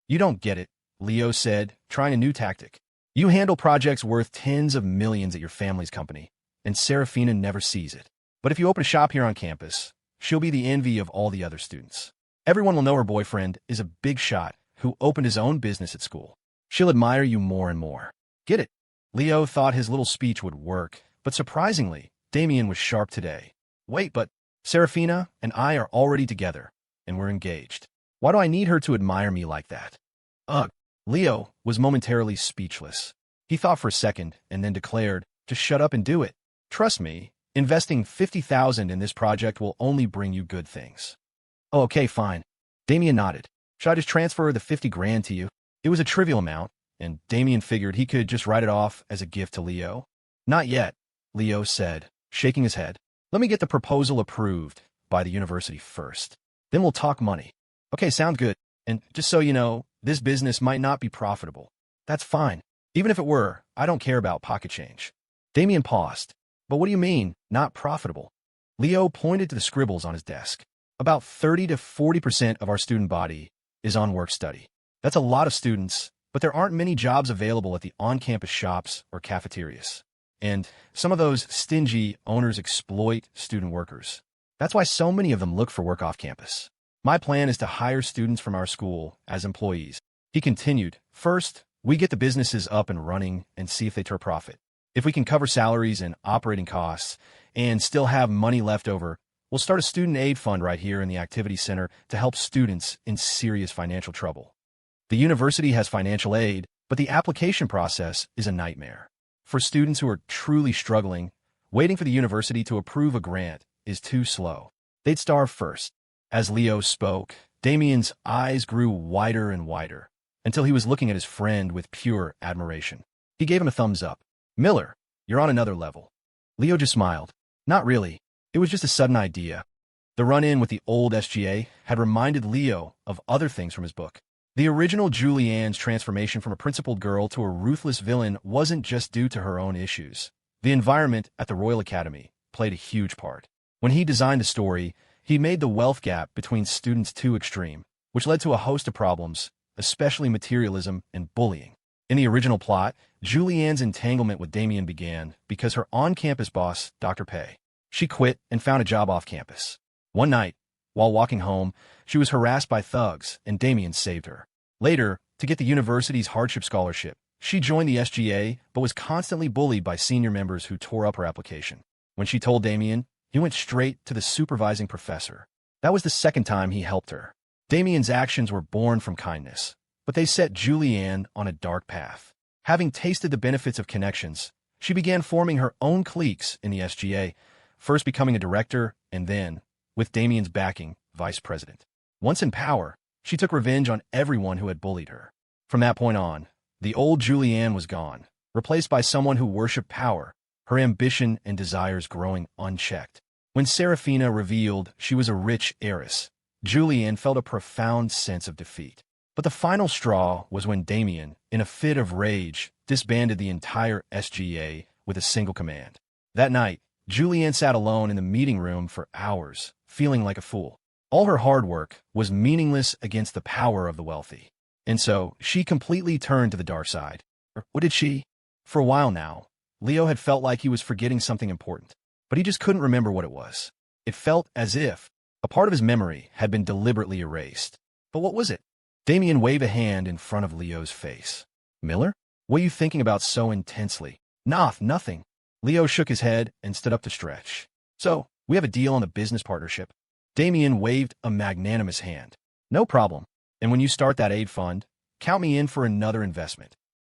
You don't get it, Leo said, trying a new tactic. You handle projects worth tens of millions at your family's company, and Saraphina never sees it. But if you open a shop here on campus, she'll be the envy of all the other students. Everyone will know her boyfriend is a big shot who opened his own business at school. She'll admire you more and more. Get it? Leo thought his little speech would work, but surprisingly, Damian was sharp today. Wait, but Saraphina and I are already together, and we're engaged. Why do I need her to admire me like that? Ugh. Leo was momentarily speechless. He thought for a second and then declared to shut up and do it. Trust me, investing 50,000 in this project will only bring you good things. Oh, okay, fine. Damian nodded. Should I just transfer the 50 grand to you? It was a trivial amount, and Damian figured he could just write it off as a gift to Leo. Not yet, Leo said, shaking his head. Let me get the proposal approved by the university first. Then we'll talk money. Okay, sounds good. And just so you know, this business might not be profitable. That's fine. Even if it were, I don't care about pocket change. Damian paused. But what do you mean, not profitable? Leo pointed to the scribbles on his desk. About 30 to 40% of our student body is on work study. That's a lot of students, but there aren't many jobs available at the on-campus shops or cafeterias. And some of those stingy owners exploit student workers. That's why so many of them look for work off campus. My plan is to hire students from our school as employees. He continued, first, we get the businesses up and running and see if they turn profit. If we can cover salaries and operating costs and still have money left over, we'll start a student aid fund right here in the activity center to help students in serious financial trouble. The university has financial aid, but the application process is a nightmare. For students who are truly struggling, waiting for the university to approve a grant is too slow. They'd starve first. As Leo spoke, Damian's eyes grew wider and wider, until he was looking at his friend with pure admiration. He gave him a thumbs up. Miller, you're on another level. Leo just smiled. Not really. It was just a sudden idea. The run-in with the old SGA had reminded Leo of other things from his book. The original Julianne's transformation from a principled girl to a ruthless villain wasn't just due to her own issues. The environment at the Royal Academy played a huge part. When he designed the story, he made the wealth gap between students too extreme, which led to a host of problems, especially materialism and bullying. In the original plot, Julianne's entanglement with Damian began because her on-campus boss, Dr. P5I. She quit and found a job off campus. One night, while walking home, she was harassed by thugs, and Damian saved her. Later, to get the university's hardship scholarship, she joined the SGAA but was constantly bullied by senior members who tore up her application. When she told Damian, he went straight to the supervising professor. That was the second time he helped her. Damian's actions were born from kindness, but they set Julianne on a dark path. Having tasted the benefits of connections, she began forming her own cliques in the SGA, first becoming a director and then, with Damian's backing, vice president. Once in power, she took revenge on everyone who had bullied her. From that point on, the old Julianne was gone, replaced by someone who worshipped power, her ambition and desires growing unchecked. When Saraphina revealed she was a rich heiress, Julianne felt a profound sense of defeat. But the final straw was when Damian, in a fit of rage, disbanded the entire SGAA with a single command. That night, Julianne sat alone in the meeting room for hours, feeling like a fool. All her hard work was meaningless against the power of the wealthy. And so, she completely turned to the dark side. Or what did she? For a while now, Leo had felt like he was forgetting something important, but he just couldn't remember what it was. It felt as if a part of his memory had been deliberately erased. But what was it? Damian waved a hand in front of Leo's face. Miller? What are you thinking about so intensely? Nothing. Leo shook his head and stood up to stretch. So, we have a deal on the business partnership. Damian waved a magnanimous hand. No problem. And when you start that aid fund, count me in for another investment.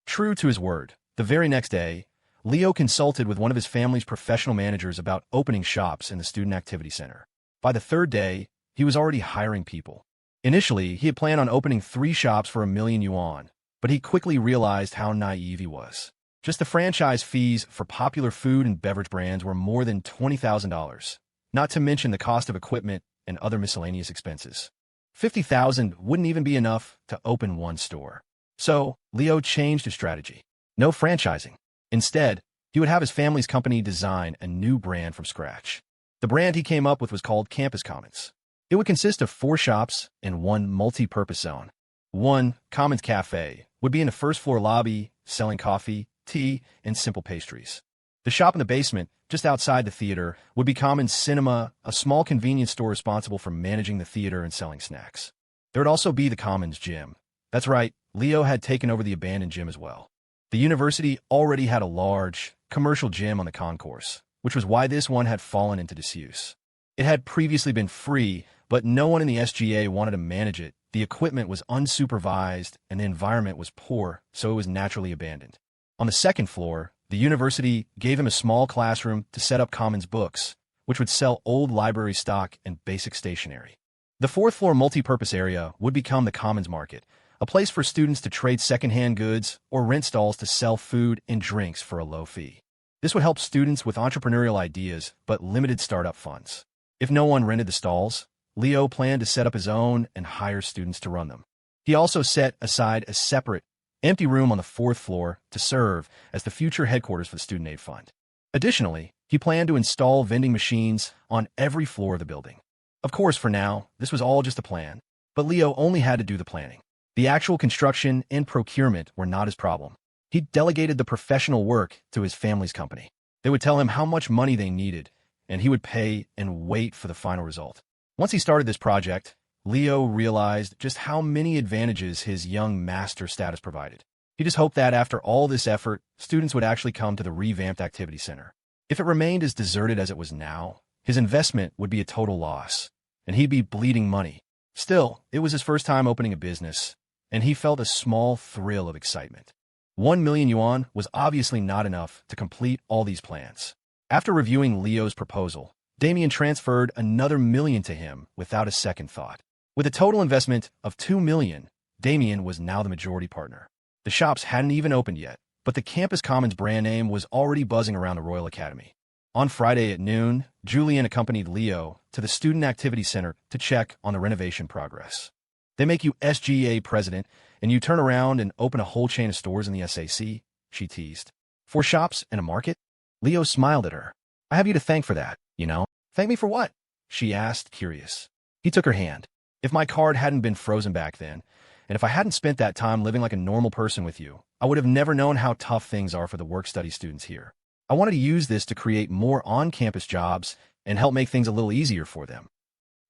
True to his word, the very next day, Leo consulted with one of his family's professional managers about opening shops in the Student Activity Center. By the third day, he was already hiring people. Initially, he had planned on opening 3 shops for $1,000,000, but he quickly realized how naive he was. Just the franchise fees for popular food and beverage brands were more than $20,000, not to mention the cost of equipment and other miscellaneous expenses. $50,000 wouldn't even be enough to open one store. So, Leo changed his strategy. No franchising. Instead, he would have his family's company design a new brand from scratch. The brand he came up with was called Campus Commons. It would consist of 4 shops and 1 multi-purpose zone. One, Commons Cafe, would be in the first-floor lobby, selling coffee, tea, and simple pastries. The shop in the basement, just outside the theater, would be Commons Cinema, a small convenience store responsible for managing the theater and selling snacks. There would also be the Commons Gym. That's right, Leo had taken over the abandoned gym as well. The university already had a large, commercial gym on the concourse, which was why this one had fallen into disuse. It had previously been free, but no one in the SGA wanted to manage it. The equipment was unsupervised, and the environment was poor, so it was naturally abandoned. On the second floor, the university gave him a small classroom to set up Commons Books, which would sell old library stock and basic stationery. The fourth-floor multi-purpose area would become the Commons Market, a place for students to trade secondhand goods or rent stalls to sell food and drinks for a low fee. This would help students with entrepreneurial ideas but limited startup funds. If no one rented the stalls, Leo planned to set up his own and hire students to run them. He also set aside a separate, empty room on the 4th floor to serve as the future headquarters for the Student Aid Fund. Additionally, he planned to install vending machines on every floor of the building. Of course, for now, this was all just a plan, but Leo only had to do the planning. The actual construction and procurement were not his problem. He delegated the professional work to his family's company. They would tell him how much money they needed, and he would pay and wait for the final result. Once he started this project, Leo realized just how many advantages his young master status provided. He just hoped that after all this effort, students would actually come to the revamped activity center. If it remained as deserted as it was now, his investment would be a total loss, and he'd be bleeding money. Still, it was his first time opening a business, and he felt a small thrill of excitement. 1,000,000 yuan was obviously not enough to complete all these plans. After reviewing Leo's proposal, Damian transferred another $1,000,000 to him without a second thought. With a total investment of $2 million, Damian was now the majority partner. The shops hadn't even opened yet, but the Campus Commons brand name was already buzzing around the Royal Academy. On Friday at noon, Julianne accompanied Leo to the Student Activity Center to check on the renovation progress. They make you SGA president, and you turn around and open a whole chain of stores in the SAC, she teased. 4 shops and a market? Leo smiled at her. I have you to thank for that, you know. Thank me for what? She asked, curious. He took her hand. If my card hadn't been frozen back then, and if I hadn't spent that time living like a normal person with you, I would have never known how tough things are for the work-study students here. I wanted to use this to create more on-campus jobs and help make things a little easier for them.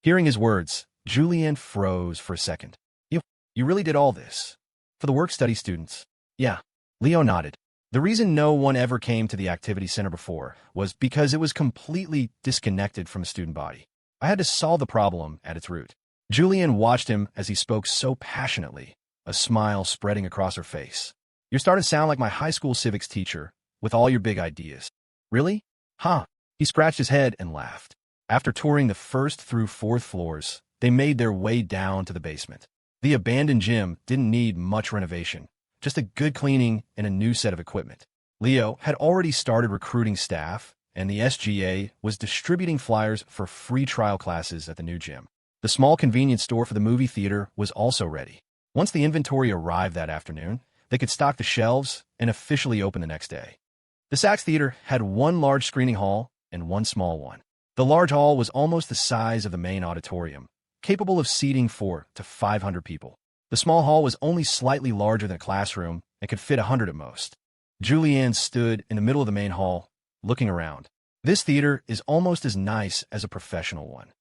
Hearing his words, Julianne froze for a second. You really did all this? For the work-study students? Yeah. Leo nodded. The reason no one ever came to the activity center before was because it was completely disconnected from the student body. I had to solve the problem at its root. Julianne watched him as he spoke so passionately, a smile spreading across her face. You're starting to sound like my high school civics teacher, with all your big ideas. Really? Huh. He scratched his head and laughed. After touring the 1st through 4th floors, they made their way down to the basement. The abandoned gym didn't need much renovation, just a good cleaning and a new set of equipment. Leo had already started recruiting staff, and the SGA was distributing flyers for free trial classes at the new gym. The small convenience store for the movie theater was also ready. Once the inventory arrived that afternoon, They could stock the shelves and officially open the next day. The Saks Theater had one large screening hall and one small one. The large hall was almost the size of the main auditorium, capable of seating 400 to 500 people. The small hall was only slightly larger than a classroom and could fit 100 at most. Julianne stood in the middle of the main hall, looking around. This theater is almost as nice as a professional one.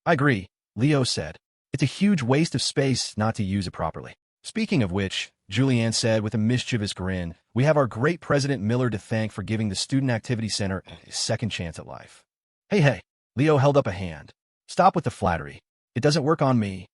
I agree, Leo said. It's a huge waste of space not to use it properly. Speaking of which, Julianne said with a mischievous grin, we have our great President Miller to thank for giving the Student Activity Center a second chance at life. Hey, Leo held up a hand. Stop with the flattery. It doesn't work on me.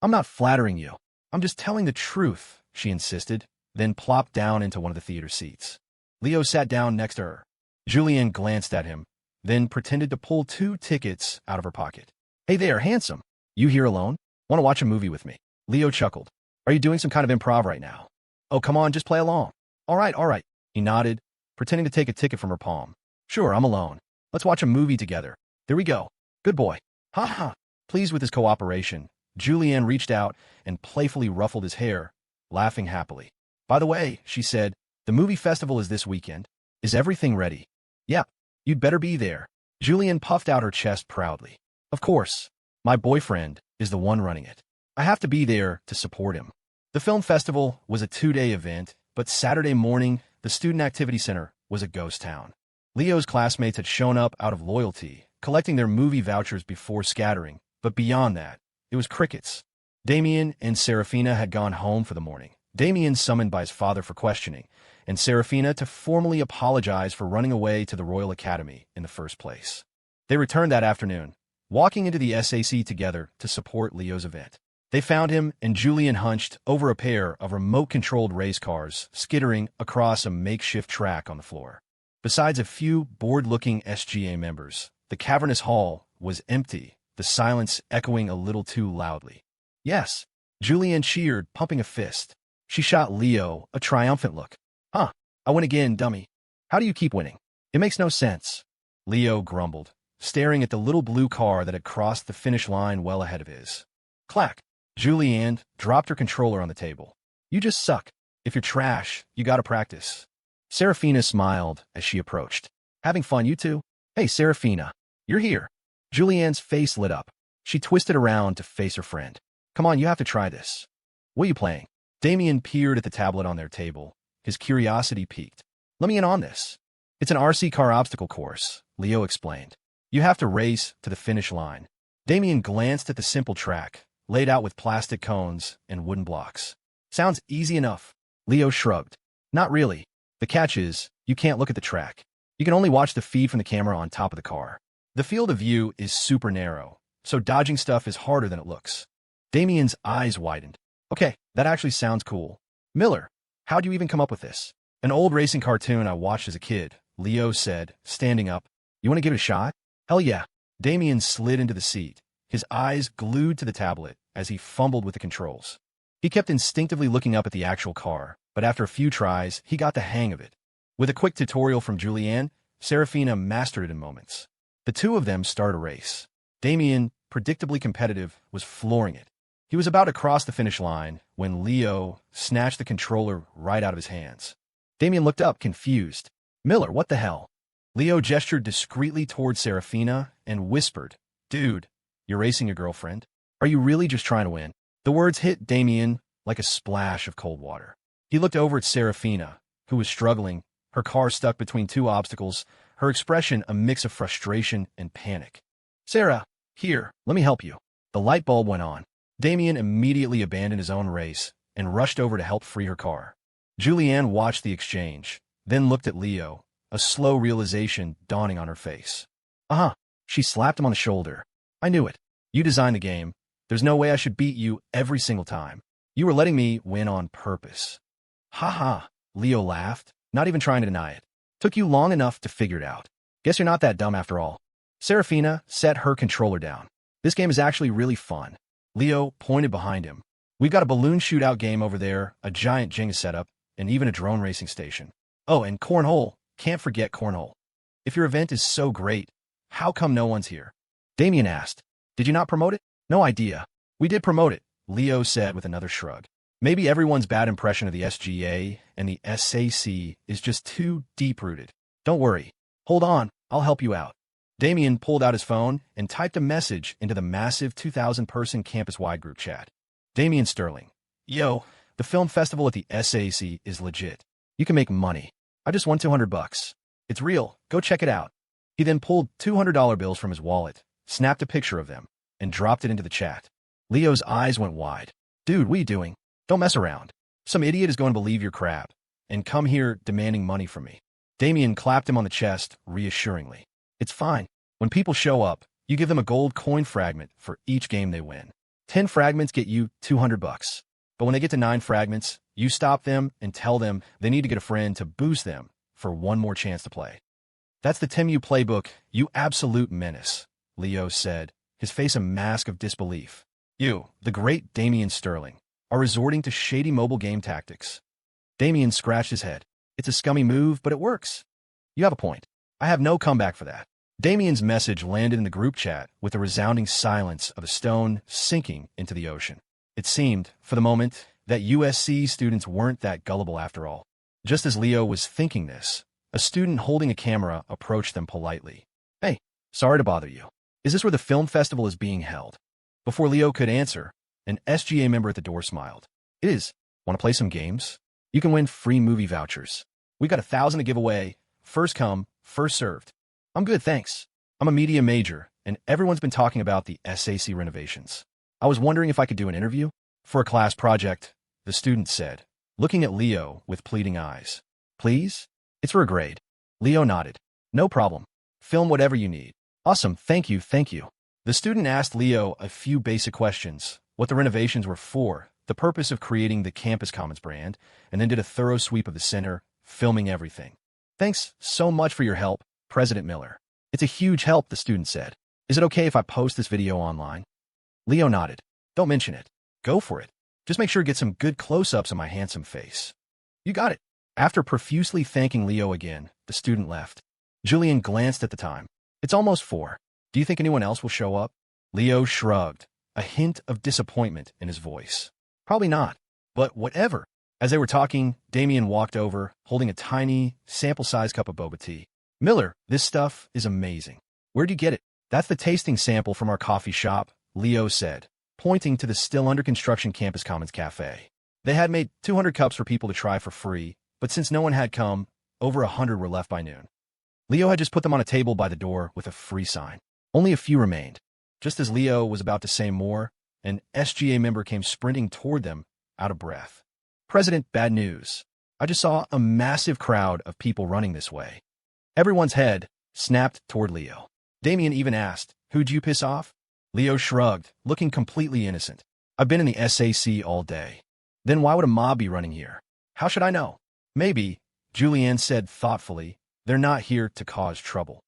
I'm not flattering you. I'm just telling the truth, she insisted, then plopped down into one of the theater seats. Leo sat down next to her. Julianne glanced at him, then pretended to pull 2 tickets out of her pocket. Hey there, handsome. You here alone? Want to watch a movie with me? Leo chuckled. Are you doing some kind of improv right now? Oh, come on, just play along. All right. He nodded, pretending to take a ticket from her palm. Sure, I'm alone. Let's watch a movie together. There we go. Good boy. Ha ha. Pleased with his cooperation, Julianne reached out and playfully ruffled his hair, laughing happily. By the way, she said, the movie festival is this weekend. Is everything ready? Yeah, you'd better be there. Julianne puffed out her chest proudly. Of course. My boyfriend is the one running it. I have to be there to support him. The film festival was a 2-day event, but Saturday morning, the Student Activity Center was a ghost town. Leo's classmates had shown up out of loyalty, collecting their movie vouchers before scattering, but beyond that, it was crickets. Damian and Saraphina had gone home for the morning. Damian summoned by his father for questioning, and Saraphina to formally apologize for running away to the Royal Academy in the first place. They returned that afternoon, walking into the SAC together to support Leo's event. They found him and Julianne hunched over a pair of remote-controlled race cars skittering across a makeshift track on the floor. Besides a few bored-looking SGA members, the cavernous hall was empty, the silence echoing a little too loudly. Yes, Julianne cheered, pumping a fist. She shot Leo a triumphant look. Huh, I win again, dummy. How do you keep winning? It makes no sense. Leo grumbled, staring at the little blue car that had crossed the finish line well ahead of his. Clack. Julianne dropped her controller on the table. You just suck. If you're trash, you gotta practice. Saraphina smiled as she approached. Having fun, you two? Hey, Saraphina, you're here. Julianne's face lit up. She twisted around to face her friend. Come on, you have to try this. What are you playing? Damian peered at the tablet on their table. His curiosity piqued. Let me in on this. It's an RC car obstacle course, Leo explained. You have to race to the finish line. Damian glanced at the simple track, laid out with plastic cones and wooden blocks. Sounds easy enough. Leo shrugged. Not really. The catch is, you can't look at the track. You can only watch the feed from the camera on top of the car. The field of view is super narrow, so dodging stuff is harder than it looks. Damian's eyes widened. Okay, that actually sounds cool. Miller, how'd you even come up with this? An old racing cartoon I watched as a kid, Leo said, standing up. You want to give it a shot? Hell yeah. Damian slid into the seat, his eyes glued to the tablet as he fumbled with the controls. He kept instinctively looking up at the actual car, but after a few tries, he got the hang of it. With a quick tutorial from Julianne, Saraphina mastered it in moments. The two of them started a race. Damian, predictably competitive, was flooring it. He was about to cross the finish line when Leo snatched the controller right out of his hands. Damian looked up, confused. Miller, what the hell? Leo gestured discreetly towards Saraphina and whispered, Dude, you're racing your girlfriend? Are you really just trying to win? The words hit Damian like a splash of cold water. He looked over at Saraphina, who was struggling, her car stuck between 2 obstacles, her expression a mix of frustration and panic. Sarah, here, let me help you. The light bulb went on. Damian immediately abandoned his own race and rushed over to help free her car. Julianne watched the exchange, then looked at Leo, a slow realization dawning on her face. Uh-huh. She slapped him on the shoulder. I knew it. You designed the game. There's no way I should beat you every single time. You were letting me win on purpose. Ha ha, Leo laughed, not even trying to deny it. Took you long enough to figure it out. Guess you're not that dumb after all. Saraphina set her controller down. This game is actually really fun. Leo pointed behind him. We've got a balloon shootout game over there, a giant Jenga setup, and even a drone racing station. Oh, and cornhole. Can't forget cornhole. If your event is so great, how come no one's here? Damian asked. Did you not promote it? No idea. We did promote it, Leo said with another shrug. Maybe everyone's bad impression of the SGA and the SAC is just too deep-rooted. Don't worry. Hold on, I'll help you out. Damian pulled out his phone and typed a message into the massive 2,000-person campus-wide group chat. Damian Sterling. Yo, the film festival at the SAC is legit. You can make money. I just won $200. It's real. Go check it out. He then pulled $200 bills from his wallet, snapped a picture of them, and dropped it into the chat. Leo's eyes went wide. Dude, what are you doing? Don't mess around. Some idiot is going to believe you're crap and come here demanding money from me. Damian clapped him on the chest reassuringly. It's fine. When people show up, you give them a gold coin fragment for each game they win. 10 fragments get you $200. But when they get to 9 fragments, you stop them and tell them they need to get a friend to boost them for one more chance to play. That's the TEMU playbook, you absolute menace, Leo said, his face a mask of disbelief. You, the great Damian Sterling, are resorting to shady mobile game tactics. Damian scratched his head. It's a scummy move, but it works. You have a point. I have no comeback for that. Damian's message landed in the group chat with the resounding silence of a stone sinking into the ocean. It seemed, for the moment, that USC students weren't that gullible after all. Just as Leo was thinking this, a student holding a camera approached them politely. Hey, sorry to bother you. Is this where the film festival is being held? Before Leo could answer, an SGA member at the door smiled. It is. Want to play some games? You can win free movie vouchers. We got 1,000 to give away. First come, first served. I'm good, thanks. I'm a media major, and everyone's been talking about the SAC renovations. I was wondering if I could do an interview for a class project, the student said, looking at Leo with pleading eyes. Please? It's for a grade. Leo nodded. No problem. Film whatever you need. Awesome, thank you, thank you. The student asked Leo a few basic questions, what the renovations were for, the purpose of creating the Campus Commons brand, and then did a thorough sweep of the center, filming everything. Thanks so much for your help, President Miller. It's a huge help, the student said. Is it okay if I post this video online? Leo nodded. Don't mention it. Go for it. Just make sure to get some good close-ups of my handsome face. You got it. After profusely thanking Leo again, the student left. Julianne glanced at the time. It's almost 4. Do you think anyone else will show up? Leo shrugged, a hint of disappointment in his voice. Probably not, but whatever. As they were talking, Damian walked over, holding a tiny, sample-sized cup of boba tea. Miller, this stuff is amazing. Where'd you get it? That's the tasting sample from our coffee shop, Leo said, pointing to the still under construction Campus Commons Cafe. They had made 200 cups for people to try for free, but since no one had come, over 100 were left by noon. Leo had just put them on a table by the door with a free sign. Only a few remained. Just as Leo was about to say more, an SGA member came sprinting toward them, out of breath. President, bad news. I just saw a massive crowd of people running this way. Everyone's head snapped toward Leo. Damian even asked, who'd you piss off? Leo shrugged, looking completely innocent. I've been in the SAC all day. Then why would a mob be running here? How should I know? Maybe, Julianne said thoughtfully, they're not here to cause trouble.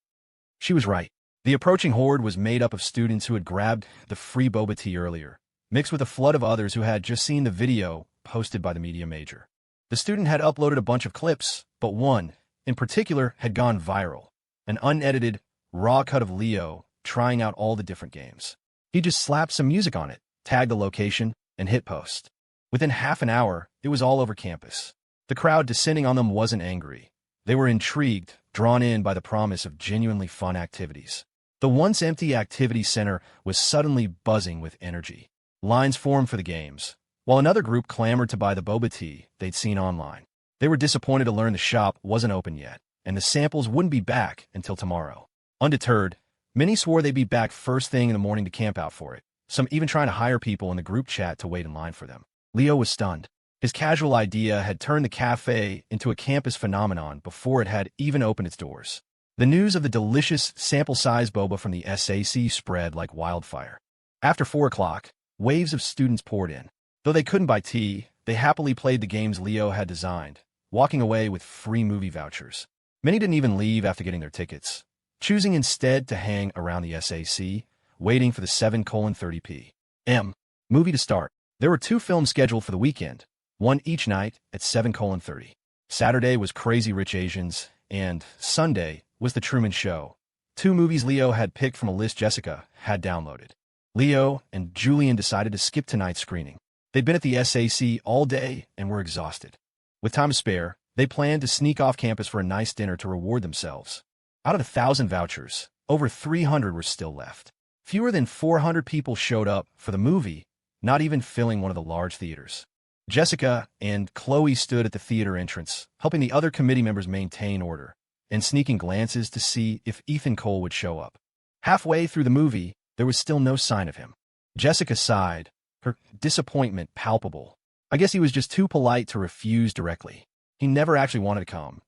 She was right. The approaching horde was made up of students who had grabbed the free boba tea earlier, mixed with a flood of others who had just seen the video posted by the media major. The student had uploaded a bunch of clips, but one, in particular, had gone viral. An unedited, raw cut of Leo trying out all the different games. He just slapped some music on it, tagged the location, and hit post. Within half an hour, it was all over campus. The crowd descending on them wasn't angry. They were intrigued, drawn in by the promise of genuinely fun activities. The once empty activity center was suddenly buzzing with energy. Lines formed for the games, while another group clamored to buy the boba tea they'd seen online. They were disappointed to learn the shop wasn't open yet, and the samples wouldn't be back until tomorrow. Undeterred, many swore they'd be back first thing in the morning to camp out for it, some even trying to hire people in the group chat to wait in line for them. Leo was stunned. His casual idea had turned the cafe into a campus phenomenon before it had even opened its doors. The news of the delicious sample-size boba from the SAC spread like wildfire. After 4 o'clock, waves of students poured in. Though they couldn't buy tea, they happily played the games Leo had designed, walking away with free movie vouchers. Many didn't even leave after getting their tickets, choosing instead to hang around the SAC, waiting for the 7:30 p.m. movie to start. There were 2 films scheduled for the weekend, one each night at 7:30. Saturday was Crazy Rich Asians, and Sunday was The Truman Show, 2 movies Leo had picked from a list Jessica had downloaded. Leo and Julianne decided to skip tonight's screening. They'd been at the SAC all day and were exhausted. With time to spare, they planned to sneak off campus for a nice dinner to reward themselves. Out of the 1,000 vouchers, over 300 were still left. Fewer than 400 people showed up for the movie, not even filling one of the large theaters. Jessica and Chloe stood at the theater entrance, helping the other committee members maintain order, and sneaking glances to see if Ethan Cole would show up. Halfway through the movie, there was still no sign of him. Jessica sighed, her disappointment palpable. I guess he was just too polite to refuse directly. He never actually wanted to come.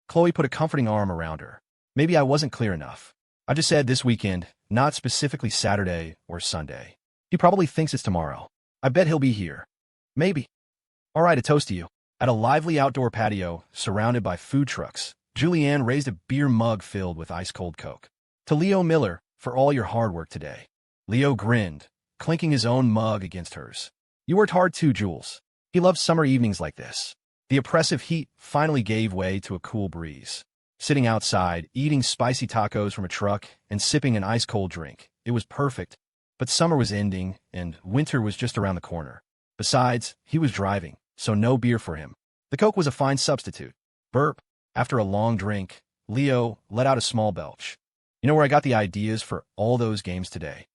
Chloe put a comforting arm around her. Maybe I wasn't clear enough. I just said this weekend, not specifically Saturday or Sunday. He probably thinks it's tomorrow. I bet he'll be here. Maybe. All right, a toast to you. At a lively outdoor patio, surrounded by food trucks, Julianne raised a beer mug filled with ice-cold Coke. To Leo Miller, for all your hard work today. Leo grinned, clinking his own mug against hers. You worked hard too, Jules. He loved summer evenings like this. The oppressive heat finally gave way to a cool breeze. Sitting outside, eating spicy tacos from a truck, and sipping an ice-cold drink. It was perfect. But summer was ending, and winter was just around the corner. Besides, he was driving, so no beer for him. The Coke was a fine substitute. Burp. After a long drink, Leo let out a small belch. You know where I got the ideas for all those games today?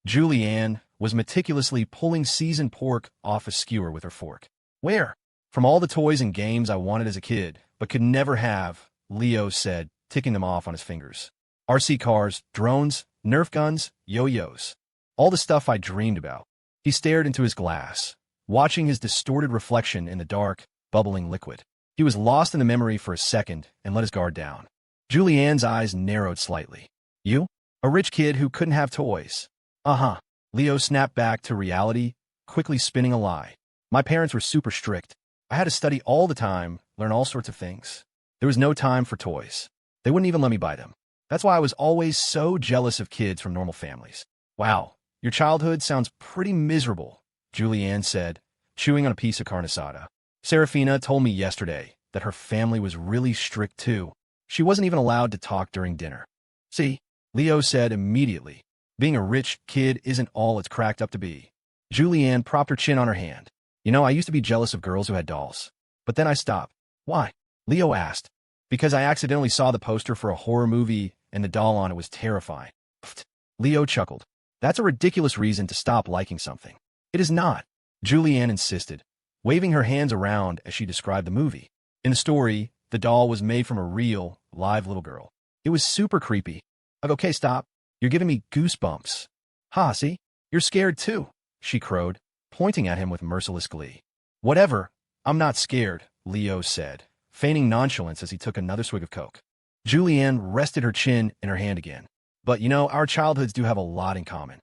Julianne was meticulously pulling seasoned pork off a skewer with her fork. Where? From all the toys and games I wanted as a kid, but could never have, Leo said, ticking them off on his fingers. RC cars, drones, Nerf guns, yo-yos. All the stuff I dreamed about. He stared into his glass, watching his distorted reflection in the dark, bubbling liquid. He was lost in the memory for a second and let his guard down. Julianne's eyes narrowed slightly. You? A rich kid who couldn't have toys. Uh-huh. Leo snapped back to reality, quickly spinning a lie. My parents were super strict. I had to study all the time, learn all sorts of things. There was no time for toys. They wouldn't even let me buy them. That's why I was always so jealous of kids from normal families. Wow, your childhood sounds pretty miserable, Julianne said, chewing on a piece of carne asada. Saraphina told me yesterday that her family was really strict too. She wasn't even allowed to talk during dinner. See, Leo said immediately, being a rich kid isn't all it's cracked up to be. Julianne propped her chin on her hand. You know, I used to be jealous of girls who had dolls. But then I stopped. Why? Leo asked. Because I accidentally saw the poster for a horror movie and the doll on it was terrifying. Pfft. Leo chuckled. That's a ridiculous reason to stop liking something. It is not, Julianne insisted, waving her hands around as she described the movie. In the story, the doll was made from a real, live little girl. It was super creepy. Okay, stop. You're giving me goosebumps. Ha, see? You're scared too, she crowed, pointing at him with merciless glee. Whatever. I'm not scared, Leo said, feigning nonchalance as he took another swig of Coke. Julianne rested her chin in her hand again. But you know, our childhoods do have a lot in common.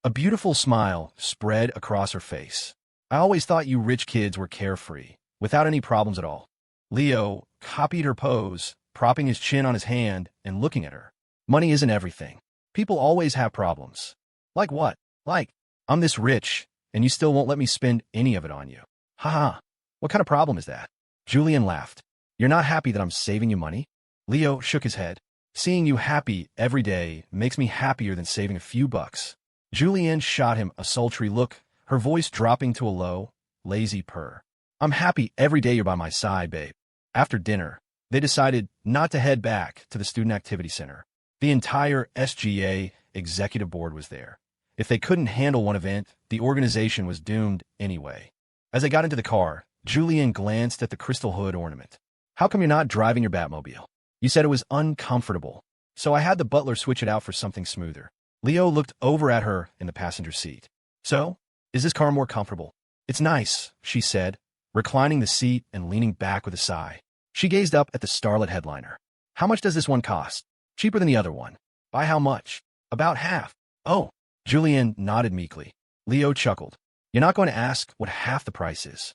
A beautiful smile spread across her face. I always thought you rich kids were carefree, without any problems at all. Leo copied her pose, propping his chin on his hand and looking at her. Money isn't everything. People always have problems. Like what? Like, I'm this rich, and you still won't let me spend any of it on you. Ha ha. What kind of problem is that? Julianne laughed. You're not happy that I'm saving you money? Leo shook his head. Seeing you happy every day makes me happier than saving a few bucks. Julianne shot him a sultry look, her voice dropping to a low, lazy purr. I'm happy every day you're by my side, babe. After dinner, they decided not to head back to the Student Activity Center. The entire SGAA executive board was there. If they couldn't handle one event, the organization was doomed anyway. As they got into the car, Julianne glanced at the crystal hood ornament. How come you're not driving your Batmobile? You said it was uncomfortable, so I had the butler switch it out for something smoother. Leo looked over at her in the passenger seat. So, is this car more comfortable? It's nice, she said, reclining the seat and leaning back with a sigh. She gazed up at the starlit headliner. How much does this one cost? Cheaper than the other one. By how much? About half. Oh, Julianne nodded meekly. Leo chuckled. You're not going to ask what half the price is.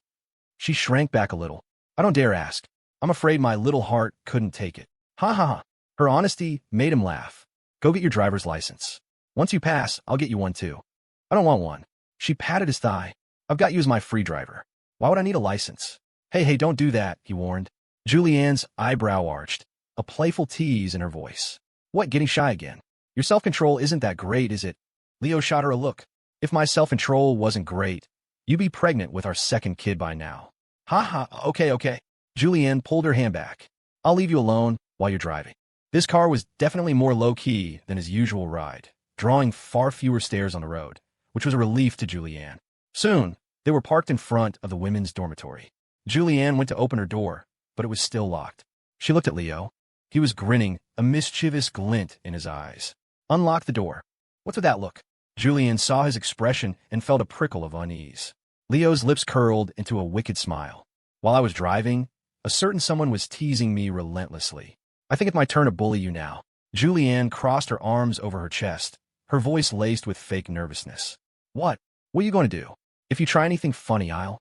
She shrank back a little. I don't dare ask. I'm afraid my little heart couldn't take it. Ha ha ha. Her honesty made him laugh. Go get your driver's license. Once you pass, I'll get you one too. I don't want one. She patted his thigh. I've got you as my free driver. Why would I need a license? Hey, don't do that, he warned. Julianne's eyebrow arched, a playful tease in her voice. What, getting shy again? Your self-control isn't that great, is it? Leo shot her a look. If my self-control wasn't great, You be pregnant with our second kid by now. Ha ha, okay. Julianne pulled her hand back. I'll leave you alone while you're driving. This car was definitely more low-key than his usual ride, drawing far fewer stairs on the road, which was a relief to Julianne. Soon, they were parked in front of the women's dormitory. Julianne went to open her door, but it was still locked. She looked at Leo. He was grinning, a mischievous glint in his eyes. Unlock the door. What's with that look? Julianne saw his expression and felt a prickle of unease. Leo's lips curled into a wicked smile. While I was driving, a certain someone was teasing me relentlessly. I think it's my turn to bully you now. Julianne crossed her arms over her chest, her voice laced with fake nervousness. What? What are you going to do? If you try anything funny, I'll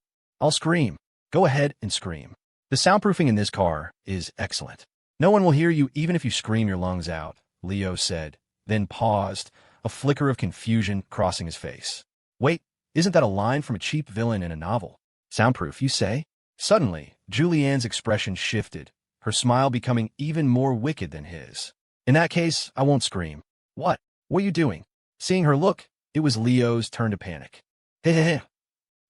scream. Go ahead and scream. The soundproofing in this car is excellent. No one will hear you even if you scream your lungs out, Leo said, then paused, a flicker of confusion crossing his face. Wait, isn't that a line from a cheap villain in a novel? Soundproof, you say? Suddenly, Julianne's expression shifted, her smile becoming even more wicked than his. In that case, I won't scream. What? What are you doing? Seeing her look, it was Leo's turn to panic. Heh.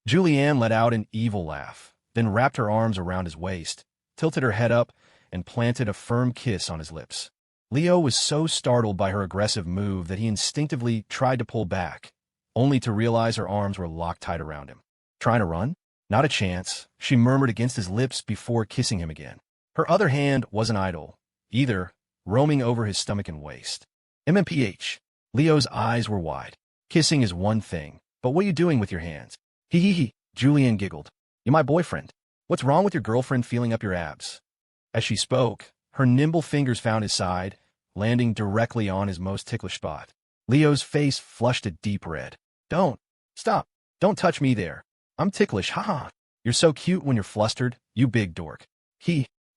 Julianne let out an evil laugh, then wrapped her arms around his waist, tilted her head up, and planted a firm kiss on his lips. Leo was so startled by her aggressive move that he instinctively tried to pull back, only to realize her arms were locked tight around him. Trying to run? Not a chance, she murmured against his lips before kissing him again. Her other hand wasn't idle, either, roaming over his stomach and waist. MMPH. Leo's eyes were wide. Kissing is one thing, but what are you doing with your hands? He. Julianne giggled. You're my boyfriend. What's wrong with your girlfriend feeling up your abs? As she spoke, her nimble fingers found his side, landing directly on his most ticklish spot. Leo's face flushed a deep red. Don't. Stop. Don't touch me there. I'm ticklish, haha. You're so cute when you're flustered, you big dork.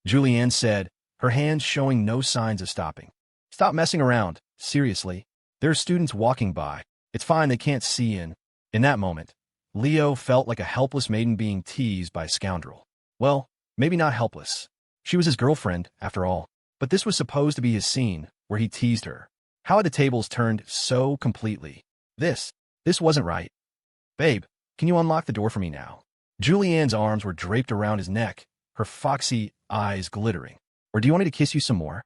Julianne said, her hands showing no signs of stopping. Stop messing around, seriously. There are students walking by. It's fine, they can't see in. In that moment, Leo felt like a helpless maiden being teased by a scoundrel. Well, maybe not helpless. She was his girlfriend, after all. But this was supposed to be his scene, where he teased her. How had the tables turned so completely? This wasn't right. Babe, can you unlock the door for me now? Julianne's arms were draped around his neck, her foxy eyes glittering. Or do you want me to kiss you some more?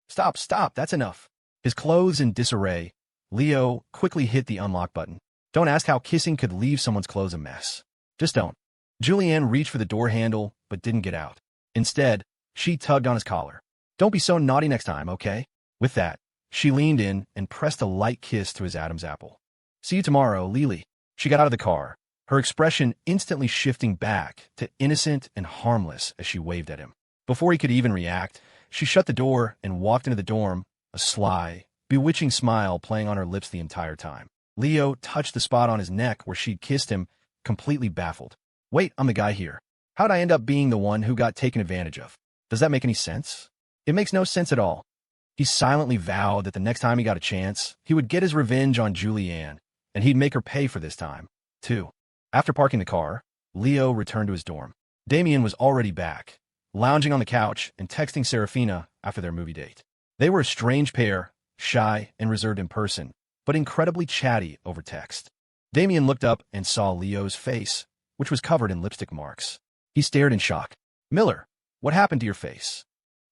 Stop, that's enough. His clothes in disarray, Leo quickly hit the unlock button. Don't ask how kissing could leave someone's clothes a mess. Just don't. Julianne reached for the door handle, but didn't get out. Instead, she tugged on his collar. Don't be so naughty next time, okay? With that, she leaned in and pressed a light kiss to his Adam's apple. See you tomorrow, Lily. She got out of the car, her expression instantly shifting back to innocent and harmless as she waved at him. Before he could even react, she shut the door and walked into the dorm, a sly, bewitching smile playing on her lips the entire time. Leo touched the spot on his neck where she'd kissed him, completely baffled. Wait, I'm the guy here. How'd I end up being the one who got taken advantage of? Does that make any sense? It makes no sense at all. He silently vowed that the next time he got a chance, he would get his revenge on Julianne, and he'd make her pay for this time, too. After parking the car, Leo returned to his dorm. Damian was already back, lounging on the couch and texting Saraphina after their movie date. They were a strange pair, shy and reserved in person, but incredibly chatty over text. Damian looked up and saw Leo's face, which was covered in lipstick marks. He stared in shock. Miller, what happened to your face?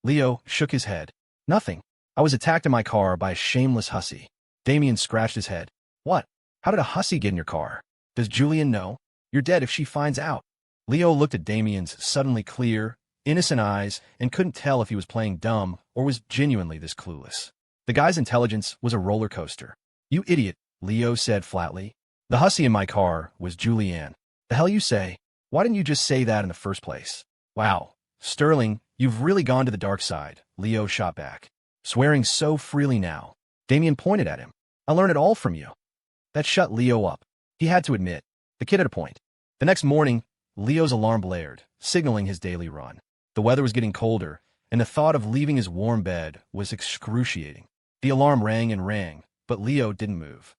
Leo shook his head. Nothing. I was attacked in my car by a shameless hussy. Damian scratched his head. What? How did a hussy get in your car? Does Julianne know? You're dead if she finds out. Leo looked at Damian's suddenly clear, innocent eyes and couldn't tell if he was playing dumb or was genuinely this clueless. The guy's intelligence was a roller coaster. You idiot, Leo said flatly. The hussy in my car was Julianne. The hell you say? Why didn't you just say that in the first place? Wow, Sterling, you've really gone to the dark side, Leo shot back. Swearing so freely now. Damian pointed at him. I learned it all from you. That shut Leo up. He had to admit, the kid had a point. The next morning, Leo's alarm blared, signaling his daily run. The weather was getting colder, and the thought of leaving his warm bed was excruciating. The alarm rang and rang, but Leo didn't move.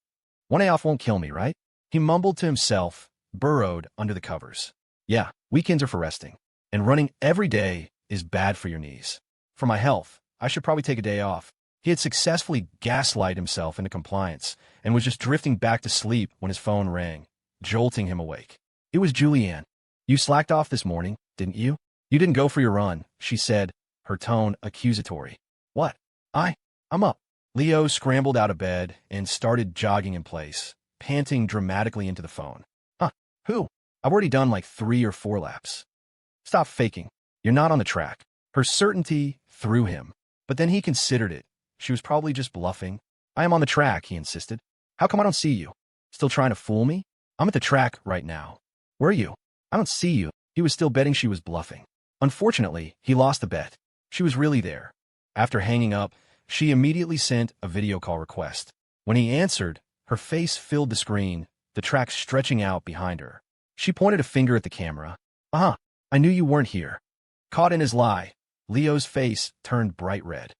One day off won't kill me, right? He mumbled to himself, burrowed under the covers. Yeah, weekends are for resting, and running every day is bad for your knees. For my health, I should probably take a day off. He had successfully gaslighted himself into compliance and was just drifting back to sleep when his phone rang, jolting him awake. It was Julianne. You slacked off this morning, didn't you? You didn't go for your run, she said, her tone accusatory. What? I'm up. Leo scrambled out of bed and started jogging in place, panting dramatically into the phone. Huh, who? I've already done like 3 or 4 laps. Stop faking. You're not on the track. Her certainty threw him, but then he considered it. She was probably just bluffing. I am on the track, he insisted. How come I don't see you? Still trying to fool me? I'm at the track right now. Where are you? I don't see you. He was still betting she was bluffing. Unfortunately, he lost the bet. She was really there. After hanging up, she immediately sent a video call request. When he answered, her face filled the screen, the track stretching out behind her. She pointed a finger at the camera. I knew you weren't here. Caught in his lie, Leo's face turned bright red.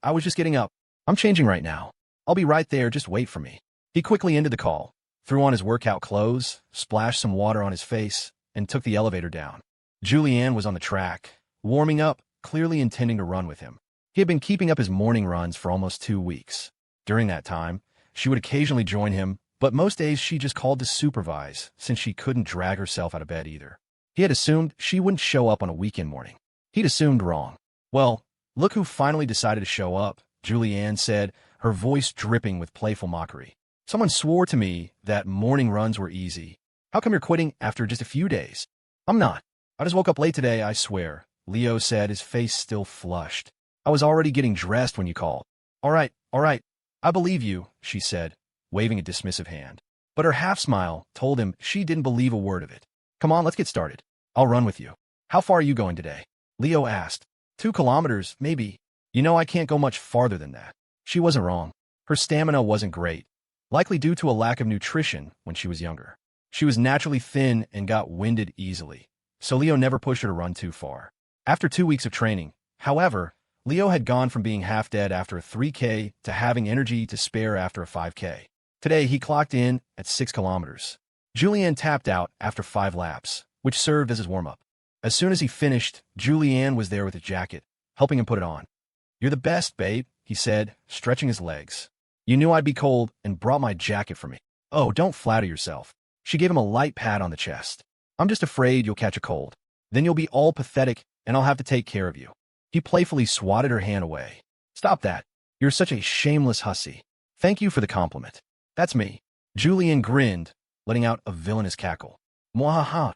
I was just getting up. I'm changing right now. I'll be right there, just wait for me. He quickly ended the call, threw on his workout clothes, splashed some water on his face, and took the elevator down. Julianne was on the track, warming up, clearly intending to run with him. He had been keeping up his morning runs for almost 2 weeks. During that time, she would occasionally join him, but most days she just called to supervise, since she couldn't drag herself out of bed either. He had assumed she wouldn't show up on a weekend morning. He'd assumed wrong. Well, look who finally decided to show up, Julianne said, her voice dripping with playful mockery. Someone swore to me that morning runs were easy. How come you're quitting after just a few days? I'm not. I just woke up late today, I swear, Leo said, his face still flushed. I was already getting dressed when you called. All right. I believe you, she said, waving a dismissive hand. But her half-smile told him she didn't believe a word of it. Come on, let's get started. I'll run with you. How far are you going today? Leo asked. 2 kilometers, maybe. You know I can't go much farther than that. She wasn't wrong. Her stamina wasn't great, likely due to a lack of nutrition when she was younger. She was naturally thin and got winded easily, so Leo never pushed her to run too far. After 2 weeks of training, however, Leo had gone from being half dead after a 3K to having energy to spare after a 5K. Today, he clocked in at 6 kilometers. Julianne tapped out after 5 laps, which served as his warm-up. As soon as he finished, Julianne was there with his jacket, helping him put it on. You're the best, babe, he said, stretching his legs. You knew I'd be cold and brought my jacket for me. Oh, don't flatter yourself. She gave him a light pat on the chest. I'm just afraid you'll catch a cold. Then you'll be all pathetic, and I'll have to take care of you. He playfully swatted her hand away. Stop that. You're such a shameless hussy. Thank you for the compliment. That's me. Julianne grinned, letting out a villainous cackle. Mwahaha.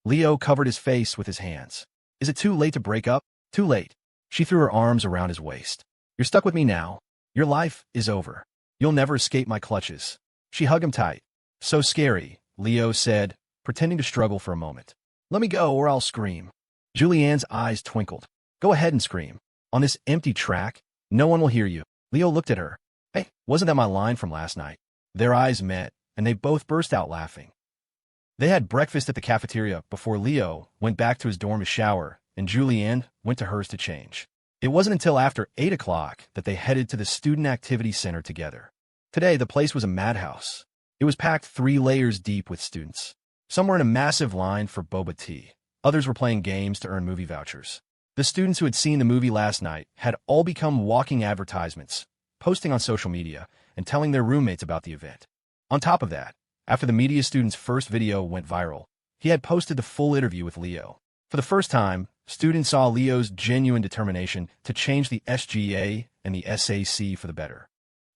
Leo covered his face with his hands. Is it too late to break up? Too late. She threw her arms around his waist. You're stuck with me now. Your life is over. You'll never escape my clutches. She hugged him tight. So scary, Leo said, pretending to struggle for a moment. Let me go or I'll scream. Julianne's eyes twinkled. Go ahead and scream. On this empty track, no one will hear you. Leo looked at her. Hey, wasn't that my line from last night? Their eyes met, and they both burst out laughing. They had breakfast at the cafeteria before Leo went back to his dorm to shower, and Julianne went to hers to change. It wasn't until after 8 o'clock that they headed to the Student Activity Center together. Today, the place was a madhouse. It was packed 3 layers deep with students. Some were in a massive line for boba tea. Others were playing games to earn movie vouchers. The students who had seen the movie last night had all become walking advertisements, posting on social media and telling their roommates about the event. On top of that, after the media student's first video went viral, he had posted the full interview with Leo. For the first time, students saw Leo's genuine determination to change the SGAA and the SAC for the better.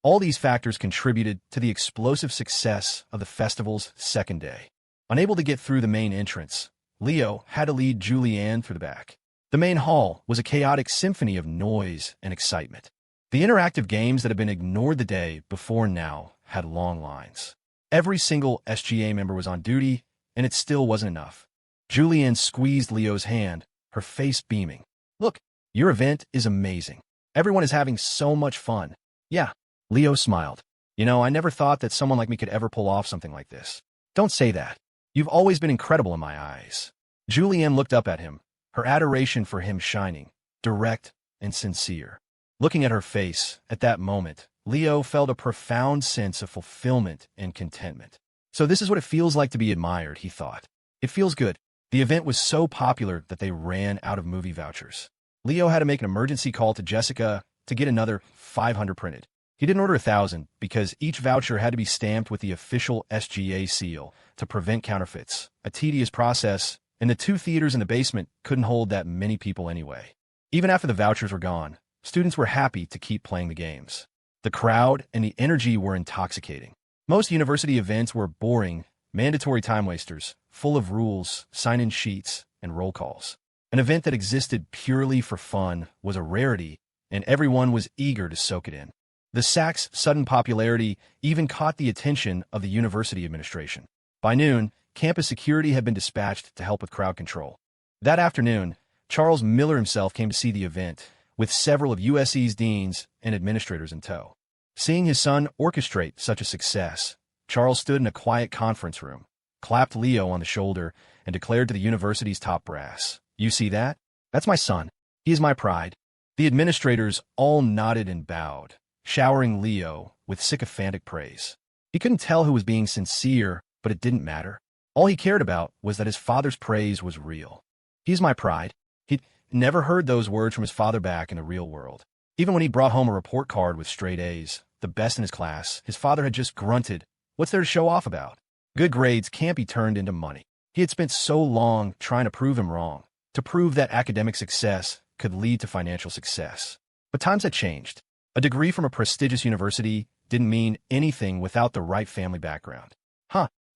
All these factors contributed to the explosive success of the festival's second day. Unable to get through the main entrance, Leo had to lead Julianne through the back. The main hall was a chaotic symphony of noise and excitement. The interactive games that had been ignored the day before now had long lines. Every single SGA member was on duty, and it still wasn't enough. Julianne squeezed Leo's hand, her face beaming. Look, your event is amazing. Everyone is having so much fun. Yeah, Leo smiled. You know, I never thought that someone like me could ever pull off something like this. Don't say that. You've always been incredible in my eyes. Julianne looked up at him, her adoration for him shining, direct and sincere. Looking at her face, at that moment, Leo felt a profound sense of fulfillment and contentment. So this is what it feels like to be admired, he thought. It feels good. The event was so popular that they ran out of movie vouchers. Leo had to make an emergency call to Jessica to get another 500 printed. He didn't order 1,000 because each voucher had to be stamped with the official SGAA seal to prevent counterfeits, a tedious process, and the 2 theaters in the basement couldn't hold that many people anyway. Even after the vouchers were gone, students were happy to keep playing the games. The crowd and the energy were intoxicating. Most university events were boring, mandatory time wasters, full of rules, sign-in sheets, and roll calls. An event that existed purely for fun was a rarity, and everyone was eager to soak it in. The SAC's sudden popularity even caught the attention of the university administration. By noon, campus security had been dispatched to help with crowd control. That afternoon, Charles Miller himself came to see the event, with several of USC's deans and administrators in tow. Seeing his son orchestrate such a success, Charles stood in a quiet conference room, clapped Leo on the shoulder, and declared to the university's top brass, "You see that? That's my son. He is my pride." The administrators all nodded and bowed, showering Leo with sycophantic praise. He couldn't tell who was being sincere, but it didn't matter. All he cared about was that his father's praise was real. "He's my pride." He'd never heard those words from his father back in the real world. Even when he brought home a report card with straight A's, the best in his class, his father had just grunted, "What's there to show off about? Good grades can't be turned into money." He had spent so long trying to prove him wrong, to prove that academic success could lead to financial success. But times had changed. A degree from a prestigious university didn't mean anything without the right family background.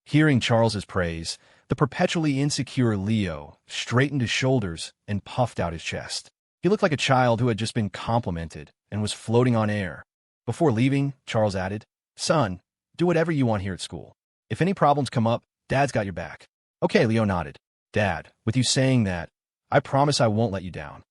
Hearing Charles's praise, the perpetually insecure Leo straightened his shoulders and puffed out his chest. He looked like a child who had just been complimented and was floating on air. Before leaving, Charles added, "Son, do whatever you want here at school. If any problems come up, Dad's got your back." "Okay," Leo nodded. "Dad, with you saying that, I promise I won't let you down."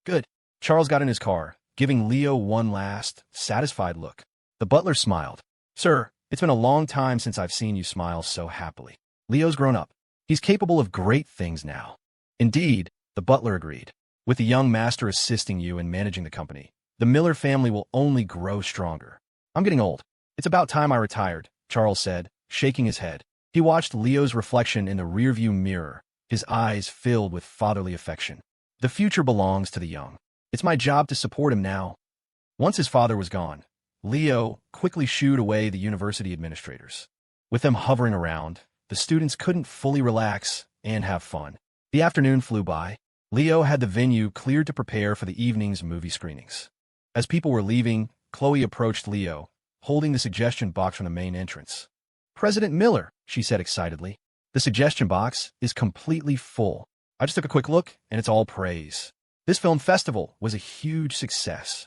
"Good." Charles got in his car, giving Leo one last, satisfied look. The butler smiled. "Sir, it's been a long time since I've seen you smile so happily." Leo's grown up. He's capable of great things now. "Indeed," the butler agreed. "With the young master assisting you in managing the company, the Miller family will only grow stronger." "I'm getting old. It's about time I retired," Charles said, shaking his head. He watched Leo's reflection in the rearview mirror, his eyes filled with fatherly affection. "The future belongs to the young. It's my job to support him now." Once his father was gone, Leo quickly shooed away the university administrators. With them hovering around, the students couldn't fully relax and have fun. The afternoon flew by. Leo had the venue cleared to prepare for the evening's movie screenings. As people were leaving, Chloe approached Leo, holding the suggestion box from the main entrance. "President Miller," she said excitedly, "the suggestion box is completely full. I just took a quick look, and it's all praise. This film festival was a huge success."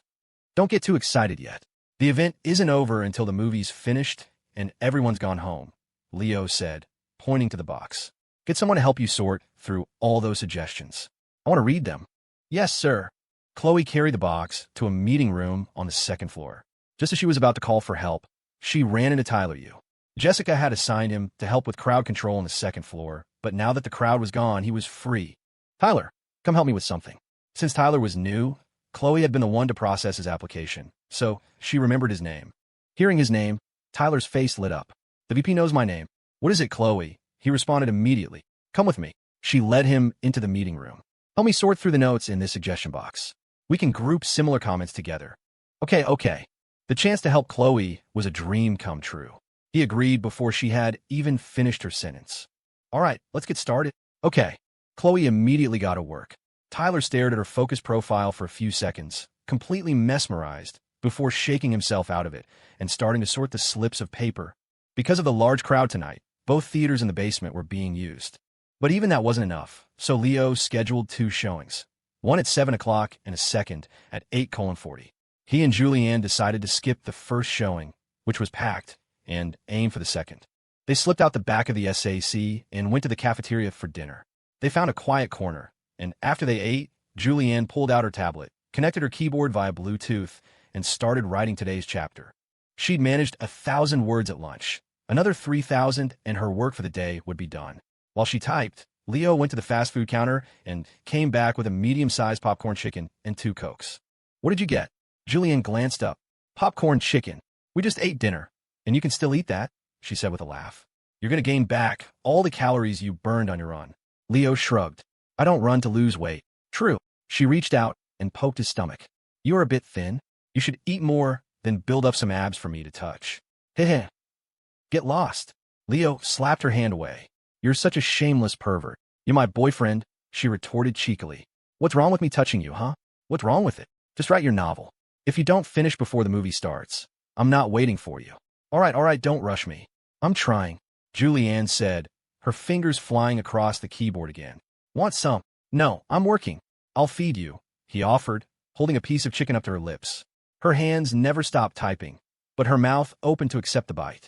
"Don't get too excited yet. The event isn't over until the movie's finished and everyone's gone home," Leo said, pointing to the box. "Get someone to help you sort through all those suggestions. I want to read them." "Yes, sir." Chloe carried the box to a meeting room on the second floor. Just as she was about to call for help, she ran into Tyler Yu. Jessica had assigned him to help with crowd control on the second floor, but now that the crowd was gone, he was free. "Tyler, come help me with something." Since Tyler was new, Chloe had been the one to process his application, so she remembered his name. Hearing his name, Tyler's face lit up. "The VP knows my name." "What is it, Chloe?" He responded immediately. "Come with me." She led him into the meeting room. "Help me sort through the notes in this suggestion box. We can group similar comments together." Okay. The chance to help Chloe was a dream come true. He agreed before she had even finished her sentence. "All right, let's get started." "Okay." Chloe immediately got to work. Tyler stared at her focused profile for a few seconds, completely mesmerized, before shaking himself out of it and starting to sort the slips of paper. Because of the large crowd tonight, both theaters in the basement were being used. But even that wasn't enough, so Leo scheduled 2 showings, one at 7 o'clock and a second at 8:40. He and Julianne decided to skip the first showing, which was packed, and aim for the second. They slipped out the back of the SAC and went to the cafeteria for dinner. They found a quiet corner, and after they ate, Julianne pulled out her tablet, connected her keyboard via Bluetooth, and started writing today's chapter. She'd managed 1,000 words at lunch. Another 3,000 and her work for the day would be done. While she typed, Leo went to the fast food counter and came back with a medium-sized popcorn chicken and 2 Cokes. "What did you get?" Julianne glanced up. "Popcorn chicken. We just ate dinner. And you can still eat that," she said with a laugh. "You're going to gain back all the calories you burned on your run." Leo shrugged. "I don't run to lose weight." "True." She reached out and poked his stomach. "You're a bit thin. You should eat more then build up some abs for me to touch. Heh. Get lost. Leo slapped her hand away. You're such a shameless pervert. You're my boyfriend, she retorted cheekily. What's wrong with me touching you, huh? What's wrong with it? Just write your novel. If you don't finish before the movie starts, I'm not waiting for you. All right, don't rush me. I'm trying, Julianne said, her fingers flying across the keyboard again. Want some? No, I'm working. I'll feed you, he offered, holding a piece of chicken up to her lips. Her hands never stopped typing, but her mouth opened to accept the bite.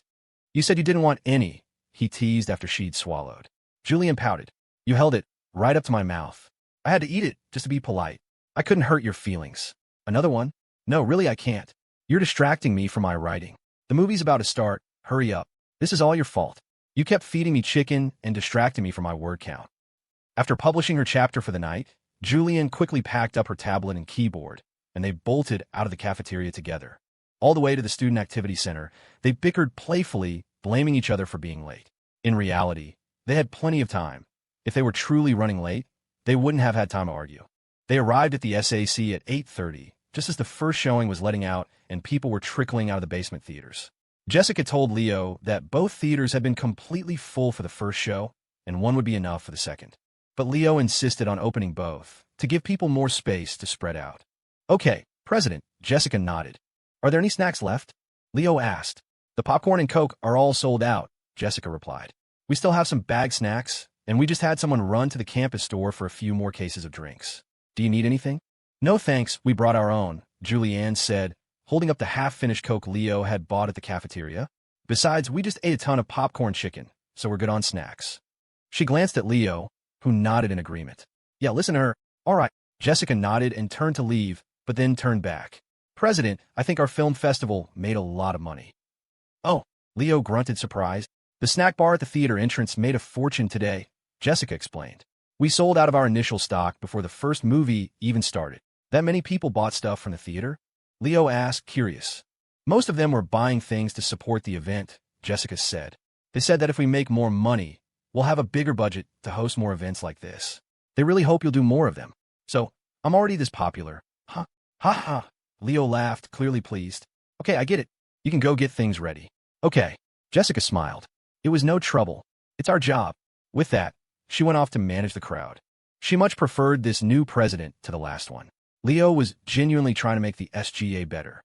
You said you didn't want any, he teased after she'd swallowed. Julianne pouted. You held it right up to my mouth. I had to eat it just to be polite. I couldn't hurt your feelings. Another one? No, really I can't. You're distracting me from my writing. The movie's about to start. Hurry up. This is all your fault. You kept feeding me chicken and distracting me from my word count. After publishing her chapter for the night, Julianne quickly packed up her tablet and keyboard, and they bolted out of the cafeteria together. All the way to the student activity center, they bickered playfully, blaming each other for being late. In reality, they had plenty of time. If they were truly running late, they wouldn't have had time to argue. They arrived at the SAC at 8:30, just as the first showing was letting out and people were trickling out of the basement theaters. Jessica told Leo that both theaters had been completely full for the first show, and one would be enough for the second. But Leo insisted on opening both, to give people more space to spread out. Okay, President, Jessica nodded. Are there any snacks left? Leo asked. The popcorn and Coke are all sold out, Jessica replied. We still have some bag snacks, and we just had someone run to the campus store for a few more cases of drinks. Do you need anything? No thanks, we brought our own, Julianne said, holding up the half-finished Coke Leo had bought at the cafeteria. Besides, we just ate a ton of popcorn chicken, so we're good on snacks. She glanced at Leo, who nodded in agreement. Yeah, listen to her. All right. Jessica nodded and turned to leave, but then turned back. President, I think our film festival made a lot of money. Oh, Leo grunted surprised. The snack bar at the theater entrance made a fortune today, Jessica explained. We sold out of our initial stock before the first movie even started. That many people bought stuff from the theater? Leo asked, curious. Most of them were buying things to support the event, Jessica said. They said that if we make more money, we'll have a bigger budget to host more events like this. They really hope you'll do more of them. So, I'm already this popular. Huh? Ha ha. Leo laughed, clearly pleased. Okay, I get it. You can go get things ready. Okay. Jessica smiled. It was no trouble. It's our job. With that, she went off to manage the crowd. She much preferred this new president to the last one. Leo was genuinely trying to make the SGA better.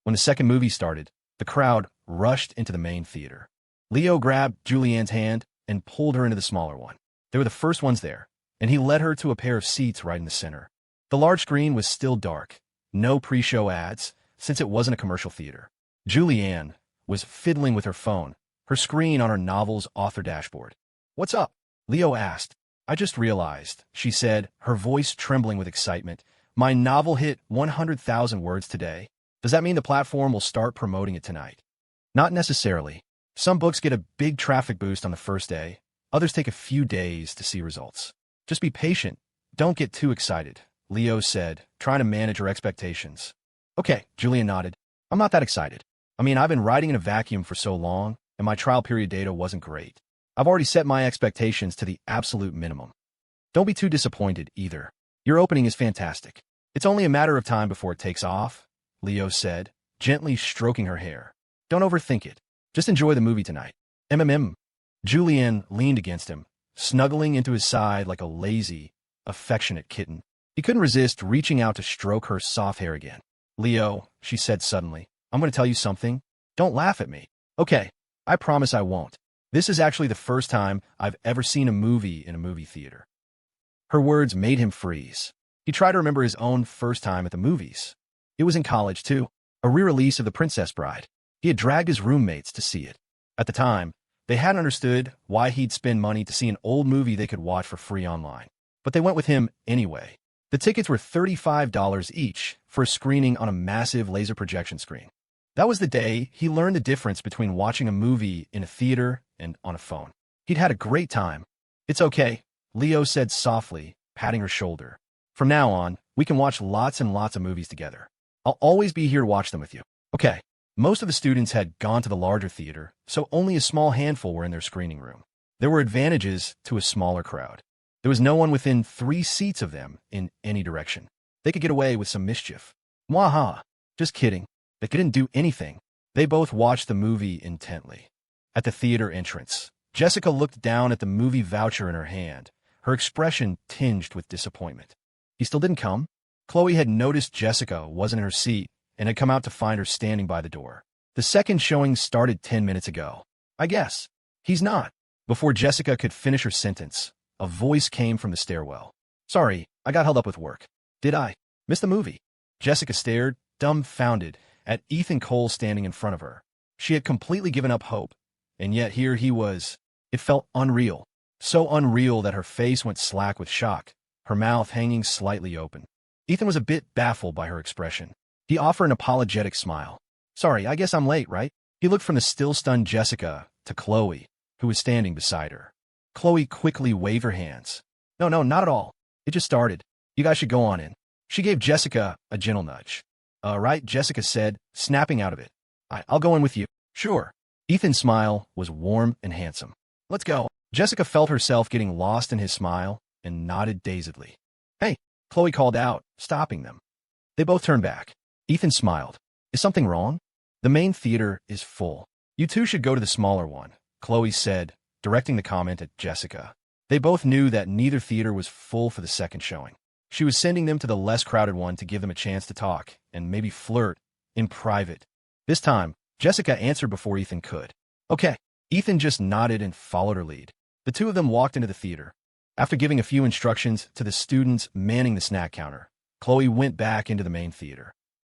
When the second movie started, the crowd rushed into the main theater. Leo grabbed Julianne's hand and pulled her into the smaller one. They were the first ones there, and he led her to a pair of seats right in the center. The large screen was still dark, no pre-show ads, since it wasn't a commercial theater. Julianne was fiddling with her phone, her screen on her novel's author dashboard. What's up? Leo asked. I just realized, she said, her voice trembling with excitement. My novel hit 100,000 words today. Does that mean the platform will start promoting it tonight? Not necessarily. Some books get a big traffic boost on the first day. Others take a few days to see results. Just be patient. Don't get too excited, Leo said, trying to manage her expectations. Okay, Julianne nodded. I'm not that excited. I mean, I've been writing in a vacuum for so long, and my trial period data wasn't great. I've already set my expectations to the absolute minimum. Don't be too disappointed, either. Your opening is fantastic. It's only a matter of time before it takes off, Leo said, gently stroking her hair. Don't overthink it. Just enjoy the movie tonight. Julianne leaned against him, snuggling into his side like a lazy, affectionate kitten. He couldn't resist reaching out to stroke her soft hair again. Leo, she said suddenly, I'm going to tell you something. Don't laugh at me. Okay, I promise I won't. This is actually the first time I've ever seen a movie in a movie theater. Her words made him freeze. He tried to remember his own first time at the movies. It was in college, too, a re-release of The Princess Bride. He had dragged his roommates to see it. At the time, they hadn't understood why he'd spend money to see an old movie they could watch for free online. But they went with him anyway. The tickets were $35 each for a screening on a massive laser projection screen. That was the day he learned the difference between watching a movie in a theater and on a phone. He'd had a great time. It's okay, Leo said softly, patting her shoulder. From now on, we can watch lots and lots of movies together. I'll always be here to watch them with you. Okay. Most of the students had gone to the larger theater, so only a small handful were in their screening room. There were advantages to a smaller crowd. There was no one within 3 seats of them in any direction. They could get away with some mischief. Mwaha. Just kidding. They couldn't do anything. They both watched the movie intently. At the theater entrance, Jessica looked down at the movie voucher in her hand, her expression tinged with disappointment. He still didn't come? Chloe had noticed Jessica wasn't in her seat and had come out to find her standing by the door. The second showing started 10 minutes ago. I guess. He's not. Before Jessica could finish her sentence, a voice came from the stairwell. Sorry, I got held up with work. Did I miss the movie? Jessica stared, dumbfounded, at Ethan Cole standing in front of her. She had completely given up hope, and yet here he was. It felt unreal. So unreal that her face went slack with shock, her mouth hanging slightly open. Ethan was a bit baffled by her expression. He offered an apologetic smile. Sorry, I guess I'm late, right? He looked from the still-stunned Jessica to Chloe, who was standing beside her. Chloe quickly waved her hands. No, not at all. It just started. You guys should go on in. She gave Jessica a gentle nudge. Right, Jessica said, snapping out of it. I'll go in with you. Sure. Ethan's smile was warm and handsome. Let's go. Jessica felt herself getting lost in his smile and nodded dazedly. Hey, Chloe called out, stopping them. They both turned back. Ethan smiled. Is something wrong? The main theater is full. You two should go to the smaller one, Chloe said, directing the comment at Jessica. They both knew that neither theater was full for the second showing. She was sending them to the less crowded one to give them a chance to talk and maybe flirt in private. This time, Jessica answered before Ethan could. Okay. Ethan just nodded and followed her lead. The two of them walked into the theater. After giving a few instructions to the students manning the snack counter, Chloe went back into the main theater.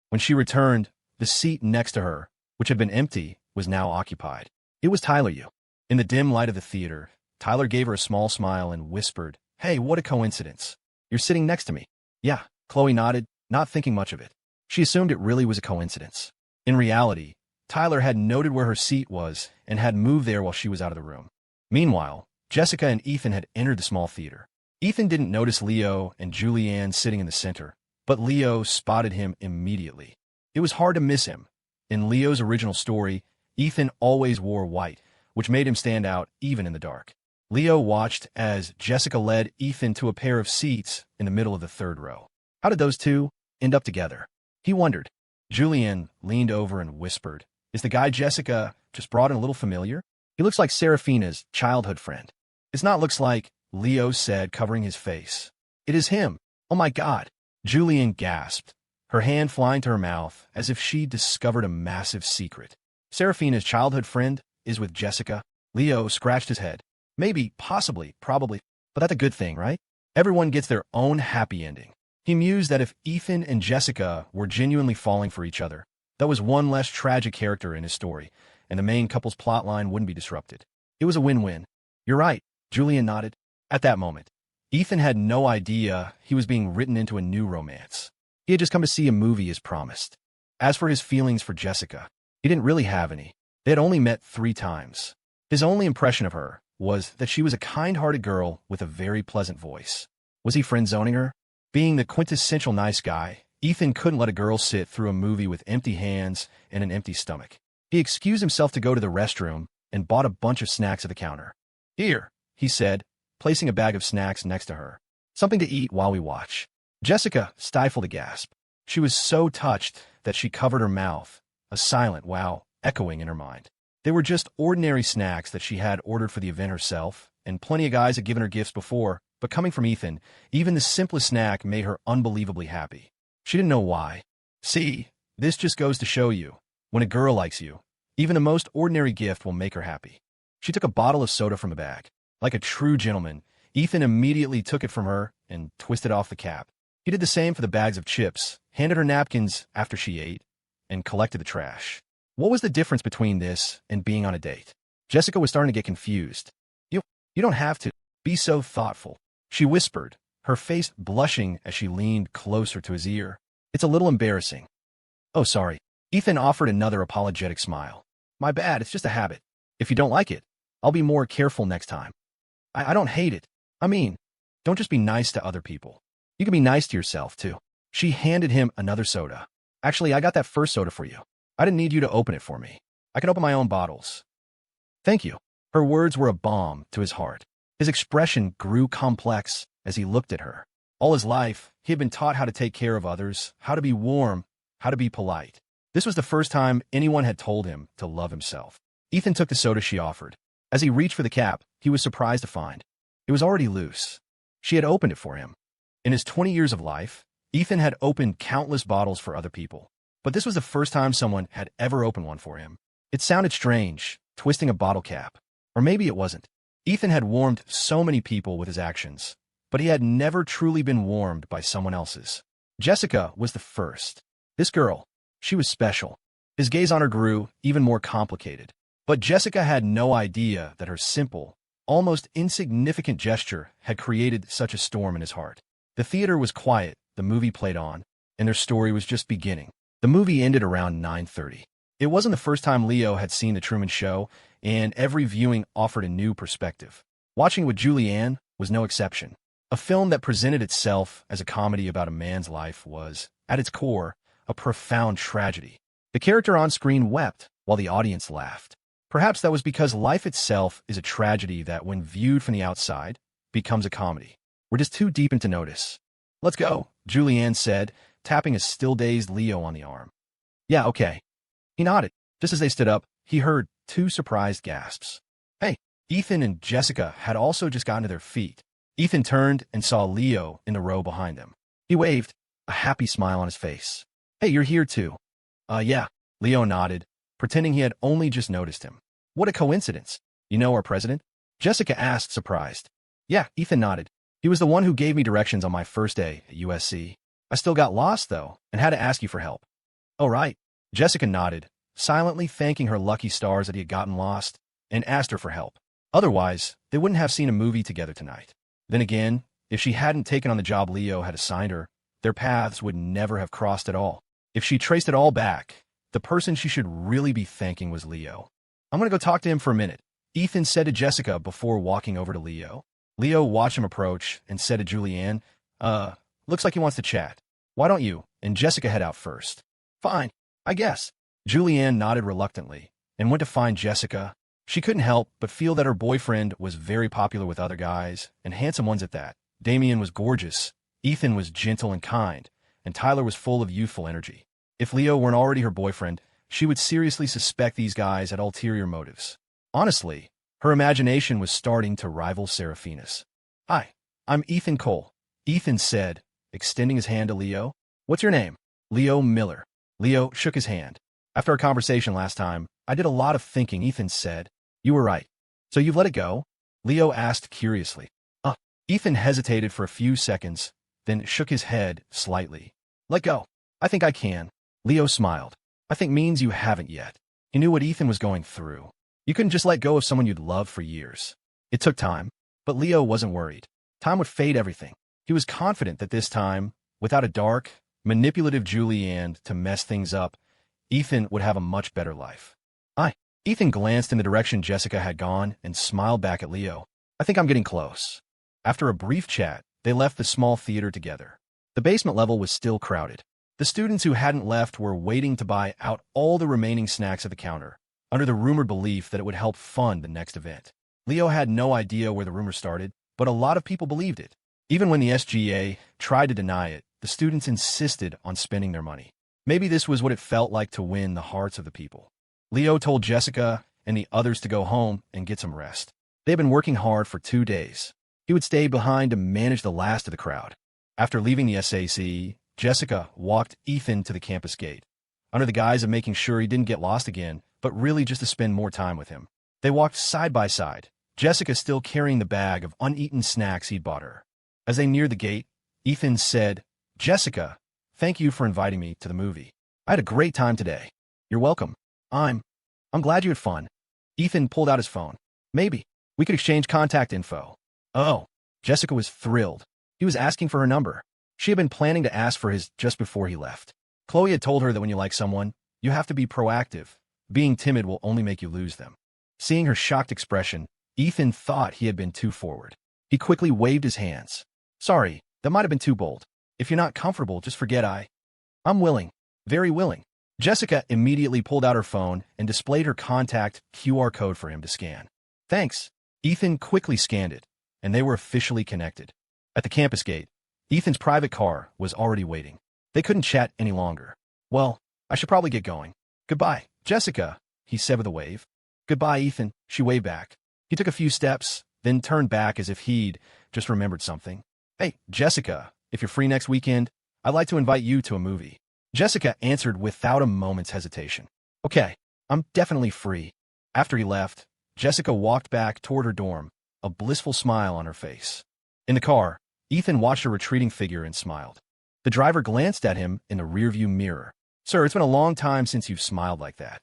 When she returned, the seat next to her, which had been empty, was now occupied. It was Tyler Yu. In the dim light of the theater, Tyler gave her a small smile and whispered, Hey, what a coincidence. You're sitting next to me. Yeah, Chloe nodded, not thinking much of it. She assumed it really was a coincidence. In reality, Tyler had noted where her seat was and had moved there while she was out of the room. Meanwhile, Jessica and Ethan had entered the small theater. Ethan didn't notice Leo and Julianne sitting in the center, but Leo spotted him immediately. It was hard to miss him. In Leo's original story, Ethan always wore white, which made him stand out even in the dark. Leo watched as Jessica led Ethan to a pair of seats in the middle of the third row. How did those two end up together? He wondered. Julianne leaned over and whispered, Is the guy Jessica just brought in a little familiar? He looks like Saraphina's childhood friend. It's not looks like, Leo said, covering his face. It is him. Oh my God. Julianne gasped, her hand flying to her mouth as if she discovered a massive secret. Saraphina's childhood friend is with Jessica. Leo scratched his head. Maybe, possibly, probably, but that's a good thing, right? Everyone gets their own happy ending. He mused that if Ethan and Jessica were genuinely falling for each other, that was one less tragic character in his story, and the main couple's plotline wouldn't be disrupted. It was a win-win. You're right, Julianne nodded. At that moment, Ethan had no idea he was being written into a new romance. He had just come to see a movie as promised. As for his feelings for Jessica, he didn't really have any. They had only met 3 times. His only impression of her was that she was a kind-hearted girl with a very pleasant voice. Was he friend-zoning her? Being the quintessential nice guy, Ethan couldn't let a girl sit through a movie with empty hands and an empty stomach. He excused himself to go to the restroom and bought a bunch of snacks at the counter. Here, he said, placing a bag of snacks next to her. Something to eat while we watch. Jessica stifled a gasp. She was so touched that she covered her mouth, a silent wow echoing in her mind. They were just ordinary snacks that she had ordered for the event herself, and plenty of guys had given her gifts before, but coming from Ethan, even the simplest snack made her unbelievably happy. She didn't know why. See, this just goes to show you, when a girl likes you, even the most ordinary gift will make her happy. She took a bottle of soda from the bag. Like a true gentleman, Ethan immediately took it from her and twisted off the cap. He did the same for the bags of chips, handed her napkins after she ate, and collected the trash. What was the difference between this and being on a date? Jessica was starting to get confused. You don't have to be so thoughtful, she whispered, her face blushing as she leaned closer to his ear. It's a little embarrassing. Oh, sorry. Ethan offered another apologetic smile. My bad, it's just a habit. If you don't like it, I'll be more careful next time. I don't hate it. I mean, don't just be nice to other people. You can be nice to yourself, too. She handed him another soda. Actually, I got that first soda for you. I didn't need you to open it for me. I can open my own bottles. Thank you. Her words were a balm to his heart. His expression grew complex as he looked at her. All his life, he had been taught how to take care of others, how to be warm, how to be polite. This was the first time anyone had told him to love himself. Ethan took the soda she offered. As he reached for the cap, he was surprised to find it was already loose. She had opened it for him. In his 20 years of life, Ethan had opened countless bottles for other people, but this was the first time someone had ever opened one for him. It sounded strange, twisting a bottle cap. Or maybe it wasn't. Ethan had warmed so many people with his actions, but he had never truly been warmed by someone else's. Jessica was the first. This girl, she was special. His gaze on her grew even more complicated. But Jessica had no idea that her simple, almost insignificant gesture had created such a storm in his heart. The theater was quiet, the movie played on, and their story was just beginning. The movie ended around 9:30. It wasn't the first time Leo had seen The Truman Show, and every viewing offered a new perspective. Watching with Julianne was no exception. A film that presented itself as a comedy about a man's life was, at its core, a profound tragedy. The character on screen wept while the audience laughed. Perhaps that was because life itself is a tragedy that, when viewed from the outside, becomes a comedy. We're just too deep in to notice. Let's go, Julianne said, tapping a still-dazed Leo on the arm. Yeah, okay. He nodded. Just as they stood up, he heard two surprised gasps. Hey, Ethan and Jessica had also just gotten to their feet. Ethan turned and saw Leo in the row behind them. He waved, a happy smile on his face. Hey, you're here too. Yeah, Leo nodded, pretending he had only just noticed him. What a coincidence. You know our president? Jessica asked, surprised. Yeah, Ethan nodded. He was the one who gave me directions on my first day at USC. I still got lost, though, and had to ask you for help. Oh, right. Jessica nodded, silently thanking her lucky stars that he had gotten lost, and asked her for help. Otherwise, they wouldn't have seen a movie together tonight. Then again, if she hadn't taken on the job Leo had assigned her, their paths would never have crossed at all. If she traced it all back, the person she should really be thanking was Leo. I'm going to go talk to him for a minute, Ethan said to Jessica before walking over to Leo. Leo watched him approach and said to Julianne, looks like he wants to chat. Why don't you and Jessica head out first? Fine, I guess. Julianne nodded reluctantly and went to find Jessica. She couldn't help but feel that her boyfriend was very popular with other guys, and handsome ones at that. Damian was gorgeous, Ethan was gentle and kind, and Tyler was full of youthful energy. If Leo weren't already her boyfriend, she would seriously suspect these guys had ulterior motives. Honestly, her imagination was starting to rival Saraphina's. Hi, I'm Ethan Cole, Ethan said, extending his hand to Leo. What's your name? Leo Miller. Leo shook his hand. After our conversation last time, I did a lot of thinking, Ethan said. You were right. So you've let it go? Leo asked curiously. Ethan hesitated for a few seconds, then shook his head slightly. Let go. I think I can. Leo smiled. I think means you haven't yet. He knew what Ethan was going through. You couldn't just let go of someone you'd loved for years. It took time, but Leo wasn't worried. Time would fade everything. He was confident that this time, without a dark, manipulative Julianne to mess things up, Ethan would have a much better life. Ethan glanced in the direction Jessica had gone and smiled back at Leo. I think I'm getting close. After a brief chat, they left the small theater together. The basement level was still crowded. The students who hadn't left were waiting to buy out all the remaining snacks at the counter, under the rumored belief that it would help fund the next event. Leo had no idea where the rumor started, but a lot of people believed it. Even when the SGAA tried to deny it, the students insisted on spending their money. Maybe this was what it felt like to win the hearts of the people. Leo told Jessica and the others to go home and get some rest. They had been working hard for 2 days. He would stay behind to manage the last of the crowd. After leaving the SAC, Jessica walked Ethan to the campus gate, under the guise of making sure he didn't get lost again, but really just to spend more time with him. They walked side by side, Jessica still carrying the bag of uneaten snacks he'd bought her. As they neared the gate, Ethan said, Jessica, thank you for inviting me to the movie. I had a great time today. You're welcome. I'm glad you had fun. Ethan pulled out his phone. Maybe we could exchange contact info. Oh, Jessica was thrilled. He was asking for her number. She had been planning to ask for his just before he left. Chloe had told her that when you like someone, you have to be proactive. Being timid will only make you lose them. Seeing her shocked expression, Ethan thought he had been too forward. He quickly waved his hands. Sorry, that might have been too bold. If you're not comfortable, just forget I'm willing. Very willing. Jessica immediately pulled out her phone and displayed her contact QR code for him to scan. Thanks. Ethan quickly scanned it, and they were officially connected. At the campus gate, Ethan's private car was already waiting. They couldn't chat any longer. Well, I should probably get going. Goodbye, Jessica, he said with a wave. Goodbye, Ethan, she waved back. He took a few steps, then turned back as if he'd just remembered something. Hey, Jessica, if you're free next weekend, I'd like to invite you to a movie. Jessica answered without a moment's hesitation. Okay, I'm definitely free. After he left, Jessica walked back toward her dorm, a blissful smile on her face. In the car, Ethan watched her retreating figure and smiled. The driver glanced at him in the rearview mirror. Sir, it's been a long time since you've smiled like that.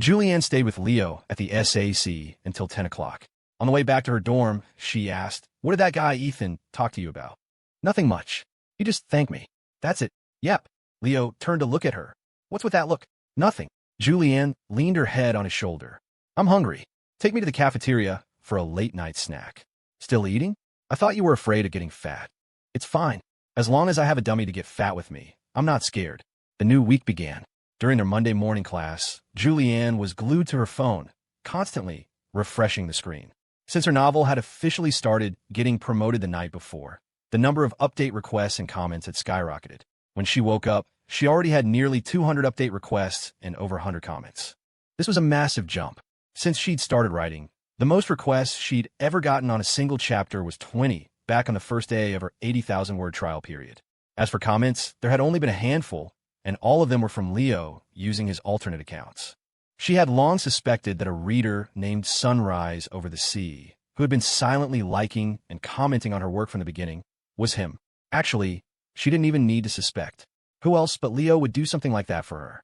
Julianne stayed with Leo at the SAC until 10 o'clock. On the way back to her dorm, she asked, What did that guy Ethan talk to you about? Nothing much. He just thanked me. That's it. Yep. Leo turned to look at her. What's with that look? Nothing. Julianne leaned her head on his shoulder. I'm hungry. Take me to the cafeteria for a late-night snack. Still eating? I thought you were afraid of getting fat. It's fine. As long as I have a dummy to get fat with me, I'm not scared. The new week began. During their Monday morning class, Julianne was glued to her phone, constantly refreshing the screen. Since her novel had officially started getting promoted the night before, the number of update requests and comments had skyrocketed. When she woke up, she already had nearly 200 update requests and over 100 comments. This was a massive jump. Since she'd started writing, the most requests she'd ever gotten on a single chapter was 20, back on the first day of her 80,000-word trial period. As for comments, there had only been a handful, and all of them were from Leo using his alternate accounts. She had long suspected that a reader named Sunrise Over the Sea, who had been silently liking and commenting on her work from the beginning, was him. Actually, she didn't even need to suspect. Who else but Leo would do something like that for her?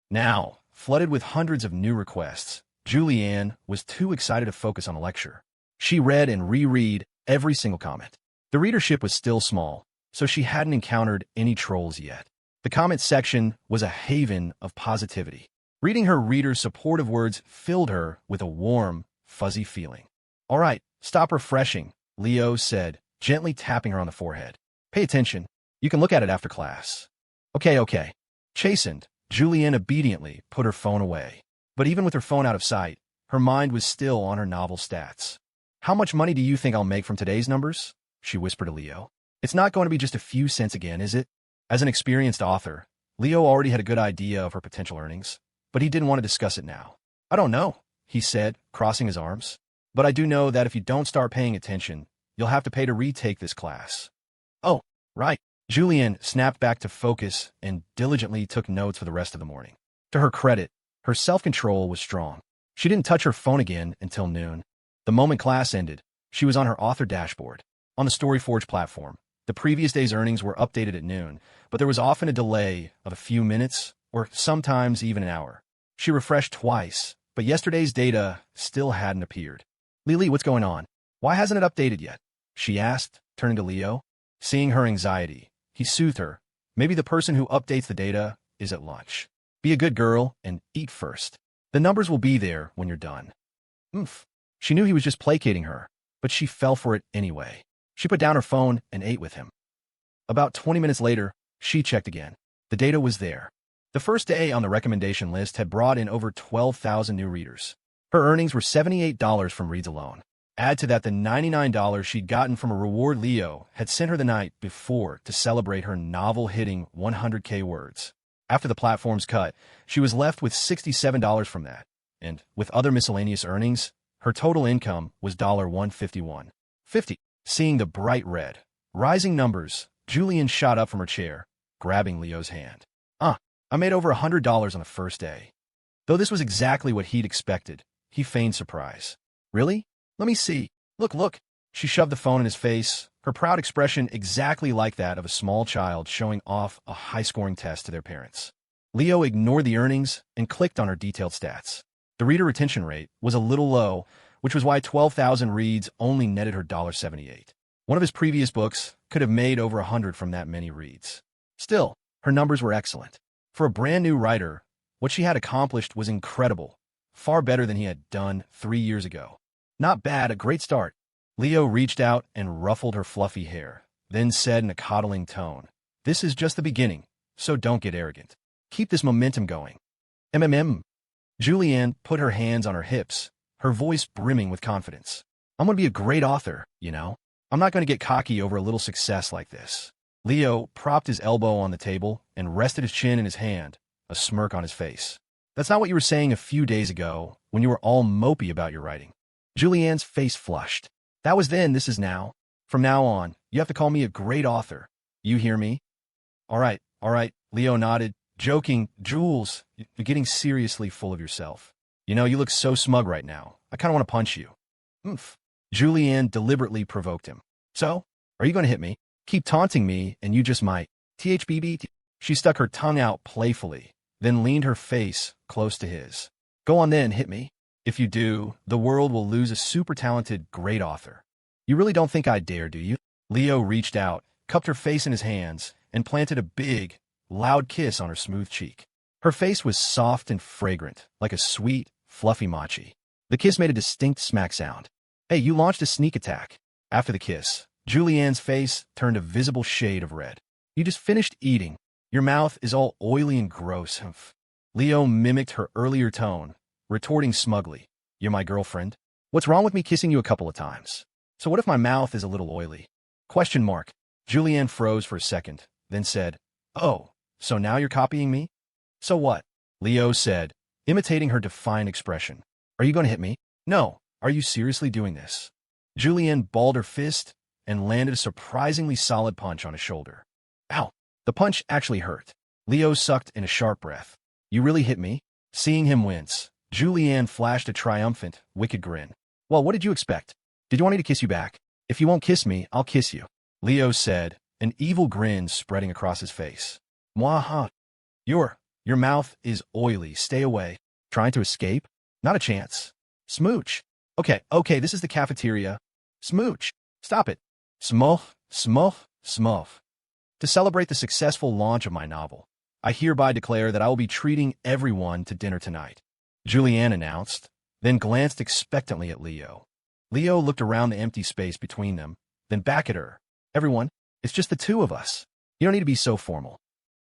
Now, flooded with hundreds of new requests, Julianne was too excited to focus on a lecture. She read and reread every single comment. The readership was still small, so she hadn't encountered any trolls yet. The comment section was a haven of positivity. Reading her readers' supportive words filled her with a warm, fuzzy feeling. All right, stop refreshing, Leo said, gently tapping her on the forehead. Pay attention. You can look at it after class. Okay. Chastened, Julianne obediently put her phone away. But even with her phone out of sight, her mind was still on her novel stats. How much money do you think I'll make from today's numbers? She whispered to Leo. It's not going to be just a few cents again, is it? As an experienced author, Leo already had a good idea of her potential earnings, but he didn't want to discuss it now. I don't know, he said, crossing his arms. But I do know that if you don't start paying attention, you'll have to pay to retake this class. Oh, right. Julianne snapped back to focus and diligently took notes for the rest of the morning. To her credit, her self-control was strong. She didn't touch her phone again until noon. The moment class ended, she was on her author dashboard. On the StoryForge platform, the previous day's earnings were updated at noon, but there was often a delay of a few minutes or sometimes even an hour. She refreshed twice, but yesterday's data still hadn't appeared. Lily, what's going on? Why hasn't it updated yet? She asked, turning to Leo. Seeing her anxiety, he soothed her. Maybe the person who updates the data is at lunch. Be a good girl and eat first. The numbers will be there when you're done. Oomph. She knew he was just placating her, but she fell for it anyway. She put down her phone and ate with him. About 20 minutes later, she checked again. The data was there. The first day on the recommendation list had brought in over 12,000 new readers. Her earnings were $78 from reads alone. Add to that the $99 she'd gotten from a reward Leo had sent her the night before to celebrate her novel hitting 100K words. After the platform's cut, she was left with $67 from that, and with other miscellaneous earnings, her total income was $151.50. Seeing the bright red, rising numbers, Julianne shot up from her chair, grabbing Leo's hand. I made over $100 on the first day. Though this was exactly what he'd expected, he feigned surprise. Really? Let me see. Look. She shoved the phone in his face, her proud expression exactly like that of a small child showing off a high-scoring test to their parents. Leo ignored the earnings and clicked on her detailed stats. The reader retention rate was a little low, which was why 12,000 reads only netted her $1.78. One of his previous books could have made over 100 from that many reads. Still, her numbers were excellent. For a brand-new writer, what she had accomplished was incredible, far better than he had done 3 years ago. Not bad, a great start. Leo reached out and ruffled her fluffy hair, then said in a coddling tone, This is just the beginning, so don't get arrogant. Keep this momentum going. Julianne put her hands on her hips, her voice brimming with confidence. I'm going to be a great author, you know. I'm not going to get cocky over a little success like this. Leo propped his elbow on the table and rested his chin in his hand, a smirk on his face. That's not what you were saying a few days ago when you were all mopey about your writing. Julianne's face flushed. That was then, this is now. From now on, you have to call me a great author. You hear me? All right, Leo nodded, joking. Jules, you're getting seriously full of yourself. You know, you look so smug right now. I kind of want to punch you. Oomph. Julianne deliberately provoked him. So, are you going to hit me? Keep taunting me, and you just might. THBB. She stuck her tongue out playfully, then leaned her face close to his. Go on then, hit me. If you do, the world will lose a super talented, great author. You really don't think I'd dare, do you? Leo reached out, cupped her face in his hands, and planted a big, loud kiss on her smooth cheek. Her face was soft and fragrant, like a sweet, fluffy mochi. The kiss made a distinct smack sound. Hey, you launched a sneak attack. After the kiss, Julianne's face turned a visible shade of red. You just finished eating. Your mouth is all oily and gross. Leo mimicked her earlier tone, retorting smugly. You're my girlfriend? What's wrong with me kissing you a couple of times? So what if my mouth is a little oily? Question mark. Julianne froze for a second, then said, Oh, so now you're copying me? So what? Leo said, imitating her defiant expression. Are you going to hit me? No. Are you seriously doing this? Julianne balled her fist and landed a surprisingly solid punch on his shoulder. Ow. The punch actually hurt. Leo sucked in a sharp breath. You really hit me? Seeing him wince, Julianne flashed a triumphant, wicked grin. Well, what did you expect? Did you want me to kiss you back? If you won't kiss me, I'll kiss you. Leo said, an evil grin spreading across his face. Mwaha. Your mouth is oily. Stay away. Trying to escape? Not a chance. Smooch. Okay, this is the cafeteria. Smooch. Stop it. Smuff. To celebrate the successful launch of my novel, I hereby declare that I will be treating everyone to dinner tonight, Julianne announced, then glanced expectantly at Leo. Leo looked around the empty space between them, then back at her. Everyone, it's just the two of us. You don't need to be so formal.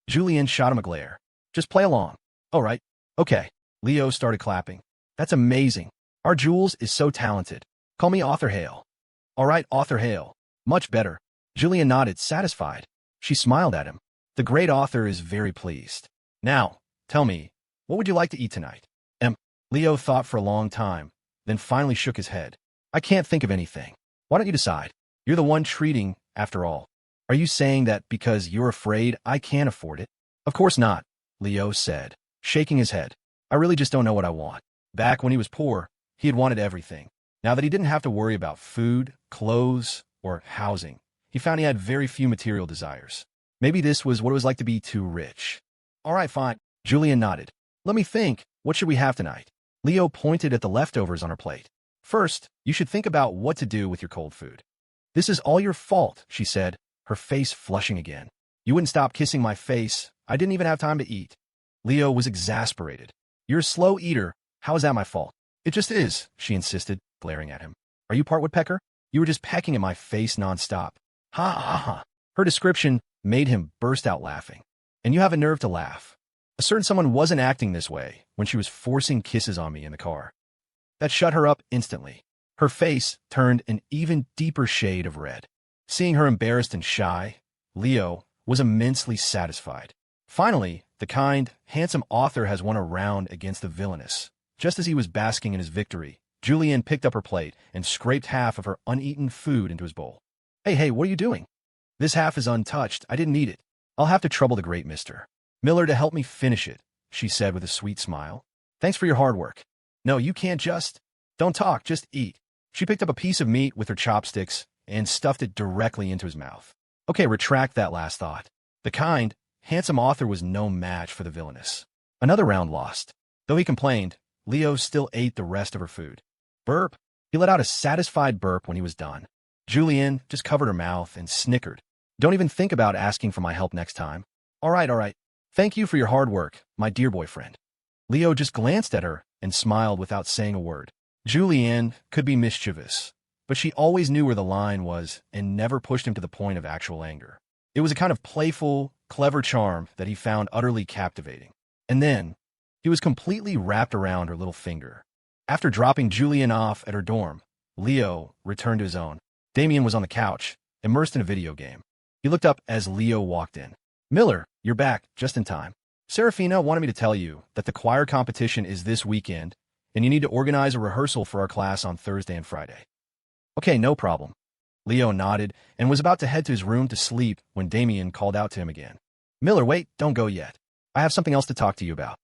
Julianne shot him a glare. Just play along. All right. Okay. Leo started clapping. That's amazing. Our Jules is so talented. Call me Author Hale. All right, Author Hale. Much better. Julianne nodded, satisfied. She smiled at him. The great author is very pleased. Now, tell me, what would you like to eat tonight? Leo thought for a long time, then finally shook his head. I can't think of anything. Why don't you decide? You're the one treating, after all. Are you saying that because you're afraid I can't afford it? Of course not, Leo said, shaking his head. I really just don't know what I want. Back when he was poor, he had wanted everything. Now that he didn't have to worry about food, clothes, or housing, he found he had very few material desires. Maybe this was what it was like to be too rich. All right, fine. Julianne nodded. Let me think. What should we have tonight? Leo pointed at the leftovers on her plate. First, you should think about what to do with your cold food. This is all your fault, she said, her face flushing again. You wouldn't stop kissing my face. I didn't even have time to eat. Leo was exasperated. You're a slow eater. How is that my fault? It just is, she insisted, glaring at him. Are you part woodpecker? You were just pecking at my face nonstop. Ha ha ha. Her description made him burst out laughing. And you have a nerve to laugh. A certain someone wasn't acting this way when she was forcing kisses on me in the car. That shut her up instantly. Her face turned an even deeper shade of red. Seeing her embarrassed and shy, Leo was immensely satisfied. Finally, the kind, handsome author has won a round against the villainous. Just as he was basking in his victory, Julianne picked up her plate and scraped half of her uneaten food into his bowl. Hey, what are you doing? This half is untouched. I didn't eat it. I'll have to trouble the great Mr. Miller to help me finish it, she said with a sweet smile. Thanks for your hard work. No, you can't just. Don't talk, just eat. She picked up a piece of meat with her chopsticks and stuffed it directly into his mouth. Okay, retract that last thought. The kind, handsome author was no match for the villainous. Another round lost. Though he complained, Leo still ate the rest of her food. Burp. He let out a satisfied burp when he was done. Julianne just covered her mouth and snickered. Don't even think about asking for my help next time. All right. Thank you for your hard work, my dear boyfriend. Leo just glanced at her and smiled without saying a word. Julianne could be mischievous, but she always knew where the line was and never pushed him to the point of actual anger. It was a kind of playful, clever charm that he found utterly captivating. And then, he was completely wrapped around her little finger. After dropping Julianne off at her dorm, Leo returned to his own. Damian was on the couch, immersed in a video game. He looked up as Leo walked in. Miller, you're back, just in time. Saraphina wanted me to tell you that the choir competition is this weekend, and you need to organize a rehearsal for our class on Thursday and Friday. Okay, no problem. Leo nodded and was about to head to his room to sleep when Damian called out to him again. Miller, wait, don't go yet. I have something else to talk to you about.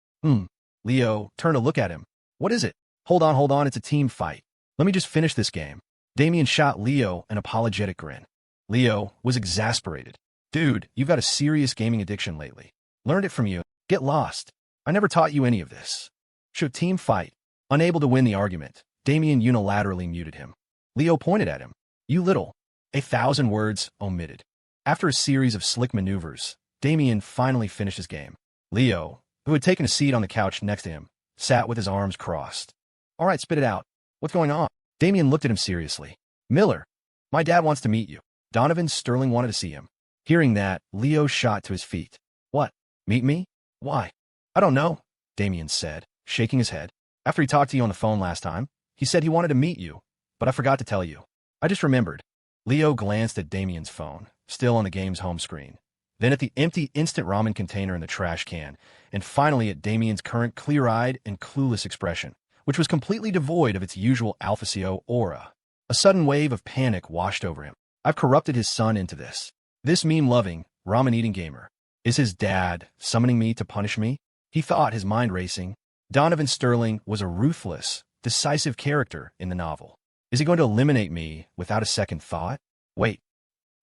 Leo turned to look at him. What is it? Hold on, it's a team fight. Let me just finish this game. Damian shot Leo an apologetic grin. Leo was exasperated. Dude, you've got a serious gaming addiction lately. Learned it from you. Get lost. I never taught you any of this. Should team fight? Unable to win the argument, Damian unilaterally muted him. Leo pointed at him. You little. 1,000 words omitted. After a series of slick maneuvers, Damian finally finished his game. Leo, who had taken a seat on the couch next to him, sat with his arms crossed. All right, spit it out. What's going on? Damian looked at him seriously. Miller, my dad wants to meet you. Donovan Sterling wanted to see him. Hearing that, Leo shot to his feet. What? Meet me? Why? I don't know, Damian said, shaking his head. After he talked to you on the phone last time, he said he wanted to meet you, but I forgot to tell you. I just remembered. Leo glanced at Damian's phone, still on the game's home screen, then at the empty instant ramen container in the trash can, and finally at Damian's current clear-eyed and clueless expression, which was completely devoid of its usual Alphacio aura. A sudden wave of panic washed over him. I've corrupted his son into this. This meme-loving, ramen-eating gamer. Is his dad summoning me to punish me? He thought, his mind racing. Donovan Sterling was a ruthless, decisive character in the novel. Is he going to eliminate me without a second thought? Wait.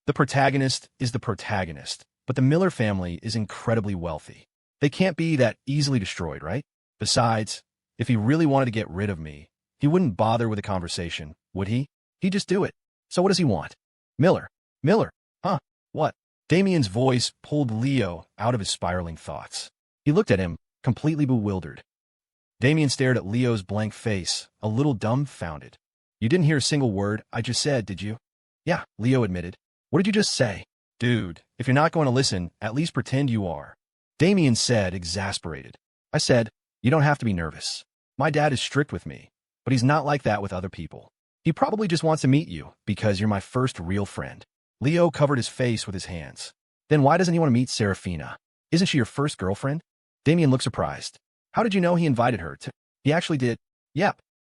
The protagonist is the protagonist, but the Miller family is incredibly wealthy. They can't be that easily destroyed, right? Besides, if he really wanted to get rid of me, he wouldn't bother with a conversation, would he? He'd just do it. So what does he want? Miller. Huh? What? Damian's voice pulled Leo out of his spiraling thoughts. He looked at him, completely bewildered. Damian stared at Leo's blank face, a little dumbfounded. You didn't hear a single word I just said, did you? Yeah, Leo admitted. What did you just say? Dude, if you're not going to listen, at least pretend you are. Damian said, exasperated. I said, you don't have to be nervous. My dad is strict with me, but he's not like that with other people. He probably just wants to meet you because you're my first real friend. Leo covered his face with his hands. Then why doesn't he want to meet Saraphina? Isn't she your first girlfriend? Damian looked surprised. How did you know he invited her to? He actually did. Yep,